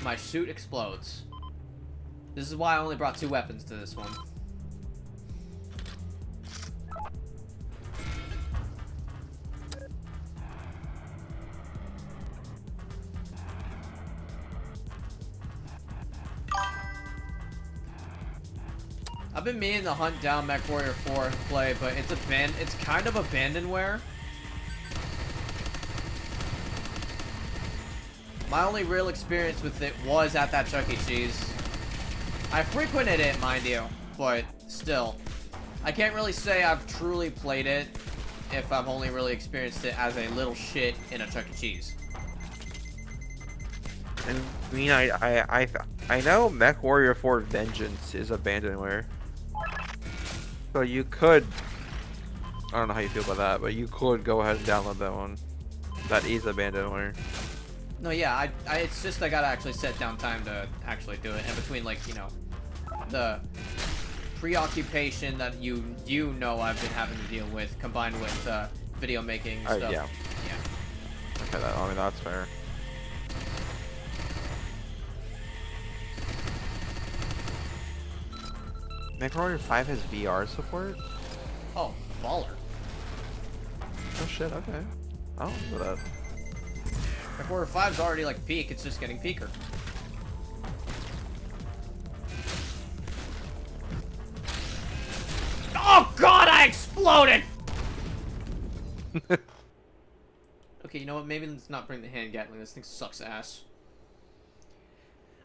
my suit explodes. This is why I only brought 2 weapons to this one. I've been meaning to hunt down Mechwarrior 4 and play, but it's kind of abandonware. My only real experience with it was at that Chuck E. Cheese. I frequented it, mind you, but still. I can't really say I've truly played it if I've only really experienced it as a little shit in a Chuck E. Cheese. And I mean, I know Mechwarrior 4 Vengeance is abandonware. So you could, I don't know how you feel about that, but you could go ahead and download that one. That is abandonware. No, yeah, it's just I gotta actually set down time to actually do it. And between, like, you know, the preoccupation that you know I've been having to deal with, combined with video making stuff. Yeah. Yeah. Okay, I mean, that's fair. Macross 5 has VR support? Oh, baller. Oh shit, okay. I don't know that. Mechwarrior 5's already like peak, it's just getting peaker. Oh god, I exploded! Okay, you know what, maybe let's not bring the hand Gatling, this thing sucks ass.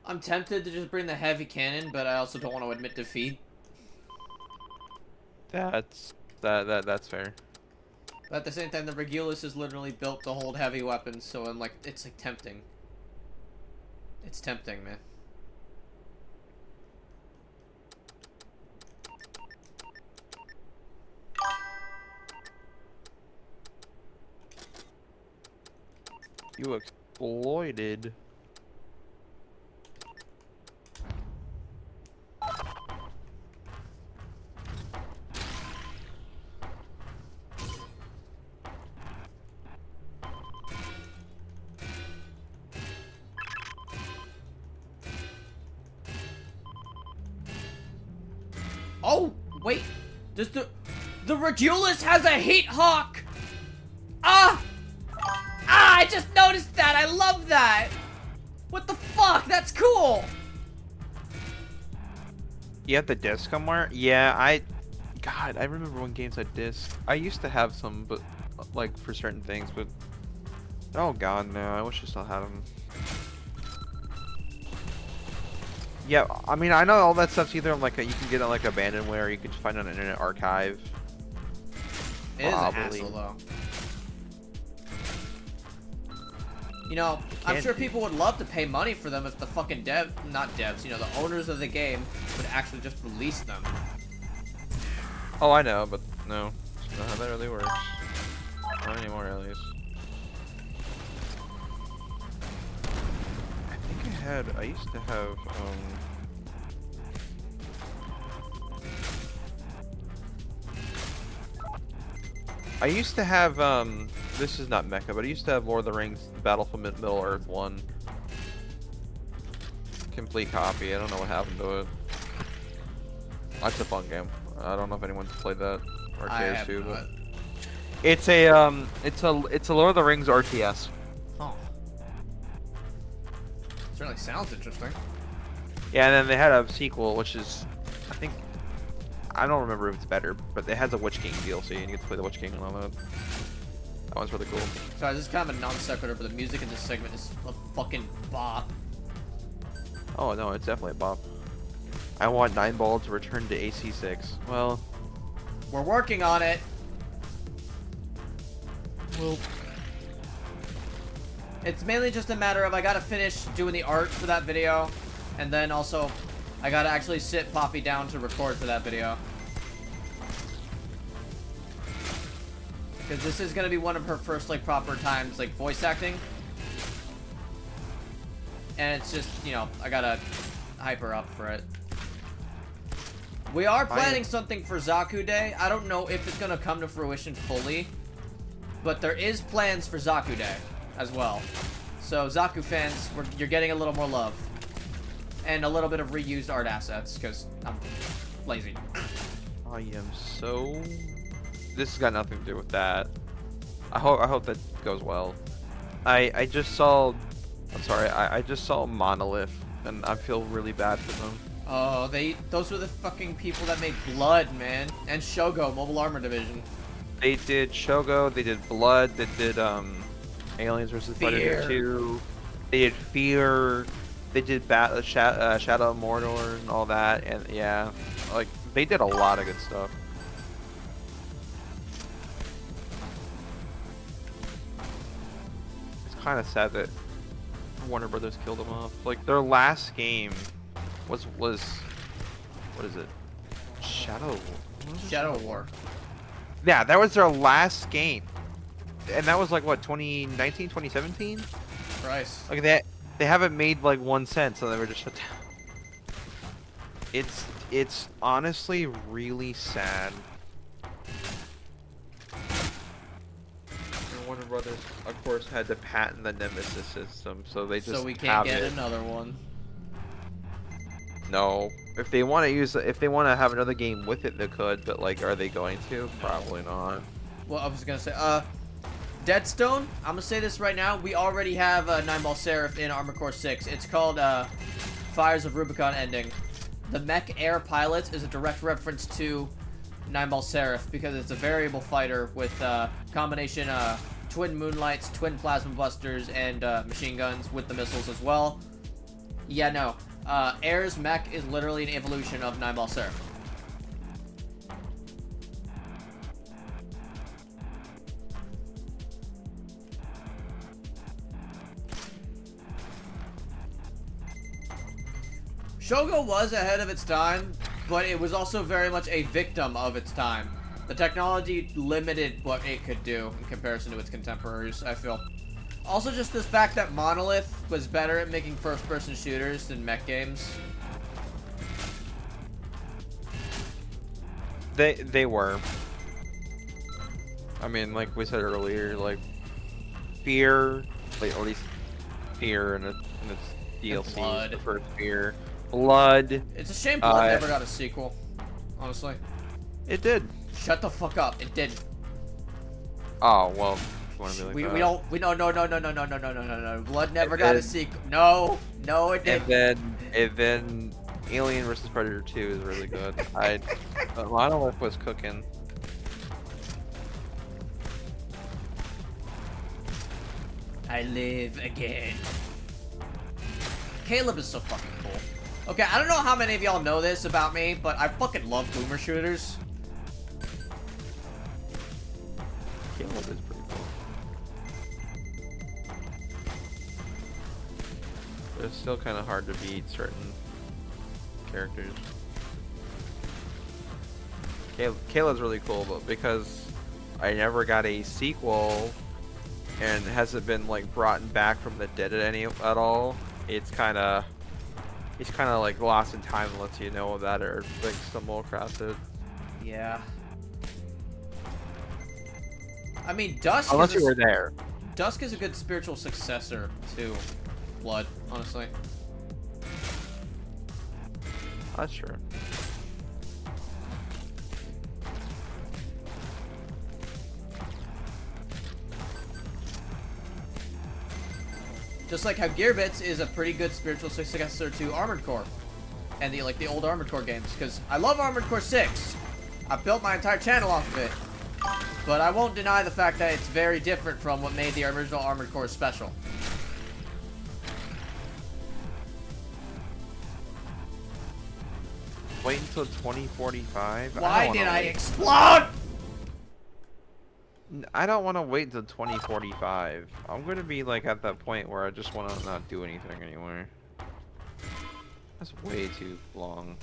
I'm tempted to just bring the heavy cannon, but I also don't want to admit defeat. That's fair. But at the same time, the Regulus is literally built to hold heavy weapons, so I'm like, it's like tempting. It's tempting, man. You exploited. Oh, wait. Does the Regulus has a heat hawk? Ah! Ah, I just noticed that. I love that. What the fuck? That's cool. You have the disc somewhere? Yeah, God, I remember when games had discs. I used to have some, but like for certain things, but oh god, no, I wish I still had them. Yeah, I mean, I know all that stuff's either on like you can get on like abandonware, or you can just find it on an internet archive. It is an hassle, though. You know, I'm sure people would love to pay money for them if the fucking not devs, you know, the owners of the game would actually just release them. Oh, I know, but no, that's not how that really works. Not anymore, at least. I used to have, this is not Mecha, but I used to have Lord of the Rings Battlefield Middle Earth 1. Complete copy, I don't know what happened to it. That's a fun game. I don't know if anyone's played that or cares to, but it's a Lord of the Rings RTS. Oh. Certainly sounds interesting. Yeah, and then they had a sequel, which is, I don't remember if it's better, but it has a Witch King DLC, and you get to play the Witch King and all that. That one's really cool. Sorry, this is kind of a non sequitur, but the music in this segment is a fucking bop. Oh no, it's definitely a bop. I want 9 Ball to return to AC6. Well, we're working on it. Well, it's mainly just a matter of I gotta finish doing the art for that video, and then also I gotta actually sit Poppy down to record for that video. Because this is gonna be one of her first like proper times like voice acting. And it's just, you know, I gotta hype her up for it. We are planning something for Zaku Day. I don't know if it's gonna come to fruition fully, but there is plans for Zaku Day as well. So Zaku fans, you're getting a little more love. And a little bit of reused art assets, because I'm lazy. I am so... This has got nothing to do with that. I hope that goes well. I just saw... I'm sorry, I just saw Monolith, and I feel really bad for them. Oh, those were the fucking people that made Blood, man. And Shogo, Mobile Armor Division. They did Shogo, they did Blood, they did Aliens vs. Predator 2. They did Fear. They did Shadow of Mordor and all that, and yeah, like they did a lot of good stuff. It's kind of sad that Warner Brothers killed them off. Like their last game was what is it? Shadow War. Yeah, that was their last game, and that was like what 2019, 2017. Christ. Like they haven't made like 1 cent, so they were just shut down. It's honestly really sad. And Warner Brothers, of course, had to patent the Nemesis system, so they just so we can't get another one. No, if they want to have another game with it, they could, but like, are they going to? Probably not. Well, I was gonna say, Deadstone, I'm gonna say this right now, we already have a 9-Ball Seraph in Armored Core 6. It's called, Fires of Rubicon Ending. The Mech Air Pilots is a direct reference to 9-Ball Seraph, because it's a variable fighter with, combination, twin Moonlights, twin Plasma Busters, and, machine guns with the missiles as well. Yeah, no. Air's mech is literally an evolution of 9-Ball Seraph. Shogo was ahead of its time, but it was also very much a victim of its time. The technology limited what it could do in comparison to its contemporaries, I feel. Also, just the fact that Monolith was better at making first-person shooters than mech games. They were. I mean, like we said earlier, like Fear, like at least Fear in its DLC, the first Fear, Blood. It's a shame Blood never got a sequel. honestly. It did. Shut the fuck up. It didn't. Oh, well, if you want to be like We that. no. Blood never got a sequel. No, it didn't. And then Alien vs Predator 2 is really good. Monolith was cooking. I live again. Caleb is so fucking cool. Okay, I don't know how many of y'all know this about me, but I fucking love boomer shooters. Caleb is pretty cool. But it's still kind of hard to beat certain characters. Caleb's really cool, but because I never got a sequel and hasn't been like brought back from the dead at all, he's kind of like lost in time unless you know about it or like stumble across it. Yeah. I mean, Dusk. Unless you were there. Dusk is a good spiritual successor to Blood, honestly. That's true. Just like how Gearbits is a pretty good spiritual successor to Armored Core, and the old Armored Core games. Because I love Armored Core 6. I built my entire channel off of it, but I won't deny the fact that it's very different from what made the original Armored Core special. Wait until 2045. Why did I explode? I don't want to wait until 2045. I'm gonna be like at that point where I just want to not do anything anymore. That's way too long.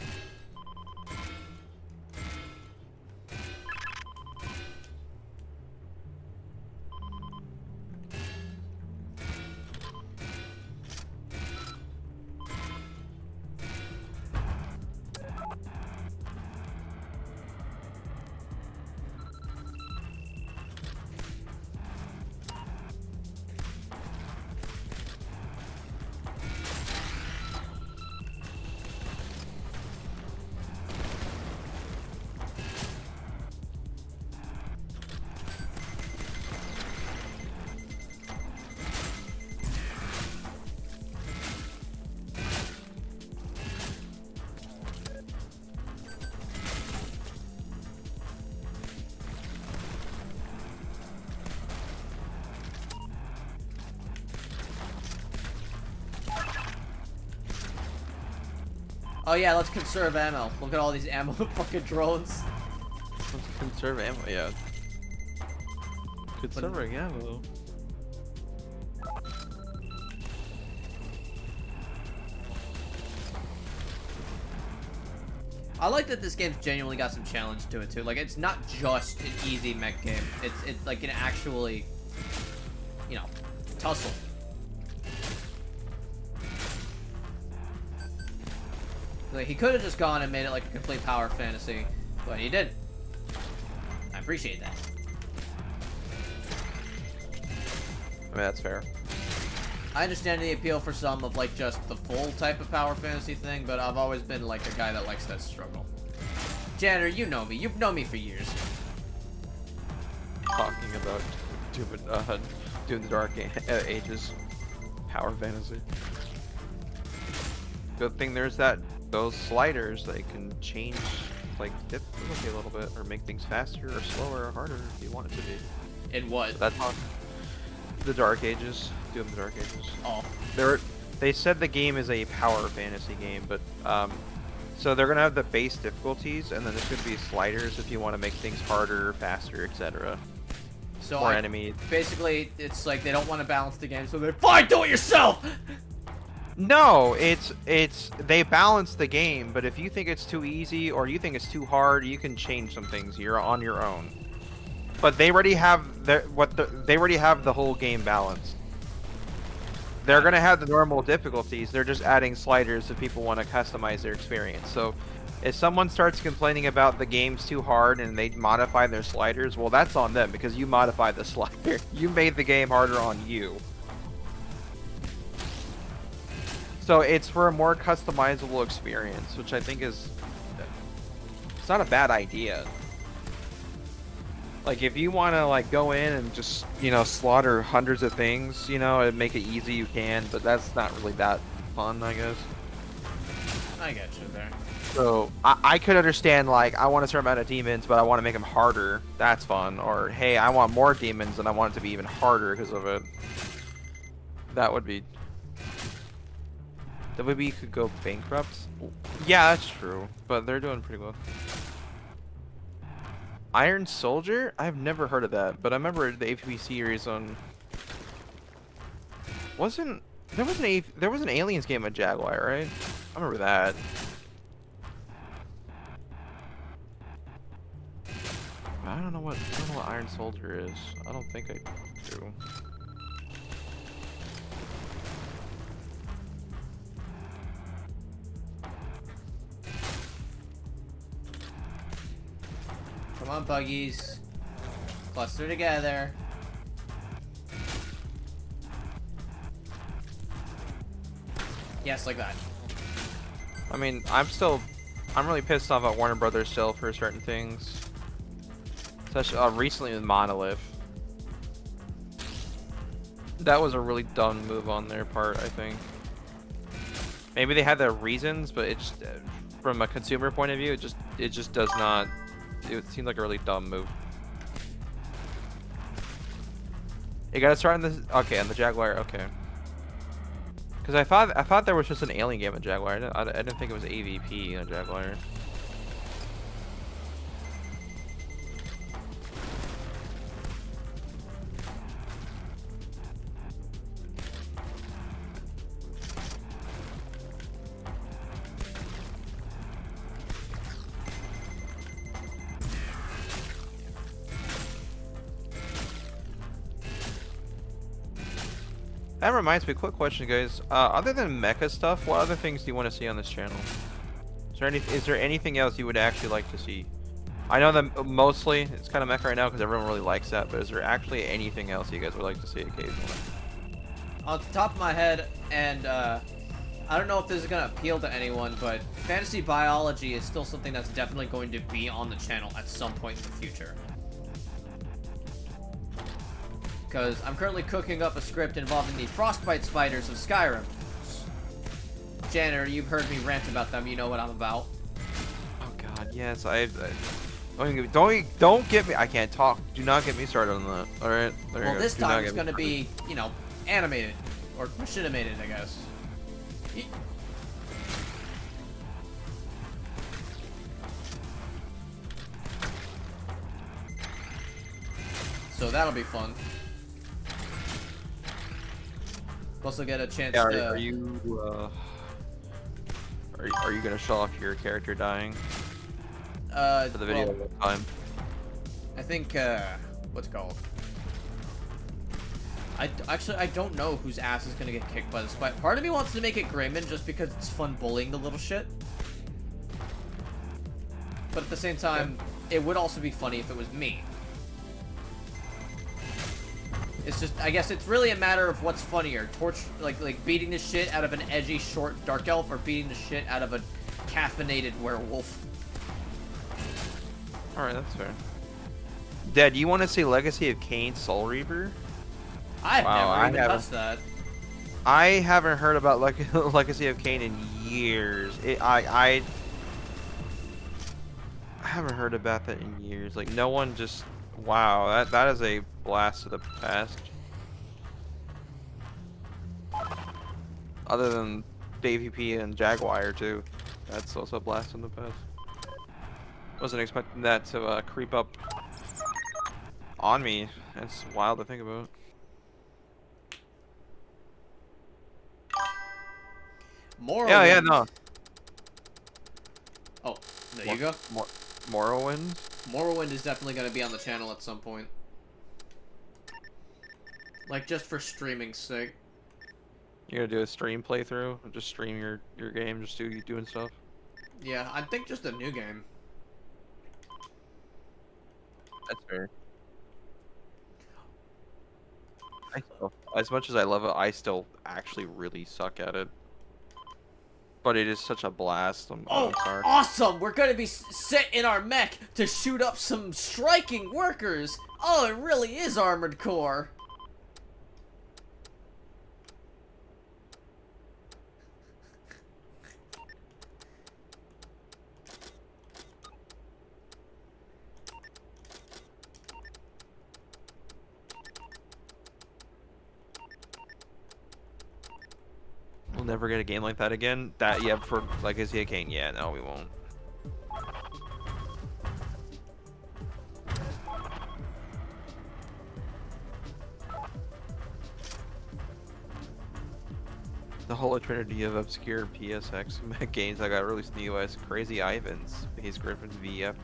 Oh yeah, let's conserve ammo. Look at all these ammo fucking drones. Let's conserve ammo, yeah. Conserving ammo. I like that this game's genuinely got some challenge to it too. Like, it's not just an easy mech game. It's like an actually, you know, tussle. Like, he could have just gone and made it like a complete power fantasy, but he didn't. I appreciate that. I mean, that's fair. I understand the appeal for some of like just the full type of power fantasy thing, but I've always been like a guy that likes that struggle. Janitor, you know me. You've known me for years. Talking about Doom the Dark Ages power fantasy. Good thing there's those sliders that can change like difficulty a little bit or make things faster or slower or harder if you want it to be. In what? So that's on the Dark Ages. Doom the Dark Ages. Oh. They said the game is a power fantasy game, but so they're gonna have the base difficulties, and then there's gonna be sliders if you want to make things harder, faster, etc. So More enemies. Basically, it's like they don't want to balance the game, so they're fine. Do it yourself. No, it's they balance the game, but if you think it's too easy or you think it's too hard, you can change some things. You're on your own. But they already have they already have the whole game balanced. They're gonna have the normal difficulties. They're just adding sliders if people want to customize their experience. So, if someone starts complaining about the game's too hard and they modify their sliders, well, that's on them because you modified the slider. You made the game harder on you. So it's for a more customizable experience, which I think is It's not a bad idea. Like, if you want to, like, go in and just, you know, slaughter hundreds of things, you know, and make it easy, you can, but that's not really that fun, I guess. I get you there. So, I could understand, like, I want a certain amount of demons, but I want to make them harder. That's fun. Or, hey, I want more demons, and I want it to be even harder because of it. That would be... WB could go bankrupt? Yeah, that's true, but they're doing pretty well. Iron Soldier? I've never heard of that, but I remember the APB series on... There was an Aliens game on Jaguar, right? I remember that. I don't know what Iron Soldier is. I don't think I do. Come on, buggies. Cluster together. Yes, like that. I mean, I'm really pissed off at Warner Brothers still for certain things. Especially recently with Monolith. That was a really dumb move on their part, I think. Maybe they had their reasons, but it's from a consumer point of view, it just does not. It seemed like a really dumb move. You gotta start on this. Okay, on the Jaguar. Okay. Because I thought there was just an alien game on Jaguar. I didn't think it was AVP on Jaguar. That reminds me, quick question, guys. Other than mecha stuff, what other things do you want to see on this channel? Is there anything else you would actually like to see? I know that mostly it's kind of mecha right now because everyone really likes that, but is there actually anything else you guys would like to see occasionally? On the top of my head, and I don't know if this is going to appeal to anyone, but fantasy biology is still something that's definitely going to be on the channel at some point in the future. Because I'm currently cooking up a script involving the frostbite spiders of Skyrim. Janitor, you've heard me rant about them. You know what I'm about. Oh God, yes. Don't get me. I can't talk. Do not get me started on that. All right. Well, this time it's going to be, you know, animated or machinimated, I guess. So that'll be fun. Also get a chance to... Are you gonna show off your character dying? For the video time. I think what's it called? I don't know whose ass is gonna get kicked by the spider. Part of me wants to make it Grayman just because it's fun bullying the little shit. But at the same time, it would also be funny if it was me. It's just, I guess it's really a matter of what's funnier. Like beating the shit out of an edgy, short dark elf, or beating the shit out of a caffeinated werewolf. Alright, that's fair. Dad, you want to see Legacy of Kain Soul Reaper? I've never even touched that. I haven't heard about Legacy of Kain in years. I haven't heard about that in years. Like, no one just... Wow, that is a blast to the past. Other than AVP and Jaguar too. That's also a blast in the past. Wasn't expecting that to creep up on me. It's wild to think about. Morrowind. Yeah, no. Oh, there you go. Morrowind? Morrowind is definitely going to be on the channel at some point. Like, just for streaming's sake. You're gonna do a stream playthrough? Just stream your game, just doing stuff? Yeah, I think just a new game. That's fair. As much as I love it, I still actually really suck at it. But it is such a blast. Oh, I'm sorry. awesome! We're gonna be set in our mech to shoot up some striking workers. Oh, it really is Armored Core. We'll never get a game like that again. That, yeah, for Legacy of Kain. Yeah, no, we won't. The whole trinity of obscure PSX games that got released in the US. Crazy Ivans, Space Griffin VF-9,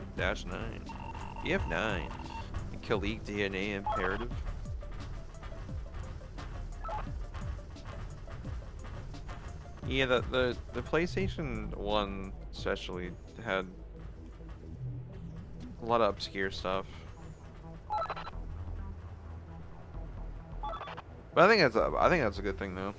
VF-9, Kalik DNA Imperative. Yeah, the PlayStation 1 especially had a lot of obscure stuff. But I think that's a good thing though.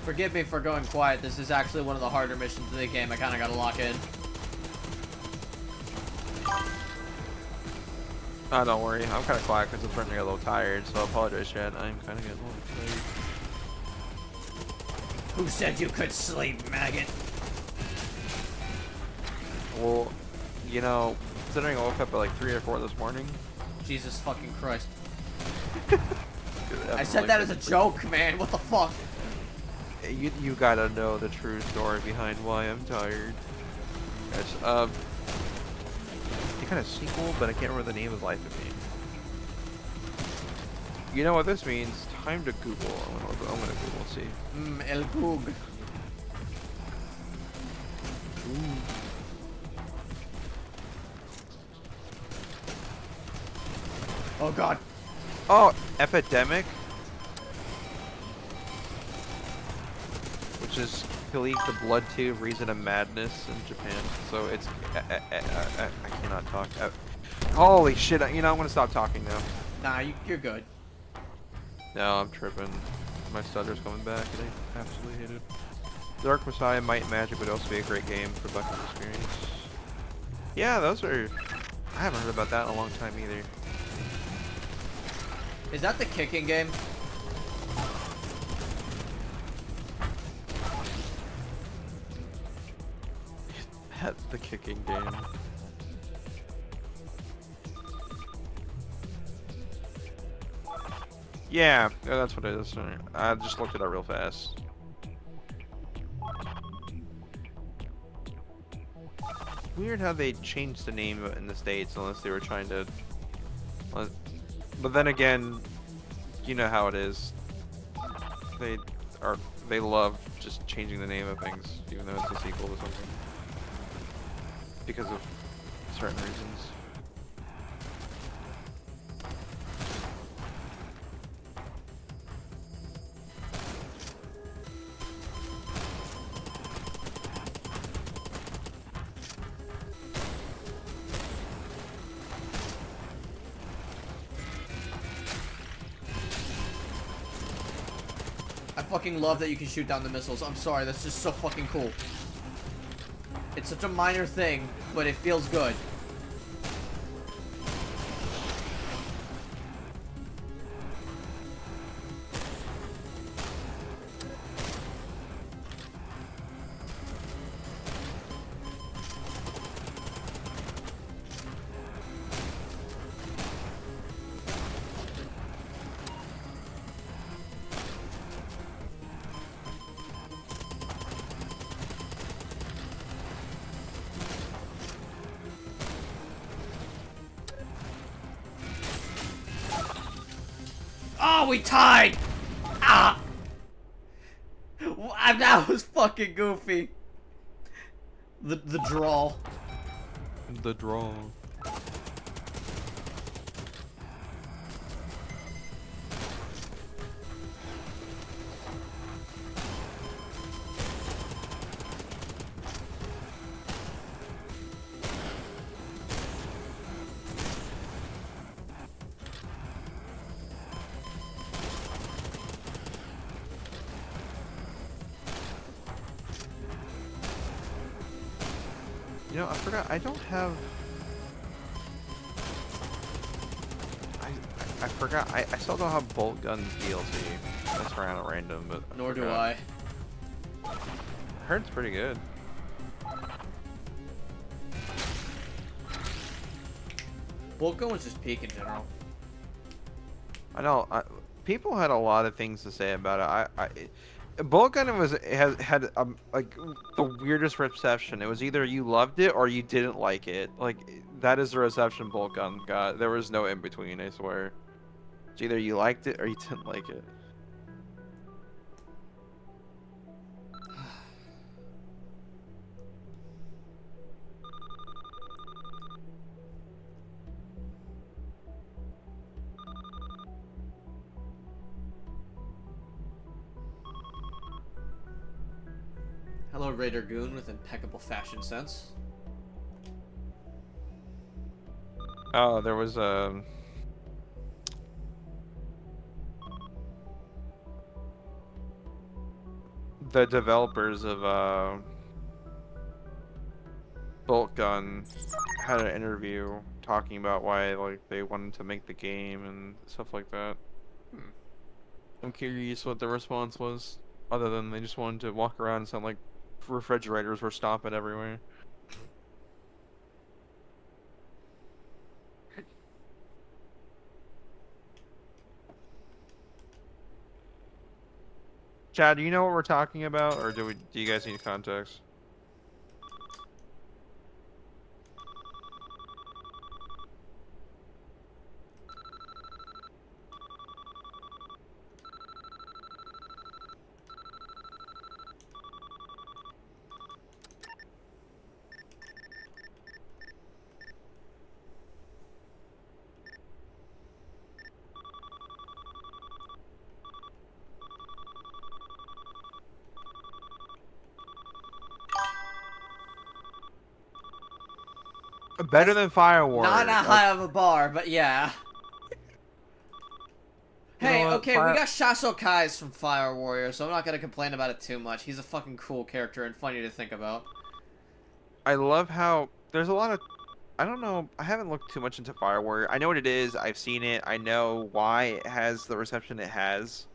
Forgive me for going quiet. This is actually one of the harder missions of the game. I kind of got to lock in. Oh, don't worry. I'm kind of quiet because I'm starting to get a little tired, so I apologize, chat. I'm kind of getting a little tired. Who said you could sleep, maggot? Well, you know, considering I woke up at like 3 or 4 this morning. Jesus fucking Christ. I said that as a joke, man. What the fuck? You gotta know the true story behind why I'm tired. It's kind of sequel, but I can't remember the name of the life of me. You know what this means? Time to Google. I'm gonna Google, see. El Goog. Ooh. Oh god. Oh, Epidemic. Which is Kalik the Blood Tube Reason of Madness in Japan. So it's I cannot talk. Holy shit! You know I'm gonna stop talking now. Nah, you're good. No, I'm tripping. My stutter's coming back, and I absolutely hate it. Dark Messiah, Might and Magic would also be a great game for Bucket experience. Yeah, those are. I haven't heard about that in a long time either. Is that the kicking game? The kicking game. Yeah, that's what it is. I just looked it up real fast. Weird how they changed the name in the States unless they were trying to... But then again, you know how it is. They love just changing the name of things, even though it's a sequel to something. Because of certain reasons. I fucking love that you can shoot down the missiles. I'm sorry, that's just so fucking cool. It's such a minor thing, but it feels good. we tied! Ah! That was fucking goofy. The draw. The draw. You know, I forgot, I don't have... I forgot, I still don't have Bolt Gun DLC. That's around at random, but... Nor do I. I heard it's pretty good. Bolt Gun was just peak in general. I know, people had a lot of things to say about it. Bolt Gun had like the weirdest reception. It was either you loved it or you didn't like it. Like that is the reception Bolt Gun got. There was no in between. I swear. It's either you liked it or you didn't like it. Hello, Raider Goon with impeccable fashion sense. Oh, there was the developers of Bolt Gun had an interview talking about why like they wanted to make the game and stuff like that. I'm curious what the response was, other than they just wanted to walk around and sound like refrigerators were stomping everywhere. Chad, do you know what we're talking about, or do you guys need context? Better than Firewall. Not a high of a bar, but yeah. Hey, okay, we got Shasokai's from Fire Warrior, so I'm not gonna complain about it too much. He's a fucking cool character and funny to think about. I love how there's a lot of... I don't know, I haven't looked too much into Fire Warrior. I know what it is, I've seen it, I know why it has the reception it has.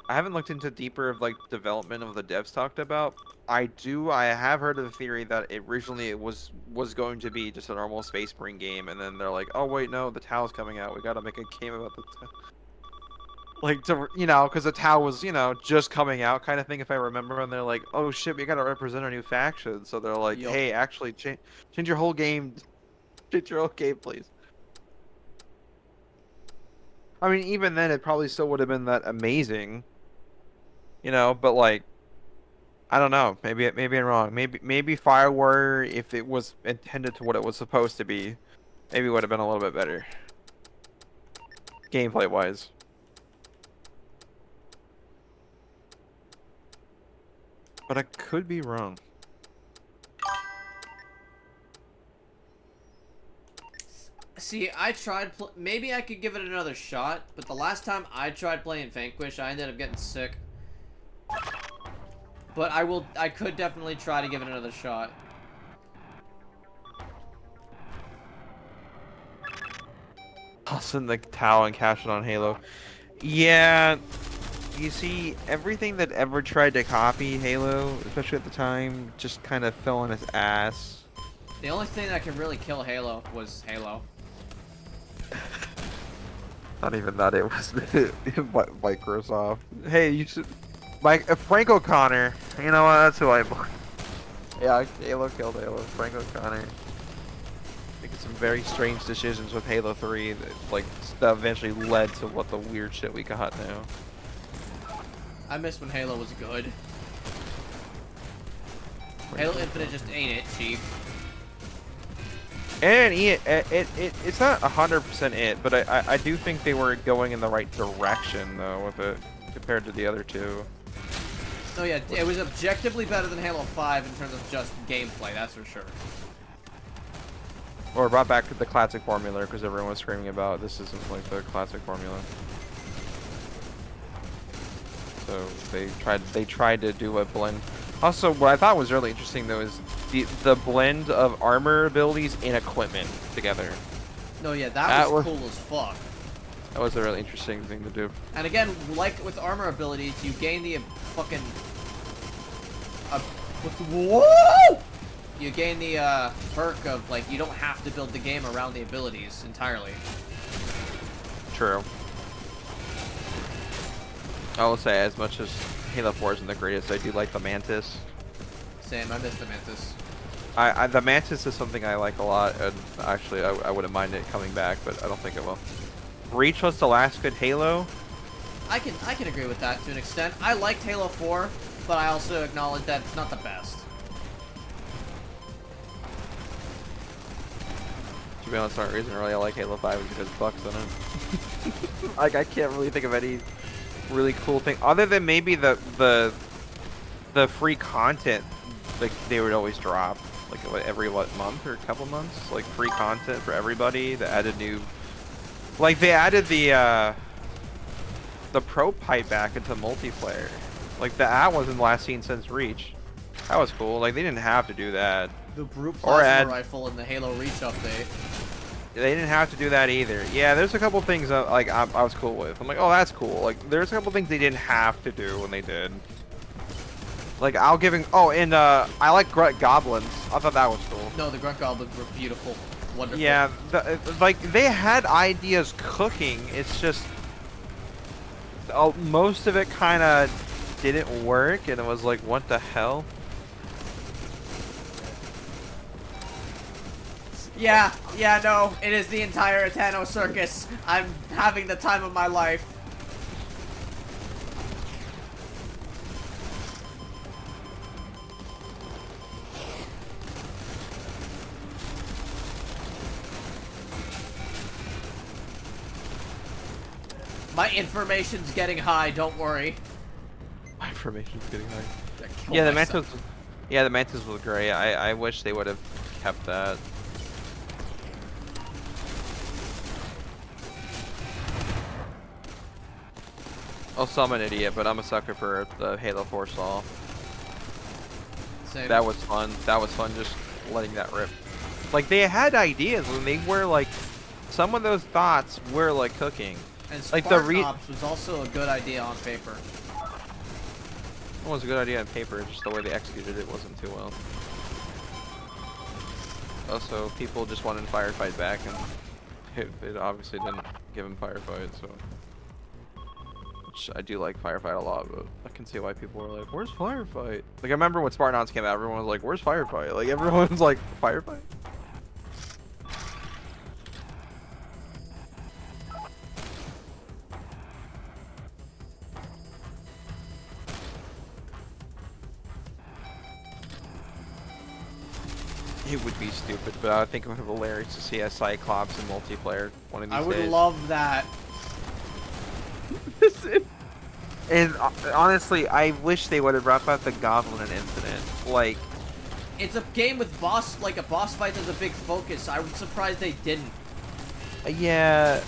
I haven't looked into deeper of like development of the devs talked about. I have heard of the theory that originally it was going to be just a normal Space Marine game, and then they're like, oh wait, no, the Tau's coming out, we gotta make a game about the Tau. Like, to, you know, because the Tau was, you know, just coming out kind of thing, if I remember, and they're like, oh shit, we gotta represent our new faction, so they're like, Yep. hey, actually, change your whole game, change your whole game, please. I mean, even then, it probably still would have been that amazing, you know, but like, I don't know. Maybe I'm wrong. Maybe Fire Warrior, if it was intended to what it was supposed to be, maybe would have been a little bit better, gameplay wise. But I could be wrong. See, I tried. Maybe I could give it another shot, but the last time I tried playing Vanquish, I ended up getting sick. But I could definitely try to give it another shot. Tossing the Tau and cash it on Halo. Yeah, you see, everything that ever tried to copy Halo, especially at the time, just kind of fell on its ass. The only thing that could really kill Halo was Halo. Not even that, it was Microsoft. Hey, you should... Frank O'Connor. You know what? That's who I bought. Yeah, Halo killed Halo. Frank O'Connor. making some very strange decisions with Halo 3 that eventually led to what the weird shit we got now. I miss when Halo was good. Halo Infinite just ain't it, Chief. And it's not 100% it, but I do think they were going in the right direction though with it compared to the other two. Oh yeah, it was objectively better than Halo 5 in terms of just gameplay, that's for sure. Or brought back the classic formula because everyone was screaming about this isn't like the classic formula. So they tried to do a blend. Also, what I thought was really interesting though is the blend of armor abilities and equipment together. No, yeah, that was cool as fuck. That was a really interesting thing to do. And again, like with armor abilities, you gain the fucking... Whoa! You gain the perk of, like, you don't have to build the game around the abilities entirely. True. I will say, as much as Halo 4 isn't the greatest, I do like the Mantis. Same, I miss the Mantis. The Mantis is something I like a lot, and actually I wouldn't mind it coming back, but I don't think it will. Reach was the last good Halo. I can agree with that to an extent. I liked Halo 4, but I also acknowledge that it's not the best. To be honest, the only reason really I like Halo 5 is because Buck's in it. Like, I can't really think of any really cool thing other than maybe the free content like they would always drop like every month or a couple months, like free content for everybody that added new, like they added the pro pipe back into multiplayer. Like that wasn't last seen since Reach. That was cool. Like they didn't have to do that. The brute plasma rifle in the Halo Reach update. They didn't have to do that either. Yeah, there's a couple things that, like I was cool with. I'm like, oh, that's cool. Like there's a couple things they didn't have to do when they did. Like I'll give him. Oh, and I like Grunt Goblins. I thought that was cool. No, the Grunt Goblins were beautiful, wonderful. Yeah, like they had ideas cooking. It's just most of it kind of didn't work, and it was like, what the hell? Yeah, no, it is the entire Etano circus. I'm having the time of my life. My information's getting high, don't worry. My information's getting high. Yeah, the Mantis. Yeah, the Mantis was great. I wish they would have kept that. Also, I'm an idiot, but I'm a sucker for the Halo 4 Saw. Same. That was fun. That was fun just letting that rip. Like, they had ideas when they were, like, some of those thoughts were, like, cooking. And like Spartan Ops was also a good idea on paper. It was a good idea on paper, just the way they executed it wasn't too well. Also, people just wanted Firefight back, and it obviously didn't give him Firefight, so... Which I do like Firefight a lot, but I can see why people were like, where's Firefight? Like, I remember when Spartan Ops came out, everyone was like, where's Firefight? Like, everyone's like, Firefight? It would be stupid, but I think it would be hilarious to see a Cyclops in multiplayer one of these days. I would love that. And honestly, I wish they would have brought back the Goblin in Infinite. Like, it's a game with a boss fight is a big focus. I was surprised they didn't. Yeah,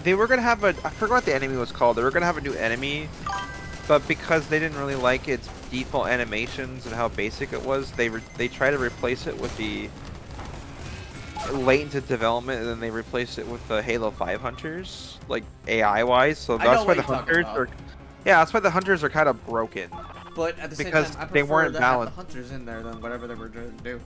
they were gonna have I forgot what the enemy was called. They were gonna have a new enemy, but because they didn't really like its default animations and how basic it was, they tried to replace it with the late into development, and then they replaced it with the Halo 5 hunters, like AI wise. So that's why the hunters are. Yeah, that's why the hunters are kind of broken. But at the same because time, I they prefer weren't to have balanced. the hunters in there than whatever they were trying to do.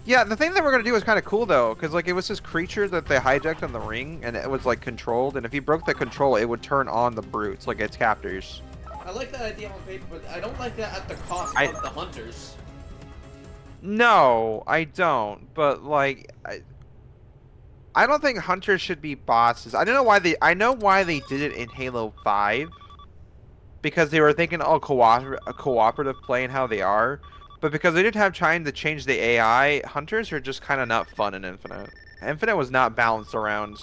Yeah, the thing that we're gonna do is kind of cool though, because like it was this creature that they hijacked on the ring, and it was like controlled, and if you broke the control, it would turn on the brutes, like its captors. I like that idea on paper, but I don't like that at the cost of the hunters. No, I don't. But like, I don't think hunters should be bosses. I don't know why they. I know why they did it in Halo 5 because they were thinking, oh, cooperative play and how they are. But because they didn't have time to change the AI, hunters are just kind of not fun in Infinite. Infinite was not balanced around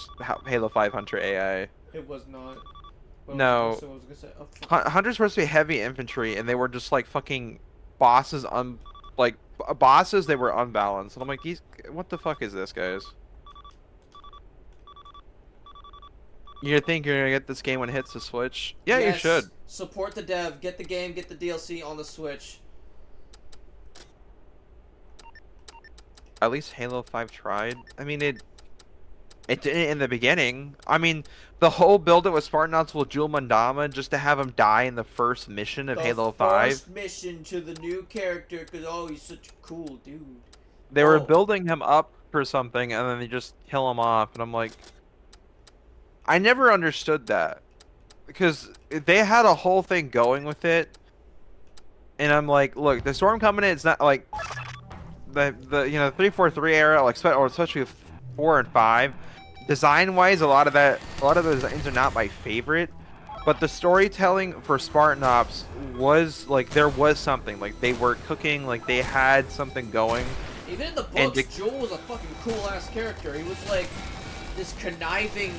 Halo 5 hunter AI. It was not. No, What was I gonna say? Oh, fuck. hunters were supposed to be heavy infantry, and they were just like fucking bosses like bosses. They were unbalanced, and I'm like, these. What the fuck is this, guys? You think you're gonna get this game when it hits the Switch? Yeah, you Yes, should. support the dev. Get the game. Get the DLC on the Switch. At least Halo 5 tried. I mean, it didn't in the beginning. I mean, the whole build it with Spartanauts will Jewel Mandama just to have him die in the first mission of Halo 5. First mission to the new character, because, oh, he's such a cool dude. They were building him up for something, and then they just kill him off, and I'm like... I never understood that. Because they had a whole thing going with it, and I'm like, look, the Storm coming in, it's not like... The 343 era, like, or especially 4 and 5, design-wise, a lot of those designs are not my favorite, but the storytelling for Spartan Ops was like there was something, like they were cooking, like they had something going. Even in the books, Joel was a fucking cool-ass character. He was like this conniving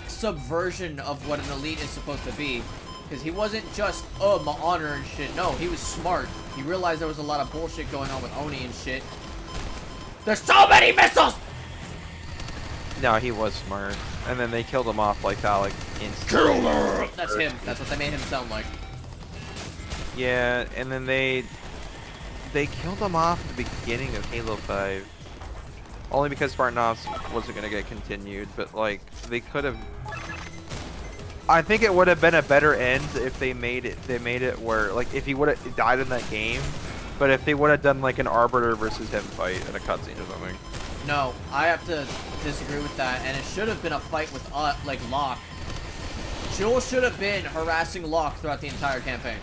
subversion of what an elite is supposed to be. Because he wasn't just, oh, my honor and shit. No, he was smart. He realized there was a lot of bullshit going on with Oni and shit. There's so many missiles! No, he was smart. And then they killed him off like that, like, instantly. That's him. That's what they made him sound like. Yeah, and then they killed him off at the beginning of Halo 5. Only because Spartan Ops wasn't going to get continued, but, like, they could have... I think it would have been a better end if they made it where, like, if he would have died in that game, but if they would have done, like, an Arbiter versus him fight in a cutscene or something. No, I have to disagree with that, and it should have been a fight with, like, Locke. Joel should have been harassing Locke throughout the entire campaign.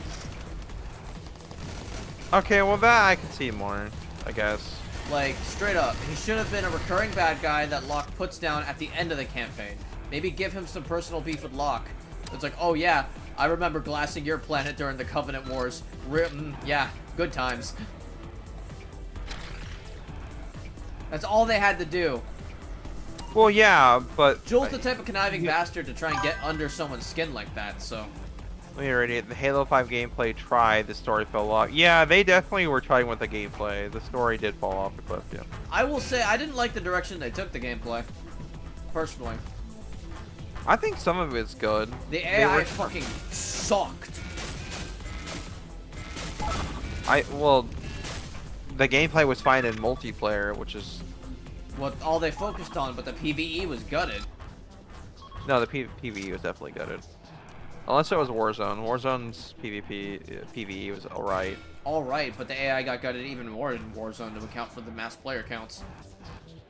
Okay, well, that I can see more, I guess. Like, straight up, he should have been a recurring bad guy that Locke puts down at the end of the campaign. Maybe give him some personal beef with Locke. It's like, oh yeah, I remember glassing your planet during the Covenant Wars. Yeah, good times. That's all they had to do. Well, yeah, but... Joel's the type of conniving bastard to try and get under someone's skin like that, so... We already... The Halo 5 gameplay tried, the story fell off. Yeah, they definitely were trying with the gameplay. The story did fall off the cliff, yeah. I will say, I didn't like the direction they took the gameplay. Personally. I think some of it's good. The AI fucking sucked. Well, the gameplay was fine in multiplayer, which is... What all they focused on, but the PvE was gutted. No, the PvE was definitely gutted. Unless it was Warzone. Warzone's PvE was alright. Alright, but the AI got gutted even more in Warzone to account for the mass player counts.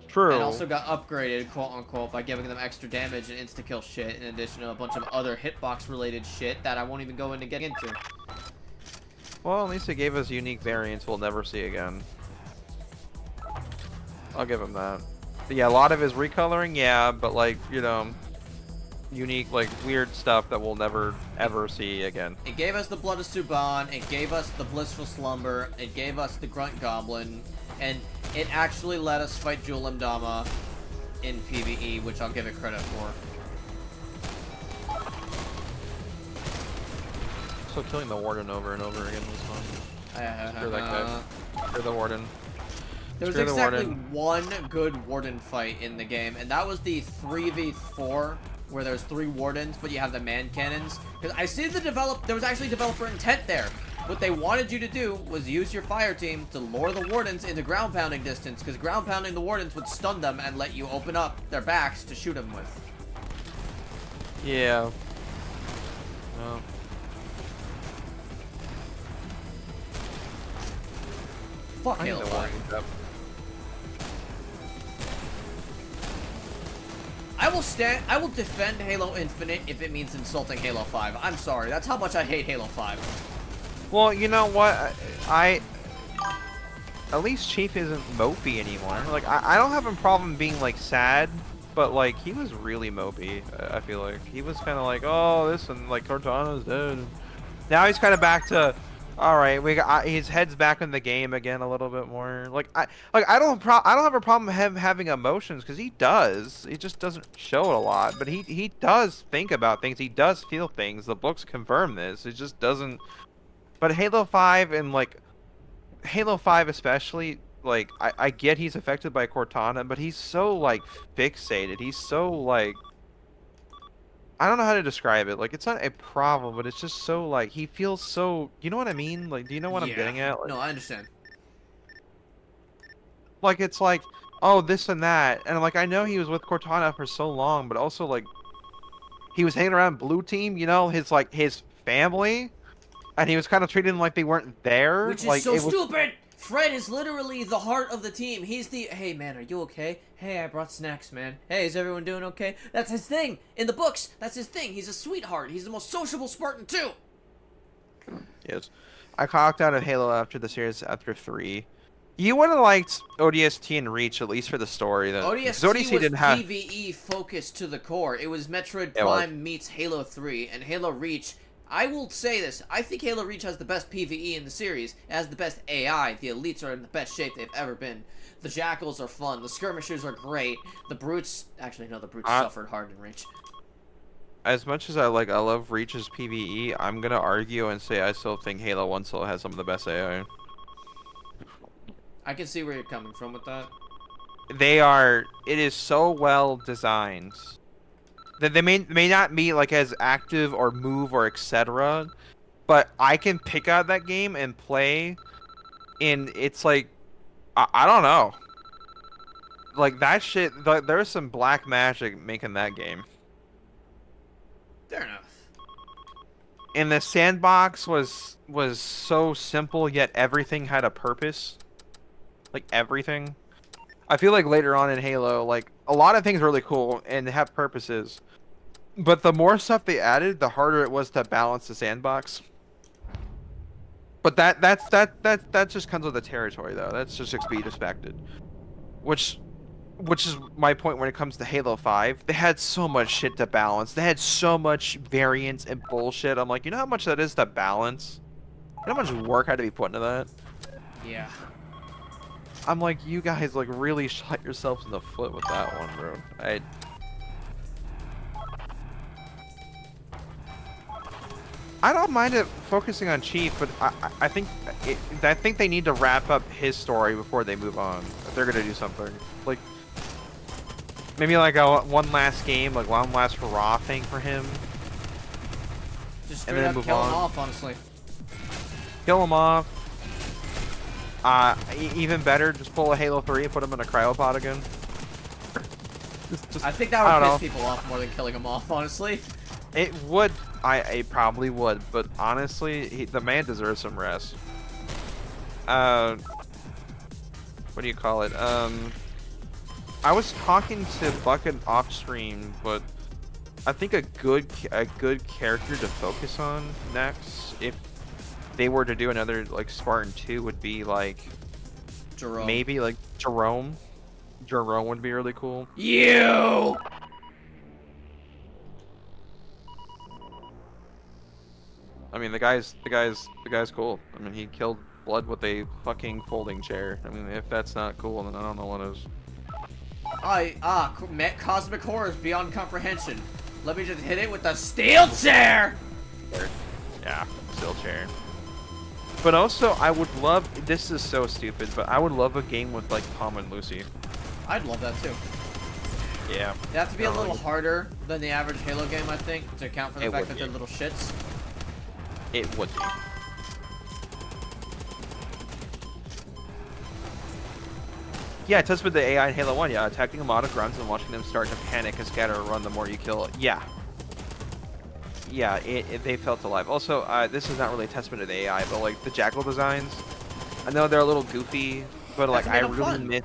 True. And also got upgraded, quote-unquote, by giving them extra damage and insta-kill shit, in addition to a bunch of other hitbox-related shit that I won't even go into get into. Well, at least it gave us unique variants we'll never see again. I'll give him that. But yeah, a lot of his recoloring, yeah, but like, you know, unique, like, weird stuff that we'll never, ever see again. It gave us the Blood of Suban, it gave us the Blissful Slumber, it gave us the Grunt Goblin, and it actually let us fight Jewel Mdama in PvE, which I'll give it credit for. So killing the Warden over and over again was fun. Screw that guy. Screw the Warden. There was exactly one good Warden fight in the game, and that was the 3v4, where there's 3 Wardens, but you have the man cannons. Because I see there was actually developer intent there. What they wanted you to do was use your fire team to lure the Wardens into ground pounding distance, because ground pounding the Wardens would stun them and let you open up their backs to shoot them with. Yeah. Well. Fuck Halo 5. I will defend Halo Infinite if it means insulting Halo 5. I'm sorry, that's how much I hate Halo 5. Well, you know what? at least Chief isn't mopey anymore. Like, I don't have a problem being, like, sad, but, like, he was really mopey, I feel like. He was kind of like, oh, this and, like, Cortana's dead. Now he's kind of back to, all right, his head's back in the game again a little bit more. Like, I don't have a problem with him having emotions, because he does. He just doesn't show it a lot, but he does think about things. He does feel things. The books confirm this. It just doesn't. But Halo 5 and, like, Halo 5 especially, like, I get he's affected by Cortana, but he's so, like, fixated. He's so, like, I don't know how to describe it. Like, it's not a problem, but it's just so, like, he feels so, you know what I mean? Like, do you know what I'm getting at? Like, no, I understand. like, it's like, oh, this and that. And, like, I know he was with Cortana for so long, but also, like, he was hanging around Blue Team, you know, his, like, his family. And he was kind of treating them like they weren't there. Which is like, so stupid! Fred is literally the heart of the team. He's the, hey man, are you okay? Hey, I brought snacks, man. Hey, is everyone doing okay? That's his thing. In the books, that's his thing. He's a sweetheart. He's the most sociable Spartan too. Yes. I clocked out of Halo after the series after 3. You would have liked ODST and Reach, at least for the story, though. ODST was didn't have PvE focused to the core. It was Metroid Prime meets Halo 3, and Halo Reach. I will say this, I think Halo Reach has the best PvE in the series. It has the best AI. The elites are in the best shape they've ever been. The jackals are fun. The skirmishers are great. The brutes, actually no, the brutes suffered hard in Reach. As much as I love Reach's PvE, I'm gonna argue and say I still think Halo 1 still has some of the best AI. I can see where you're coming from with that. It is so well designed. They may not be like as active or move or etc. But I can pick out that game and play, and it's like, I don't know. Like that shit, there's some black magic making that game. Fair enough. And the sandbox was so simple, yet everything had a purpose. Like everything. I feel like later on in Halo, like a lot of things are really cool and have purposes. But the more stuff they added, the harder it was to balance the sandbox. But that just comes with the territory, though. That's just to be expected. Which is my point when it comes to Halo 5. They had so much shit to balance. They had so much variance and bullshit. I'm like, you know how much that is to balance? You know how much work had to be put into that? Yeah. I'm like, you guys like really shot yourselves in the foot with that one, bro. I don't mind it focusing on Chief, but I think they need to wrap up his story before they move on. If they're gonna do something like maybe like one last game, like one last hurrah thing for him. Just straight up kill him off, honestly. Kill him off. Even better, just pull a Halo 3 and put him in a cryopod again. I think that would piss people off more than killing him off, honestly. It would. It probably would, but honestly, the man deserves some rest. What do you call it? I was talking to Bucket off stream, but I think a good character to focus on next, if they were to do another like Spartan 2, would be like Jerome. Maybe like Jerome. Jerome would be really cool. You. I mean, the guy's cool. I mean, he killed Blood with a fucking folding chair. I mean, if that's not cool, then I don't know what is. Cosmic horrors beyond comprehension. Let me just hit it with the steel chair. Yeah, steel chair. But also, I would love. This is so stupid, but I would love a game with like Tom and Lucy. I'd love that too. Yeah. They have to be a little harder than the average Halo game, I think, to account for the fact that they're little shits. It would be. Yeah, it tested with the AI in Halo 1. Yeah, attacking a lot of grunts and watching them start to panic and scatter or run the more you kill. Yeah. Yeah, they felt alive. Also, this is not really a testament to the AI, but like the jackal designs, I know they're a little goofy, but like I really miss.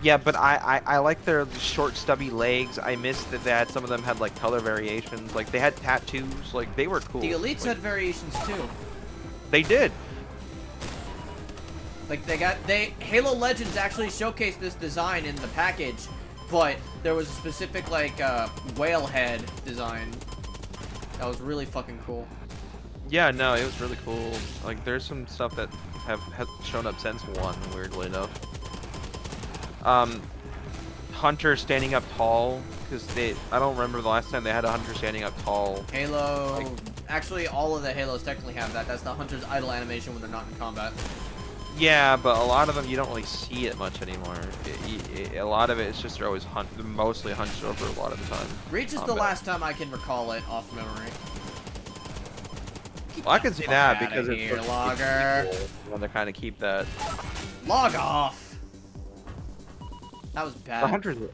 Yeah, but I like their short, stubby legs. I miss that some of them had like color variations. Like they had tattoos. Like they were cool. The elites had variations too. They did. Like Halo Legends actually showcased this design in the package, but there was a specific like whale head design that was really fucking cool. Yeah, no, it was really cool. Like, there's some stuff that have shown up since 1, weirdly enough. Hunter standing up tall, because I don't remember the last time they had a Hunter standing up tall. Halo, like, actually all of the Halos technically have that. That's the Hunter's idle animation when they're not in combat. Yeah, but a lot of them you don't really see it much anymore. A lot of it is just they're always mostly hunched over a lot of the time. Reach is the last time I can recall it off memory. Well, I can see that because it's Logger. When they kind of keep that. Log off. That was bad. The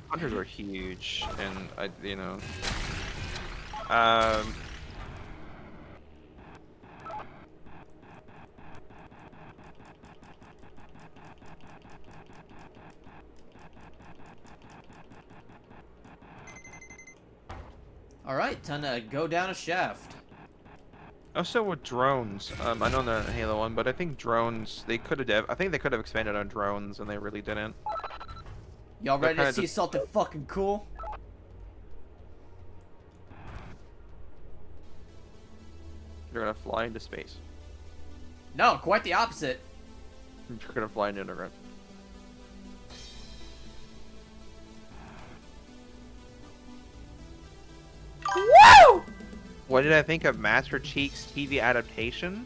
hunters were huge, and you know. All right, time to go down a shaft. Also with drones, I know they're in Halo 1, but I think drones, I think they could have expanded on drones, and they really didn't. Y'all ready to see something fucking cool? You're gonna fly into space. No, quite the opposite. You're gonna fly into underground. Woo! What did I think of Master Chief's TV adaptation?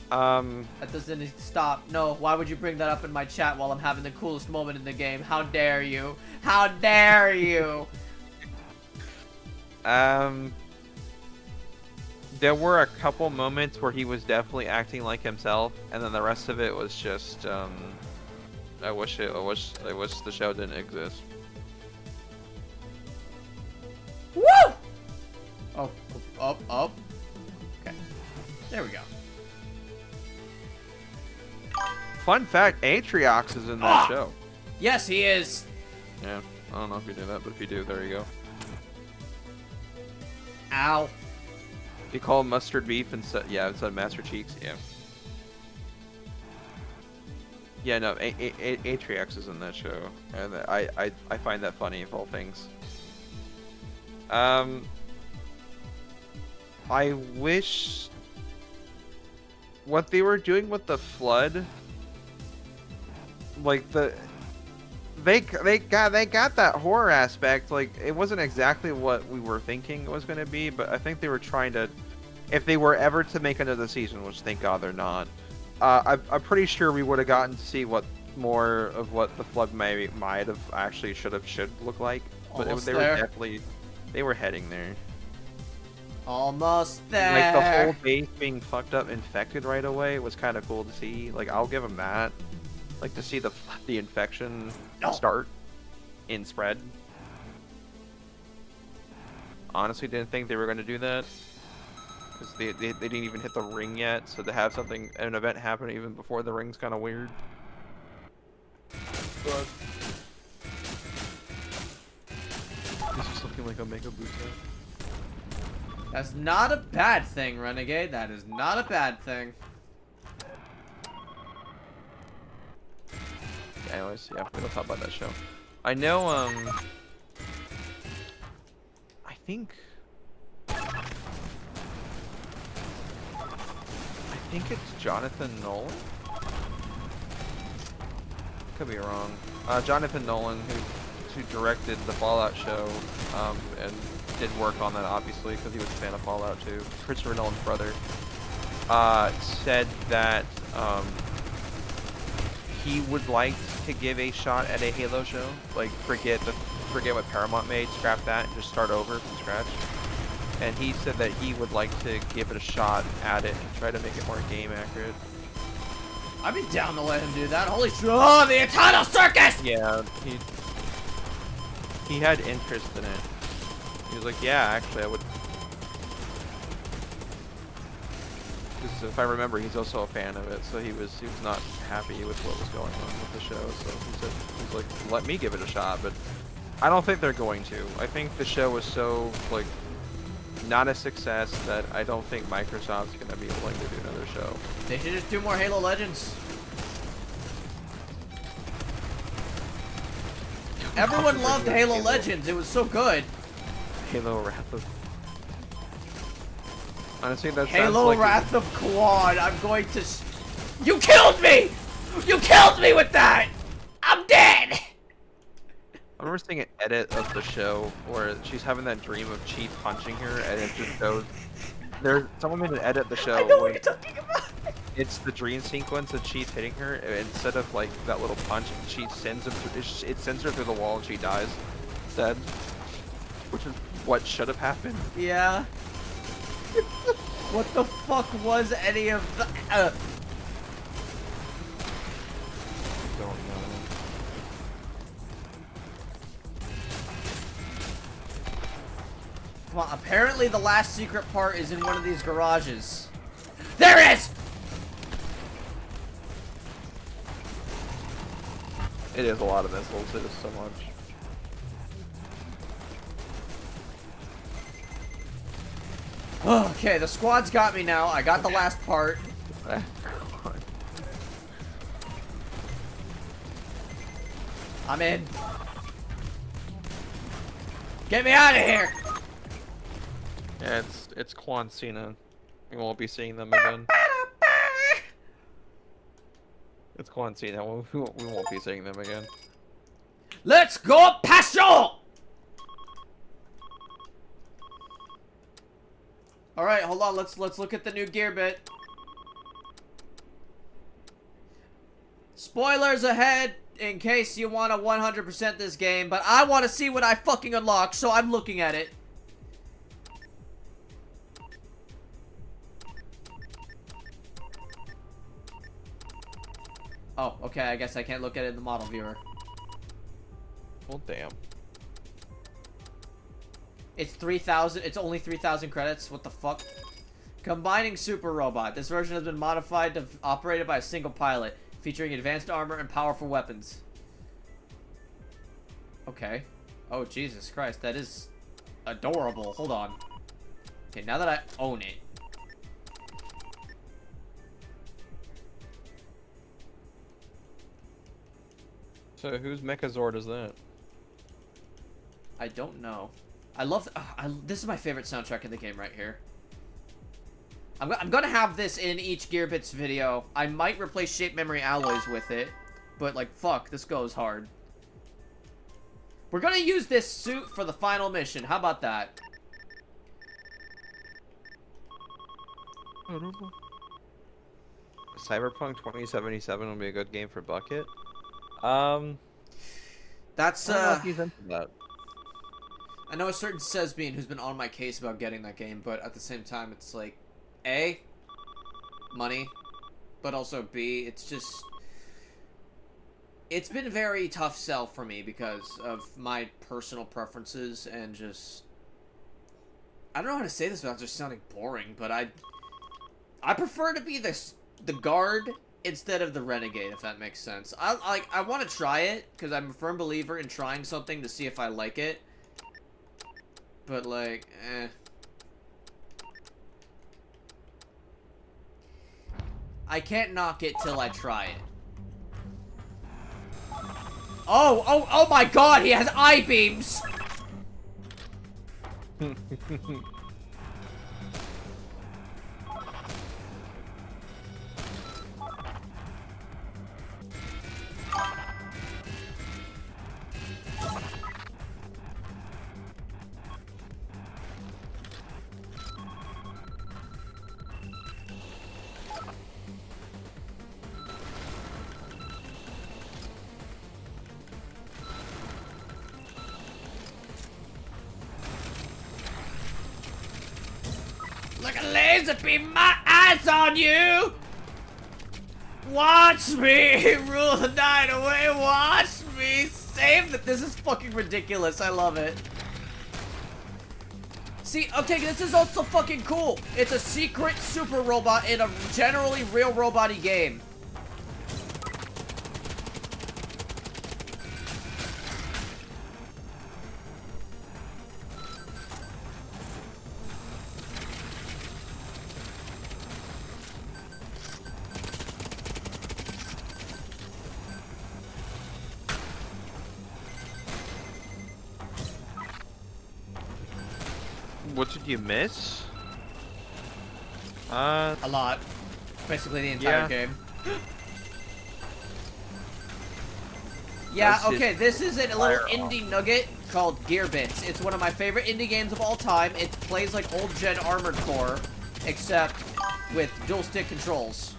That doesn't stop. No, why would you bring that up in my chat while I'm having the coolest moment in the game? How dare you? How dare you? There were a couple moments where he was definitely acting like himself, and then the rest of it was just, I wish the show didn't exist. Woo! Oh, up. Okay. There we go. Fun fact, Atriox is in that show. Yes, he is. Yeah, I don't know if you knew that, but if you do, there you go. Ow. You call him mustard beef instead, yeah, instead of Master Cheeks, yeah. Yeah, no, Atriox is in that show, and I find that funny of all things. I wish what they were doing with the flood, like they got that horror aspect. Like, it wasn't exactly what we were thinking it was going to be, but I think they were trying to, if they were ever to make another season, which thank God they're not, I'm pretty sure we would have gotten to see what more of what the flood might have actually should look like. But they were heading there. Almost there. Like, the whole base being fucked up infected right away was kind of cool to see. Like, I'll give them that. Like, to see the infection start in spread. Honestly, didn't think they were going to do that. Because they didn't even hit the ring yet, so to have an event happen even before the ring's kind of weird. But this is looking like a MechaBREAK. That's not a bad thing, Renegade. That is not a bad thing. Anyways, yeah, we'll talk about that show. I know, I think it's Jonathan Nolan? Could be wrong. Jonathan Nolan, who directed the Fallout show, and did work on that, obviously, because he was a fan of Fallout too. Christopher Nolan's brother, said that, he would like to give a shot at a Halo show. Like, forget what Paramount made, scrap that, and just start over from scratch. And he said that he would like to give it a shot at it and try to make it more game accurate. I'd be down to let him do that. Holy shit! Oh, the Eternal Circus! Yeah, he had interest in it. He was like, yeah, actually, I would. Because if I remember, he's also a fan of it, so he was not happy with what was going on with the show. So he's like, let me give it a shot, but I don't think they're going to. I think the show was so like not a success that I don't think Microsoft's going to be willing to do another show. They should just do more Halo Legends. Everyone loved Halo Legends. It was so good. Halo Wrath of... Honestly, that Halo sounds like Wrath of Quad. I'm going to... You killed me! You killed me with that! I'm dead! I remember seeing an edit of the show where she's having that dream of Chief punching her, and it just goes... Someone made an edit of the show. I know what you're talking about. It's the dream sequence of Chief hitting her. Instead of like that little punch, she sends it sends her through the wall and she dies instead. Which is what should have happened. Yeah. What the fuck was any of the... Don't know. Well, apparently the last secret part is in one of these garages. There it is! It is a lot of missiles. It is so much. Okay, the squad's got me now. I got the last part. I'm in. Get me out of here! Yeah, it's Quan Cena. We won't be seeing them again. It's Quan Cena. We won't be seeing them again. Let's go passion! Alright, hold on, let's look at the new Gearbit. Spoilers ahead in case you want to 100% this game, but I want to see what I fucking unlock, so I'm looking at it. Oh, okay, I guess I can't look at it in the model viewer. Well, damn. It's 3,000. It's only 3,000 credits. What the fuck? Combining Super Robot. This version has been modified to operated by a single pilot, featuring advanced armor and powerful weapons. Okay. Oh, Jesus Christ. That is adorable. Hold on. Okay, now that I own it. So whose Mechazord is that? I don't know. I love... this is my favorite soundtrack in the game right here. I'm gonna have this in each Gearbits video. I might replace Shape Memory Alloys with it. But, like, fuck, this goes hard. We're gonna use this suit for the final mission. How about that? Cyberpunk 2077 will be a good game for Bucket. That's, I don't know if he's into that. I know a certain Sesbean who's been on my case about getting that game, but at the same time, it's like, A, money, but also B, it's just... It's been a very tough sell for me because of my personal preferences and just... I don't know how to say this without just sounding boring, but I prefer to be the guard instead of the renegade, if that makes sense. I want to try it, because I'm a firm believer in trying something to see if I like it. But, like, I can't knock it till I try it. Oh my god, he has I-beams! Like a laser beam, my eyes on you! Watch me rule the night away, watch me save the— This is fucking ridiculous, I love it. See, okay, this is also fucking cool. It's a secret super robot in a generally real robot-y game. What did you miss? A lot. Basically the entire Yeah. game. Yeah, That's okay, this is a little fire indie nugget called Gearbits. It's one of my favorite indie games of all time. It plays like old-gen Armored Core, except with dual-stick controls.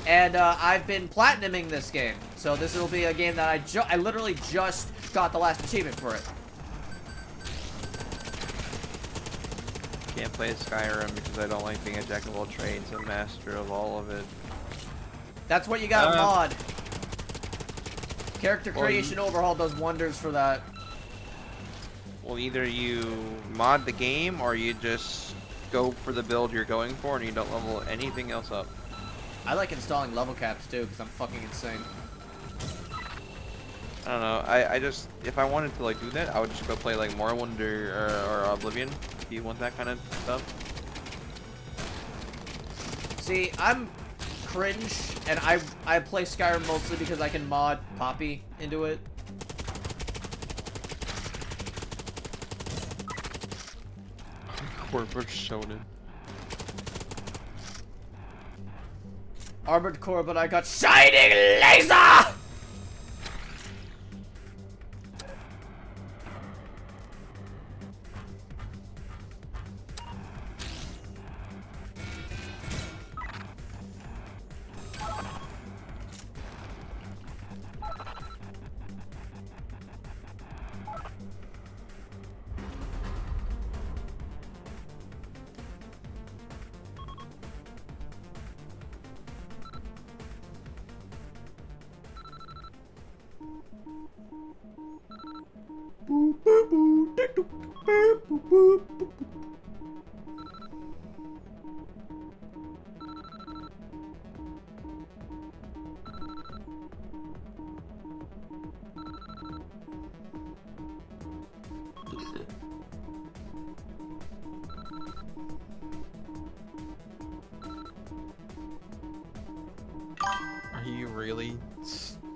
And I've been platinuming this game, so this will be a game that I literally just got the last achievement for it. Can't play Skyrim because I don't like being a jack of all trades and master of all of it. That's what you gotta mod. Character creation overhaul does wonders for that. Well, either you mod the game or you just go for the build you're going for and you don't level anything else up. I like installing level caps too, because I'm fucking insane. I don't know. I just, if I wanted to like do that, I would just go play like Morrowind or Oblivion. If you want that kind of stuff. See, I'm cringe, and I play Skyrim mostly because I can mod Poppy into it. Corporate Shonen. Armored Core, but I got Shining Laser!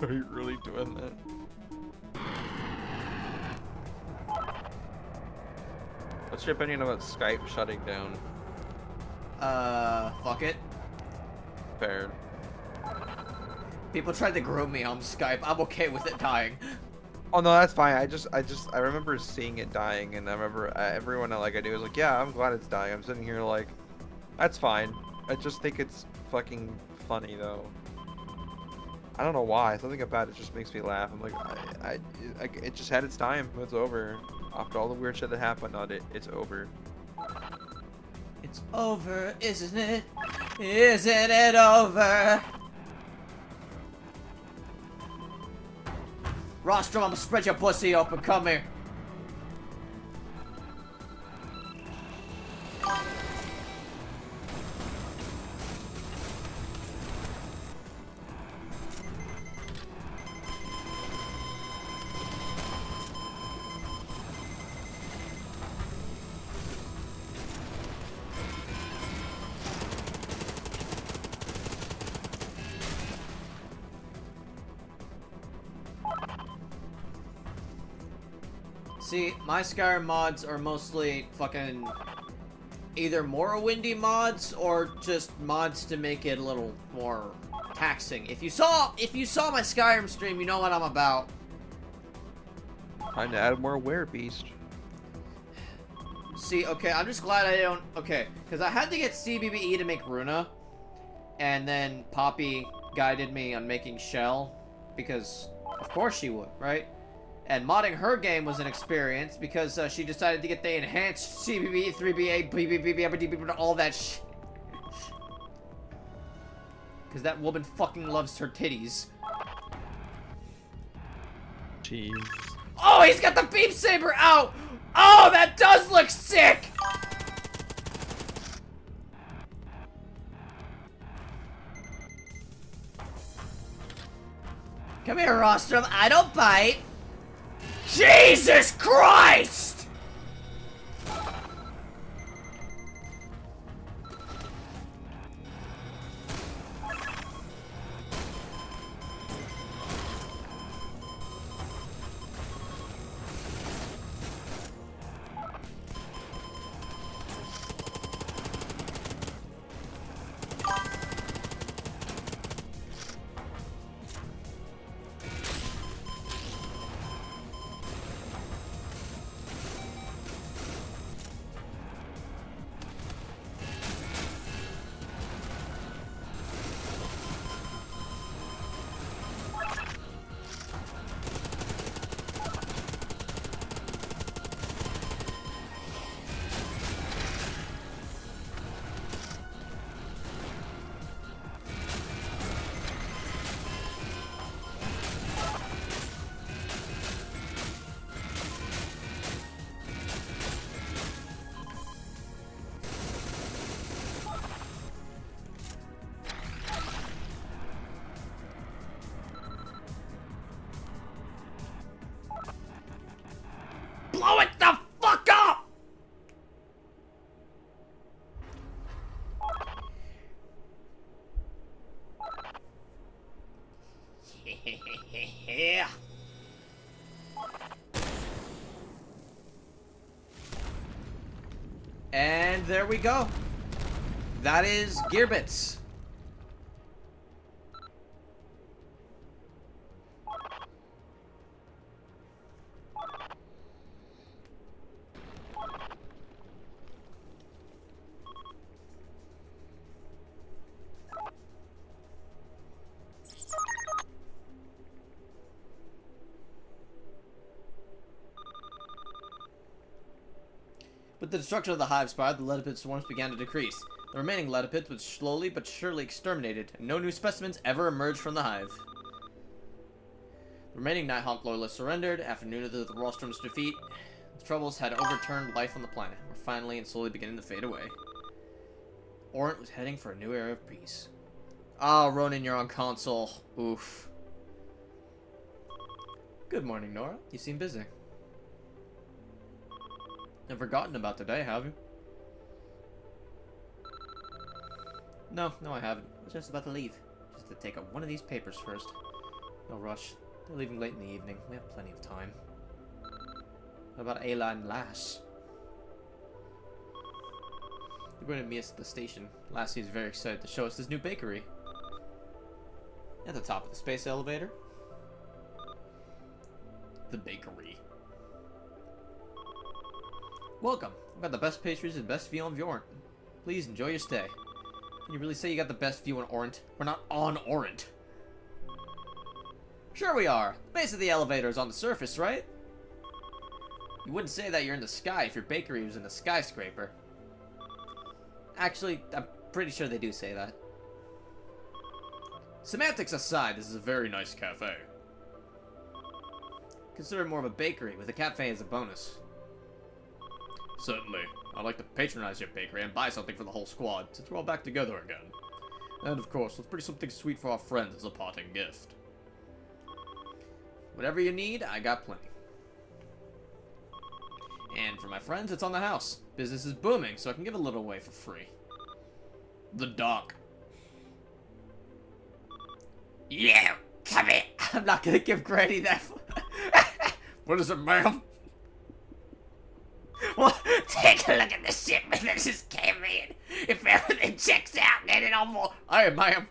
Are you really doing that? What's your opinion about Skype shutting down? Fuck it. Fair. People tried to groom me on Skype. I'm okay with it dying. Oh no, that's fine. I remember seeing it dying, and I remember everyone like I do was like, yeah, I'm glad it's dying. I'm sitting here like, that's fine. I just think it's fucking funny though. I don't know why. Something about it just makes me laugh. I'm like, it just had its time. It's over. After all the weird shit that happened on it, it's over. It's over, isn't it? Isn't it over? Rostrum, I'm gonna spread your pussy open. Come here. See, my Skyrim mods are mostly fucking either Morrowindy mods or just mods to make it a little more taxing. If you saw my Skyrim stream, you know what I'm about. Trying to add more werebeast. See, okay, I'm just glad I don't. Okay, because I had to get CBBE to make Runa, and then Poppy guided me on making Shell, because of course she would, right? And modding her game was an experience because she decided to get the enhanced CBB, 3BA, BBB, all that shit. Because that woman fucking loves her titties. Jeez. Oh, he's got the beam saber out! Oh, that does look sick! Come here, Rostrum. I don't bite. Jesus Christ! Yeah. And there we go. That is Gearbits. With the destruction of the hive spire, the Letipid swarms began to decrease. The remaining Letipids were slowly but surely exterminated, and no new specimens ever emerged from the hive. The remaining Nighthawk loyalists surrendered after noon of the Rostrum's defeat. The troubles had overturned life on the planet, were finally and slowly beginning to fade away. Orant was heading for a new era of peace. Ah, Ronan, you're on console. Oof. Good morning, Nora. You seem busy. You've forgotten about today, have you? No, I haven't. I was just about to leave. Just to take up one of these papers first. No rush. They're leaving late in the evening. We have plenty of time. What about Ayla and Lass? You're going to meet us at the station. Lassie is very excited to show us this new bakery. At the top of the space elevator. The bakery. Welcome. I've got the best pastries and best view on Vorant. Please enjoy your stay. Can you really say you got the best view on Orant? We're not on Orant. Sure we are. The base of the elevator is on the surface, right? You wouldn't say that you're in the sky if your bakery was in a skyscraper. Actually, I'm pretty sure they do say that. Semantics aside, this is a very nice cafe. Consider it more of a bakery, with a cafe as a bonus. Certainly. I'd like to patronize your bakery and buy something for the whole squad, since we're all back together again. And of course, let's bring something sweet for our friends as a parting gift. Whatever you need, I got plenty. And for my friends, it's on the house. Business is booming, so I can give a little away for free. The dock. Yeah, come here. I'm not gonna give Granny that. What is it, ma'am? Well, take a look at the shipment that just came in. If everything checks out, get it on board. Aye, ma'am.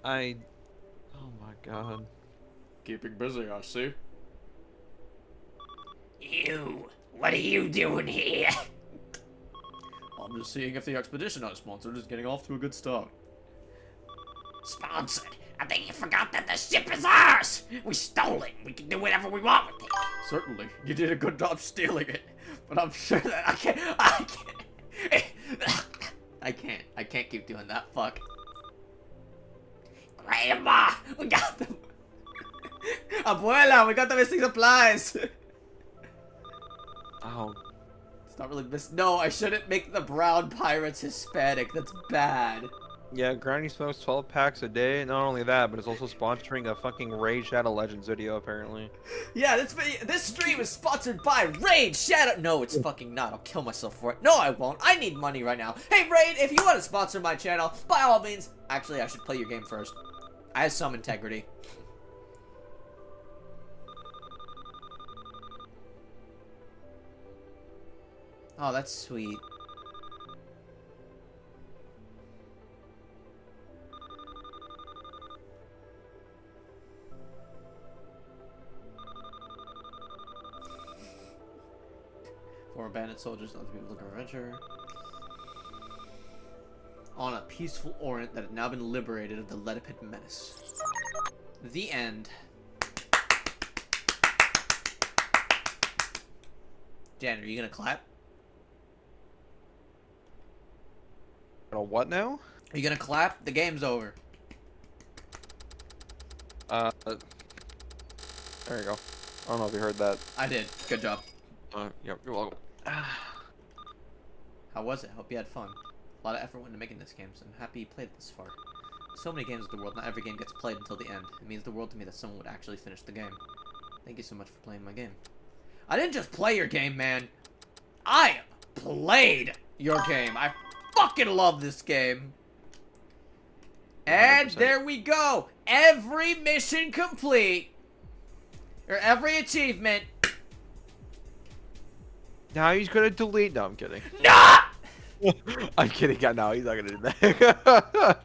Oh my god. Keeping busy, I see. You, what are you doing here? I'm just seeing if the expedition I sponsored is getting off to a good start. Sponsored? I think you forgot that the ship is ours! We stole it! We can do whatever we want with it! Certainly, you did a good job stealing it, but I'm sure that I can't keep doing that, fuck. Grandma! We got them! Abuela, we got the missing supplies! Oh. It's not really No, I shouldn't make the brown pirates Hispanic, that's bad. Yeah, Granny smokes 12 packs a day. Not only that, but it's also sponsoring a fucking Raid Shadow Legends video, apparently. Yeah, this stream is sponsored by Raid Shadow. No, it's fucking not. I'll kill myself for it. No, I won't. I need money right now. Hey, Raid, if you want to sponsor my channel, by all means. Actually, I should play your game first. I have some integrity. Oh, that's sweet. Former bandit soldiers and other people looking for adventure. On a peaceful Orient that had now been liberated of the Letipid menace. The end. Jan, are you gonna clap? What now? Are you gonna clap? The game's over. There you go. I don't know if you heard that. I did. Good job. Yep, you're welcome. How was it? Hope you had fun. A lot of effort went into making this game, so I'm happy you played it this far. So many games of the world, not every game gets played until the end. It means the world to me that someone would actually finish the game. Thank you so much for playing my game. I didn't just play your game, man. I played your game. I fucking love this game. And 100%. there we go. Every mission complete. Or every achievement. Now he's gonna delete. No, I'm kidding. No! I'm kidding. No, he's not gonna do that.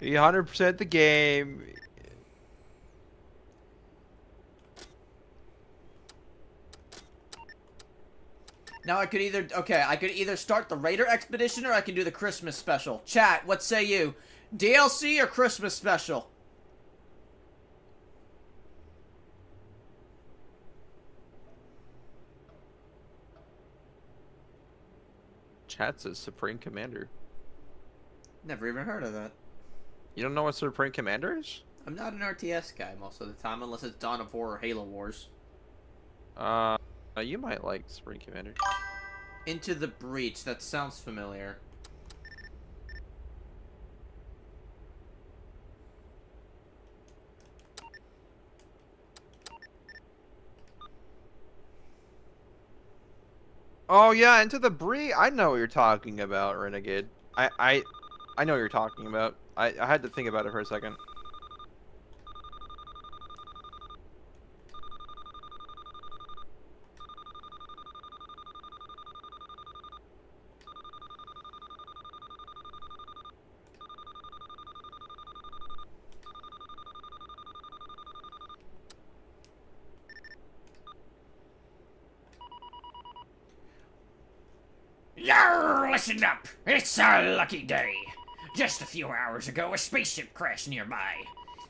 He 100% the game. Now I could either start the Raider Expedition or I can do the Christmas special. Chat, what say you? DLC or Christmas special? Chat says Supreme Commander. Never even heard of that. You don't know what Supreme Commander is? I'm not an RTS guy most of the time, unless it's Dawn of War or Halo Wars. You might like Supreme Commander. Into the Breach, that sounds familiar. Oh yeah, Into the Breach. I know what you're talking about, Renegade. I know what you're talking about. I had to think about it for a second. Yarr, listen up. It's our lucky day. Just a few hours ago, a spaceship crashed nearby.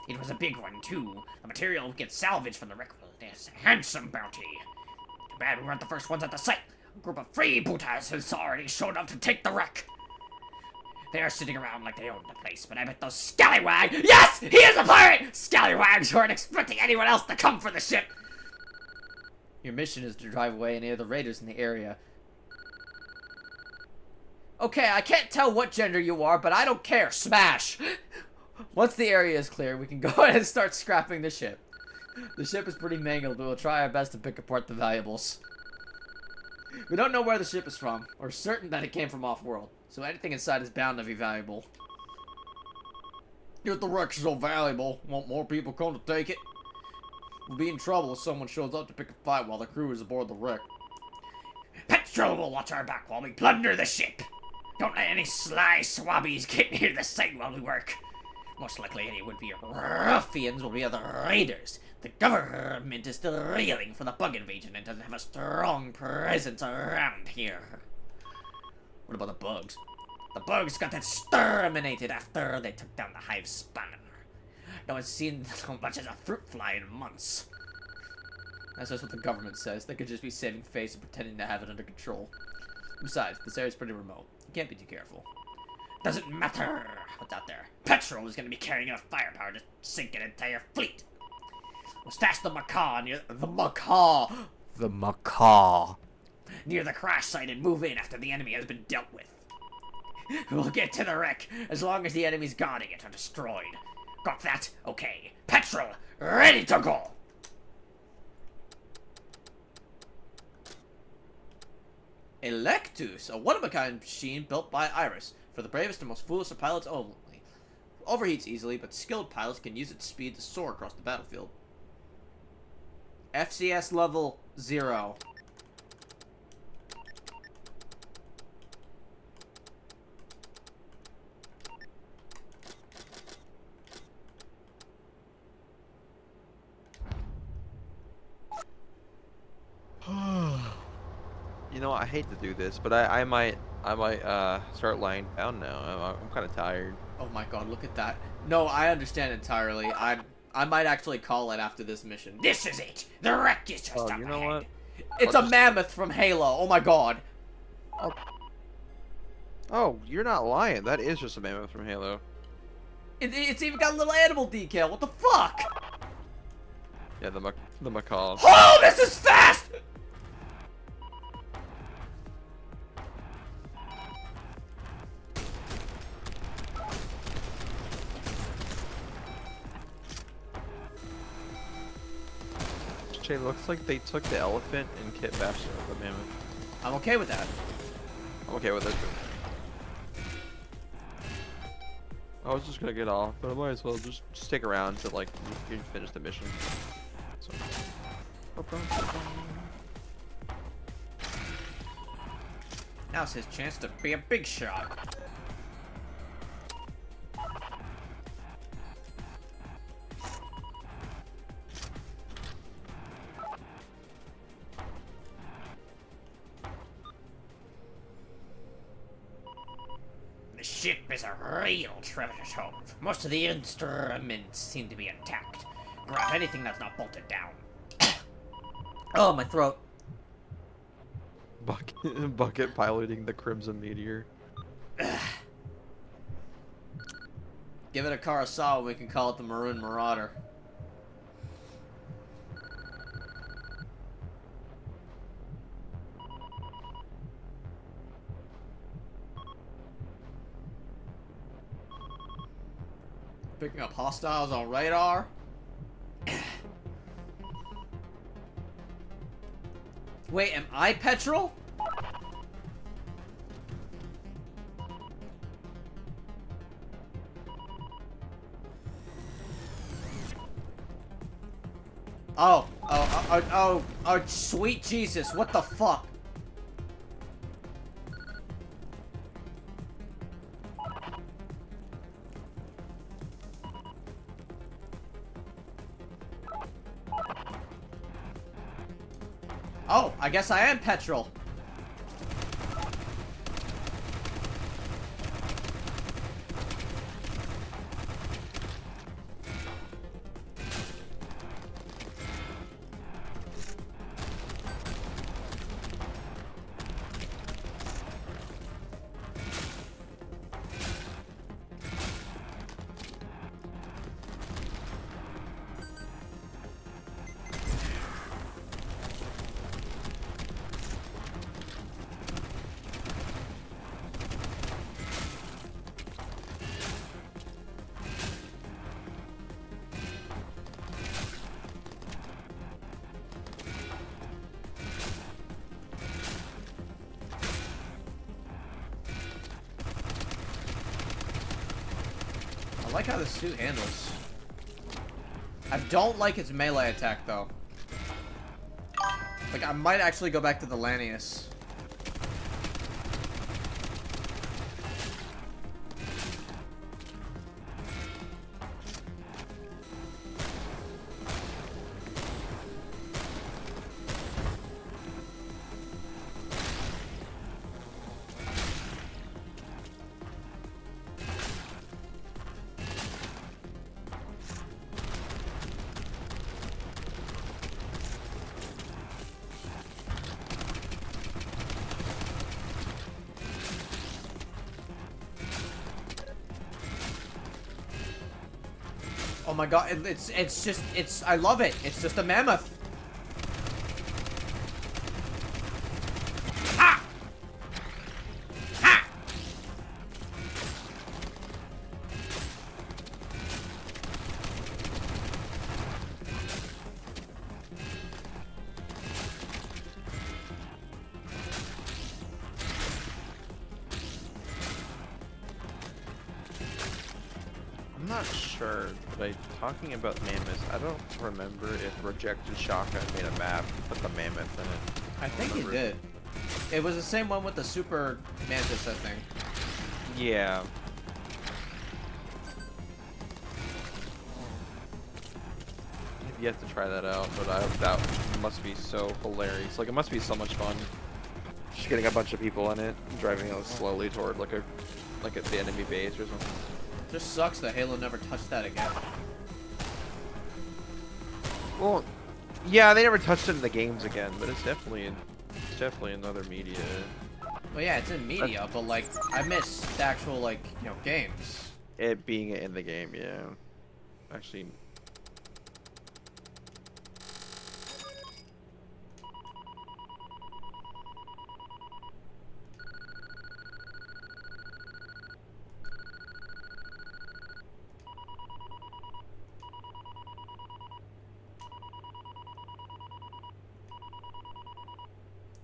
It was a big one, too. The material we get salvaged from the wreck is a handsome bounty. Too bad we weren't the first ones at the site. A group of freebooters has already showed up to take the wreck. They are sitting around like they own the place, but I bet those scallywags— Yes! He is a pirate! Scallywags who aren't expecting anyone else to come for the ship. Your mission is to drive away any of the raiders in the area. Okay, I can't tell what gender you are, but I don't care. Smash! Once the area is clear, we can go ahead and start scrapping the ship. The ship is pretty mangled, but we'll try our best to pick apart the valuables. We don't know where the ship is from, or certain that it came from off-world, so anything inside is bound to be valuable. If the wreck's so valuable, won't more people come to take it? We'll be in trouble if someone shows up to pick a fight while the crew is aboard the wreck. Petrol will watch our back while we plunder the ship. Don't let any sly swabbies get near the site while we work. Most likely any would-be ruffians will be other raiders. The government is still reeling from the bug invasion and doesn't have a strong presence around here. What about the bugs? The bugs got exterminated after they took down the hive spanner. No one's seen so much as a fruit fly in months. That's just what the government says. They could just be saving face and pretending to have it under control. Besides, this area's pretty remote. You can't be too careful. Doesn't matter what's out there. Petrol is going to be carrying enough firepower to sink an entire fleet. We'll stash the macaw near The macaw. near the crash site and move in after the enemy has been dealt with. We'll get to the wreck as long as the enemies guarding it are destroyed. Got that? Okay. Petrol, ready to go! Electus, a one-of-a-kind machine built by Iris, for the bravest and most foolish of pilots only. Overheats easily, but skilled pilots can use its speed to soar across the battlefield. FCS level 0. You know, I hate to do this, but I might start lying down now. I'm kind of tired. Oh my god, look at that. No, I understand entirely. I might actually call it after this mission. This is it! The wreck is just up You know ahead. what? It's a mammoth from Halo. Oh my god. Oh, you're not lying. That is just a mammoth from Halo. It's even got a little animal decal. What the fuck? Yeah, the macaw. Oh, this is fast! It looks like they took the elephant and kit bashed the mammoth. I'm okay with that. I'm okay with it too. I was just gonna get off, but I might as well just stick around to like you finish the mission. So. Now's his chance to be a big shot. The ship is a real treasure trove. Most of the instruments seem to be intact. Grab anything that's not bolted down. Oh, my throat. Bucket piloting the Crimson Meteor. Give it a Kurosawa, we can call it the Maroon Marauder. Picking up hostiles on radar. Wait, am I petrol? Oh, sweet Jesus, what the fuck? Oh, I guess I am petrol. I like how the suit handles. I don't like its melee attack, though. Like, I might actually go back to the Lanius. Oh my god, I love it. It's just a mammoth. Ha! Ha! I'm not sure, but talking about mammoths, I don't remember if Rejected Shotgun made a map with the mammoth in it. I think he did. It was the same one with the super mantis, I think. Yeah. I've yet to try that out, but that must be so hilarious. Like, it must be so much fun. Just getting a bunch of people in it, driving slowly toward like the enemy base or something. Just sucks that Halo never touched that again. Well, yeah, they never touched it in the games again, but it's definitely in other media. Well, yeah, it's in media, but like, I miss the actual, like, you know, games. It being in the game, yeah. Actually.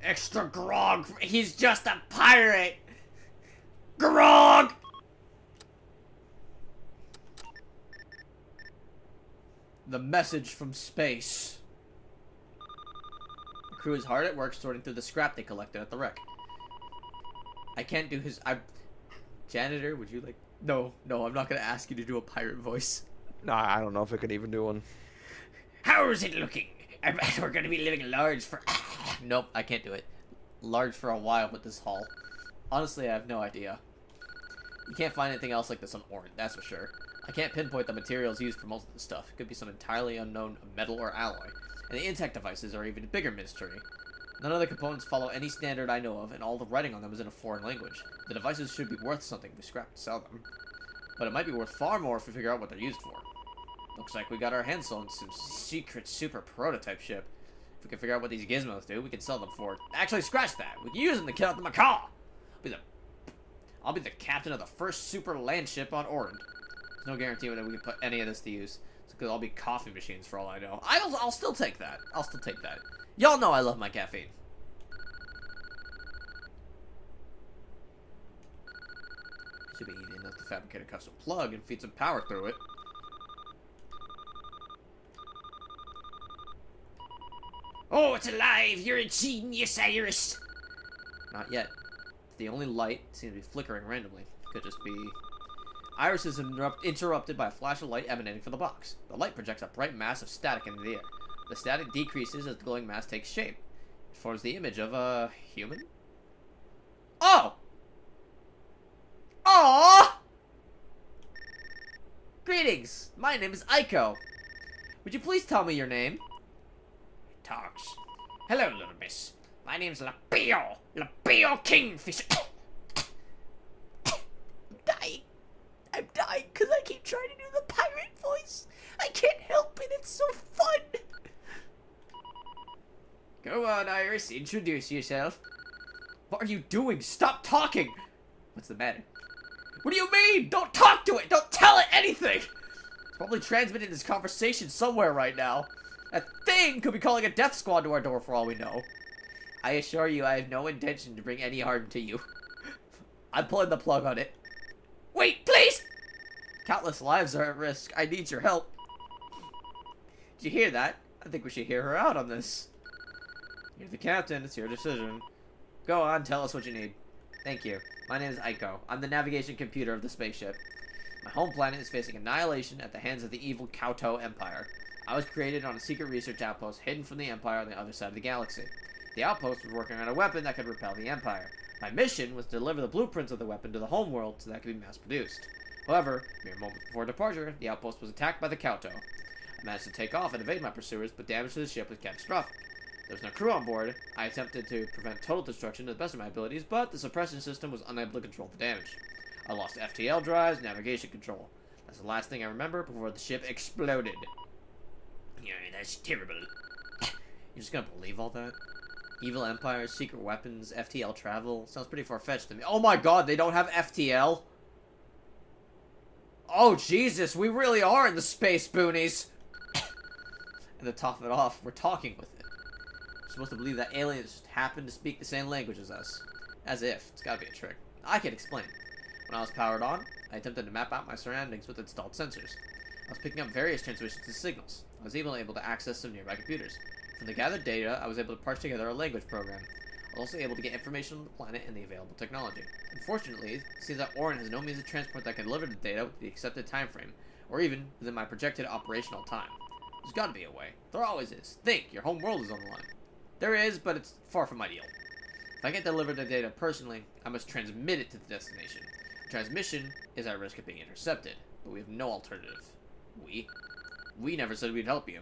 Extra grog. He's just a pirate. Grog. The message from space. The crew is hard at work sorting through the scrap they collected at the wreck. I can't do his... Janitor, would you like... No, I'm not gonna ask you to do a pirate voice. Nah, I don't know if I could even do one. How's it looking? I bet we're gonna be living large for... Nope, I can't do it. Large for a while with this haul. Honestly, I have no idea. You can't find anything else like this on Orin, that's for sure. I can't pinpoint the materials used for most of the stuff. It could be some entirely unknown metal or alloy. And the intake devices are even a bigger mystery. None of the components follow any standard I know of, and all the writing on them is in a foreign language. The devices should be worth something if we scrap to sell them. But it might be worth far more if we figure out what they're used for. Looks like we got our hands on some secret super prototype ship. If we can figure out what these gizmos do, we can sell them for... Actually, scratch that! We can use them to kill out the macaw! I'll be the captain of the first super land ship on Orin. There's no guarantee that we can put any of this to use. It's because I'll be coffee machines for all I know. I'll still take that. I'll still take that. Y'all know I love my caffeine. Should be easy enough to fabricate a custom plug and feed some power through it. Oh, it's alive! You're a genius, Iris! Not yet. The only light seems to be flickering randomly. Could just be... Iris is interrupted by a flash of light emanating from the box. The light projects a bright mass of static into the air. The static decreases as the glowing mass takes shape. It forms the image of a human? Oh! Aww! Greetings! My name is Aiko. Would you please tell me your name? Talks. Hello, little miss. My name's Lapio. Lapio Kingfisher. I'm dying because I keep trying to do the pirate voice. I can't help it. It's so fun. Go on, Iris. Introduce yourself. What are you doing? Stop talking. What's the matter? What do you mean? Don't talk to it. Don't tell it anything. It's probably transmitting this conversation somewhere right now. That thing could be calling a death squad to our door for all we know. I assure you I have no intention to bring any harm to you. I'm pulling the plug on it. Wait, please! Countless lives are at risk. I need your help. Did you hear that? I think we should hear her out on this. You're the captain. It's your decision. Go on, tell us what you need. Thank you. My name is Aiko. I'm the navigation computer of the spaceship. My home planet is facing annihilation at the hands of the evil Kauto Empire. I was created on a secret research outpost hidden from the Empire on the other side of the galaxy. The outpost was working on a weapon that could repel the Empire. My mission was to deliver the blueprints of the weapon to the homeworld so that it could be mass-produced. However, mere moments before departure, the outpost was attacked by the Kauto. I managed to take off and evade my pursuers, but damage to the ship was catastrophic. There was no crew on board. I attempted to prevent total destruction to the best of my abilities, but the suppression system was unable to control the damage. I lost FTL drives, navigation control. That's the last thing I remember before the ship exploded. Yeah, that's terrible. You're just gonna believe all that? Evil Empire, secret weapons, FTL travel. Sounds pretty far-fetched to me. Oh my god, they don't have FTL? Oh Jesus, we really are in the space boonies! And to top it off, we're talking with it. We're supposed to believe that aliens just happen to speak the same language as us. As if. It's gotta be a trick. I can explain. When I was powered on, I attempted to map out my surroundings with installed sensors. I was picking up various transmissions and signals. I was even able to access some nearby computers. From the gathered data, I was able to parse together a language program. I was also able to get information on the planet and the available technology. Unfortunately, it seems that Orin has no means of transport that can deliver the data with the accepted time frame, or even within my projected operational time. There's gotta be a way. There always is. Think, your home world is on the line. There is, but it's far from ideal. If I can't deliver the data personally, I must transmit it to the destination. The transmission is at risk of being intercepted, but we have no alternative. We never said we'd help you.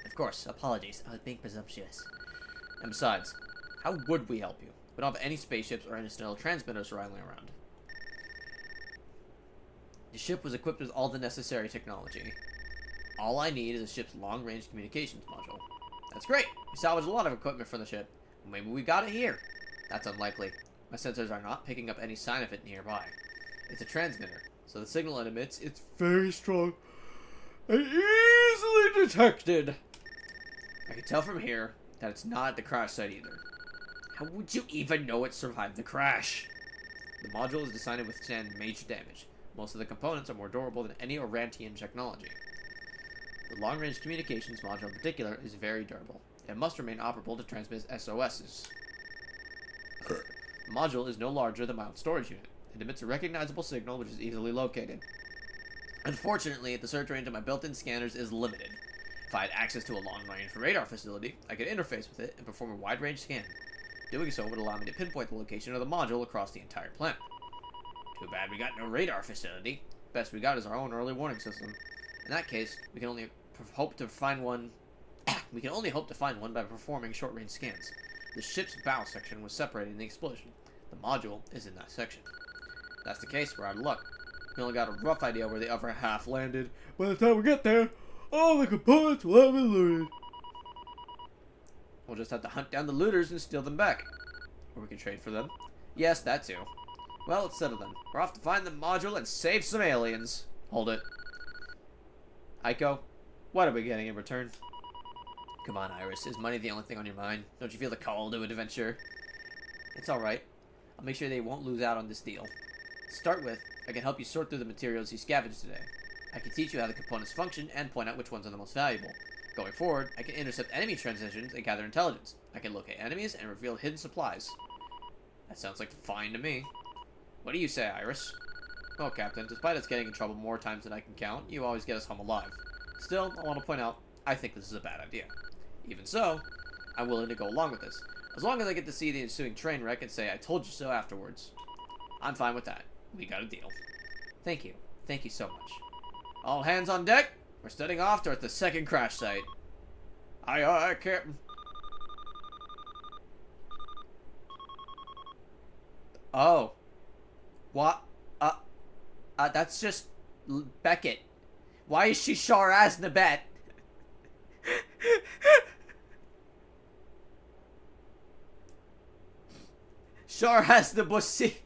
Of course, apologies. I was being presumptuous. And besides, how would we help you? We don't have any spaceships or interstellar transmitters rattling around. The ship was equipped with all the necessary technology. All I need is a ship's long-range communications module. That's great! We salvaged a lot of equipment from the ship. Maybe we got it here. That's unlikely. My sensors are not picking up any sign of it nearby. It's a transmitter, so the signal it emits is very strong and easily detected. I can tell from here that it's not at the crash site either. How would you even know it survived the crash? The module is designed to withstand major damage. Most of the components are more durable than any Orantian technology. The long-range communications module in particular is very durable. It must remain operable to transmit SOSs. The module is no larger than my own storage unit. It emits a recognizable signal which is easily located. Unfortunately, the search range of my built-in scanners is limited. If I had access to a long-range radar facility, I could interface with it and perform a wide-range scan. Doing so would allow me to pinpoint the location of the module across the entire planet. Too bad we got no radar facility. Best we got is our own early warning system. In that case, we can only hope to find one. We can only hope to find one by performing short-range scans. The ship's bow section was separated in the explosion. The module is in that section. If that's the case, we're out of luck. We only got a rough idea where the other half landed. By the time we get there, all the components will have been looted. We'll just have to hunt down the looters and steal them back. Or we can trade for them. Yes, that too. Well, let's settle them. We're off to find the module and save some aliens. Hold it. Aiko, what are we getting in return? Come on, Iris. Is money the only thing on your mind? Don't you feel the call to adventure? It's alright. I'll make sure they won't lose out on this deal. To start with, I can help you sort through the materials you scavenged today. I can teach you how the components function and point out which ones are the most valuable. Going forward, I can intercept enemy transitions and gather intelligence. I can locate enemies and reveal hidden supplies. That sounds like fine to me. What do you say, Iris? Well, Captain, despite us getting in trouble more times than I can count, you always get us home alive. Still, I want to point out, I think this is a bad idea. Even so, I'm willing to go along with this, as long as I get to see the ensuing train wreck and say I told you so afterwards. I'm fine with that. We got a deal. Thank you. Thank you so much. All hands on deck. We're setting off towards the second crash site. Aye, aye, Captain. Oh. What? That's just Beckett. Why is she Shar as Nabet? Shar has the bussy.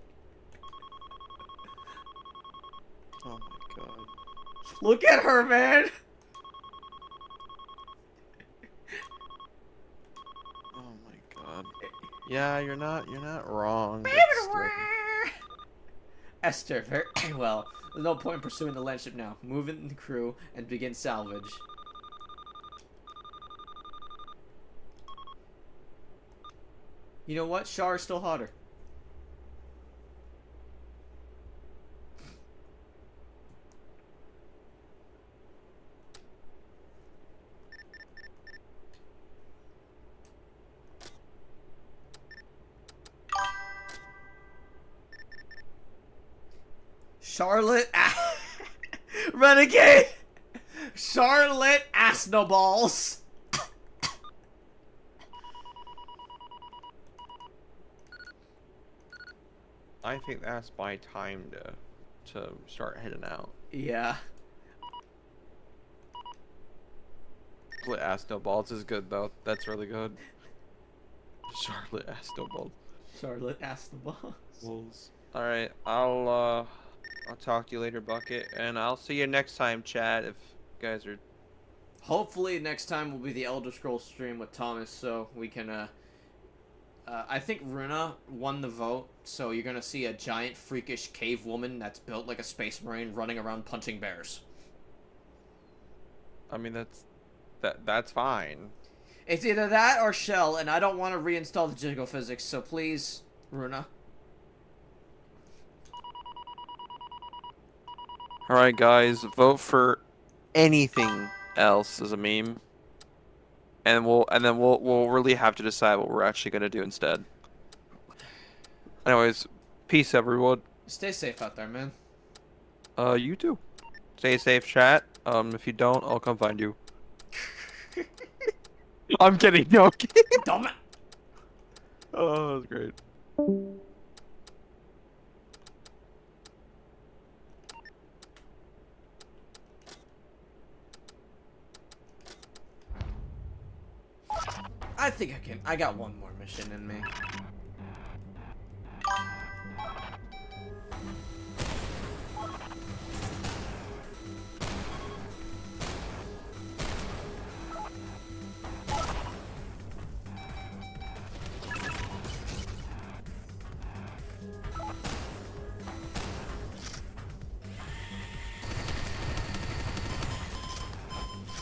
Oh my god. Look at her, man. Oh my god. Yeah, you're not wrong. Esther, very well. There's no point in pursuing the landship now. Move in the crew and begin salvage. You know what? Shar is still hotter. Charlotte Renegade Charlotte Asnoballs. I think that's my time to start heading out. Yeah. Charlotte Asnoballs is good though. That's really good. Charlotte Asnoballs. Charlotte Asnoballs. Alright, I'll talk to you later, Bucket, and I'll see you next time, Chad, if you guys are... Hopefully next time will be the Elder Scrolls stream with Thomas, so we can, I think Runa won the vote, so you're gonna see a giant freakish cave woman that's built like a space marine running around punching bears. I mean, that's fine. It's either that or Shell, and I don't want to reinstall the jiggle physics, so please, Runa. Alright guys, vote for anything else as a meme. And we'll really have to decide what we're actually gonna do instead. Anyways, peace everyone. Stay safe out there, man. You too. Stay safe, chat. If you don't, I'll come find you. I'm kidding, no, I'm kidding. Dumb. Oh, that was great. I think I got one more mission in me.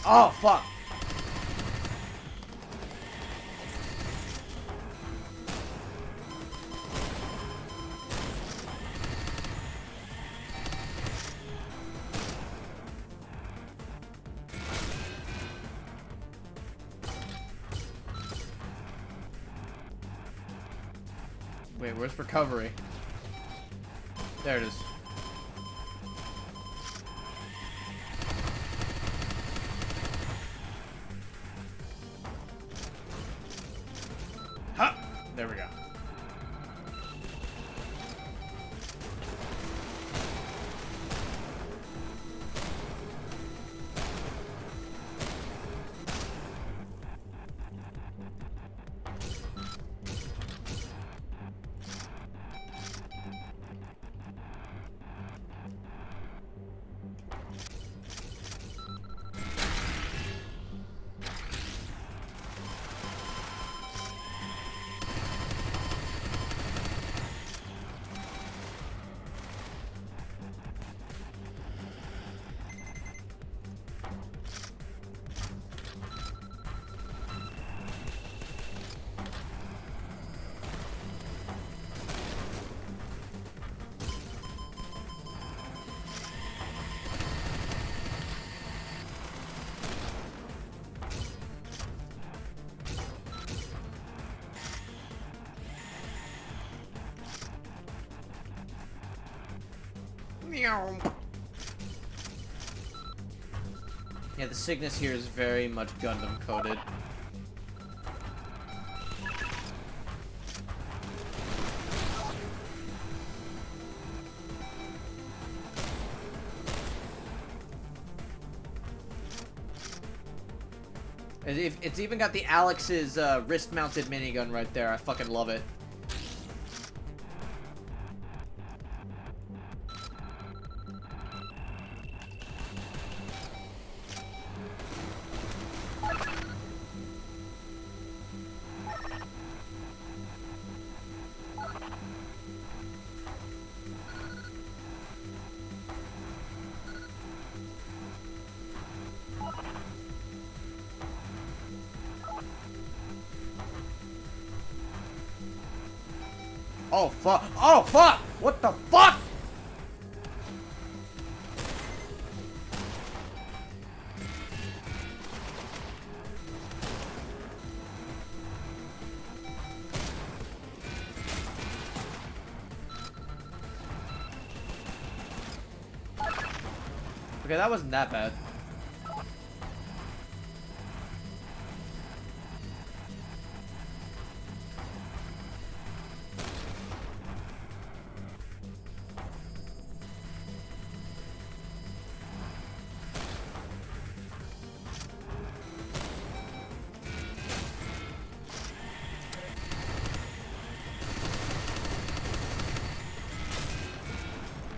Oh, fuck. Wait, where's recovery? There it is. Huh! There we go. Meow. Yeah, the sickness here is very much Gundam coded. It's even got the Alex's wrist-mounted minigun right there. I fucking love it. Oh fuck! Oh fuck! What the fuck? Okay, that wasn't that bad.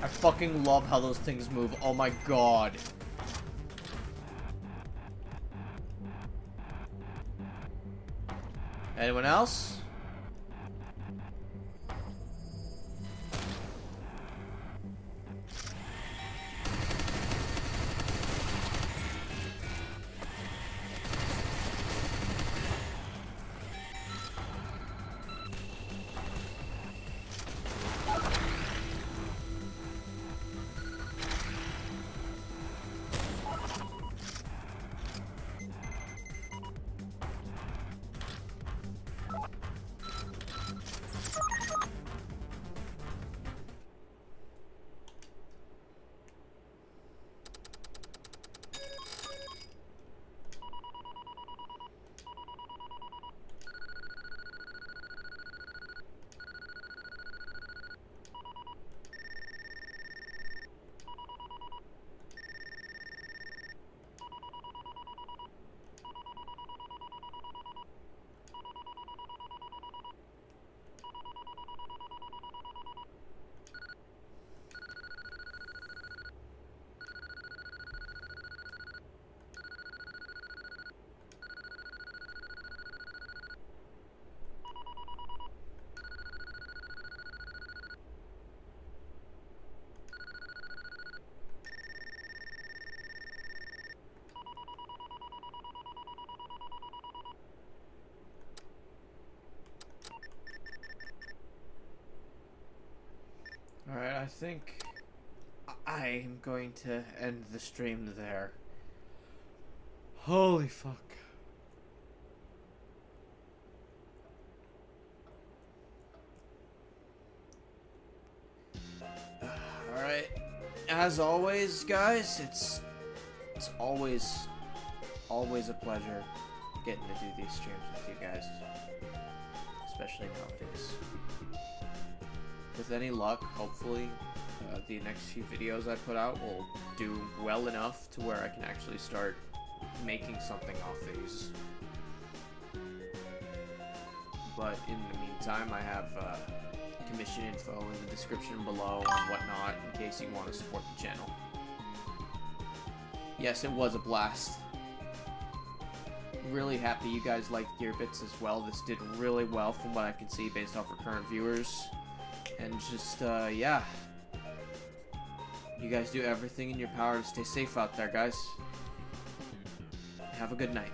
I fucking love how those things move. Oh my god. Anyone else? Alright, I think I am going to end the stream there. Holy fuck. Alright. As always, guys, it's always a pleasure getting to do these streams with you guys. Especially nowadays. With any luck, hopefully, the next few videos I put out will do well enough to where I can actually start making something off these. But in the meantime, I have commission info in the description below and whatnot in case you want to support the channel. Yes, it was a blast. Really happy you guys liked Gearbits as well. This did really well from what I can see based off of current viewers. And just, yeah. You guys do everything in your power to stay safe out there, guys. Have a good night.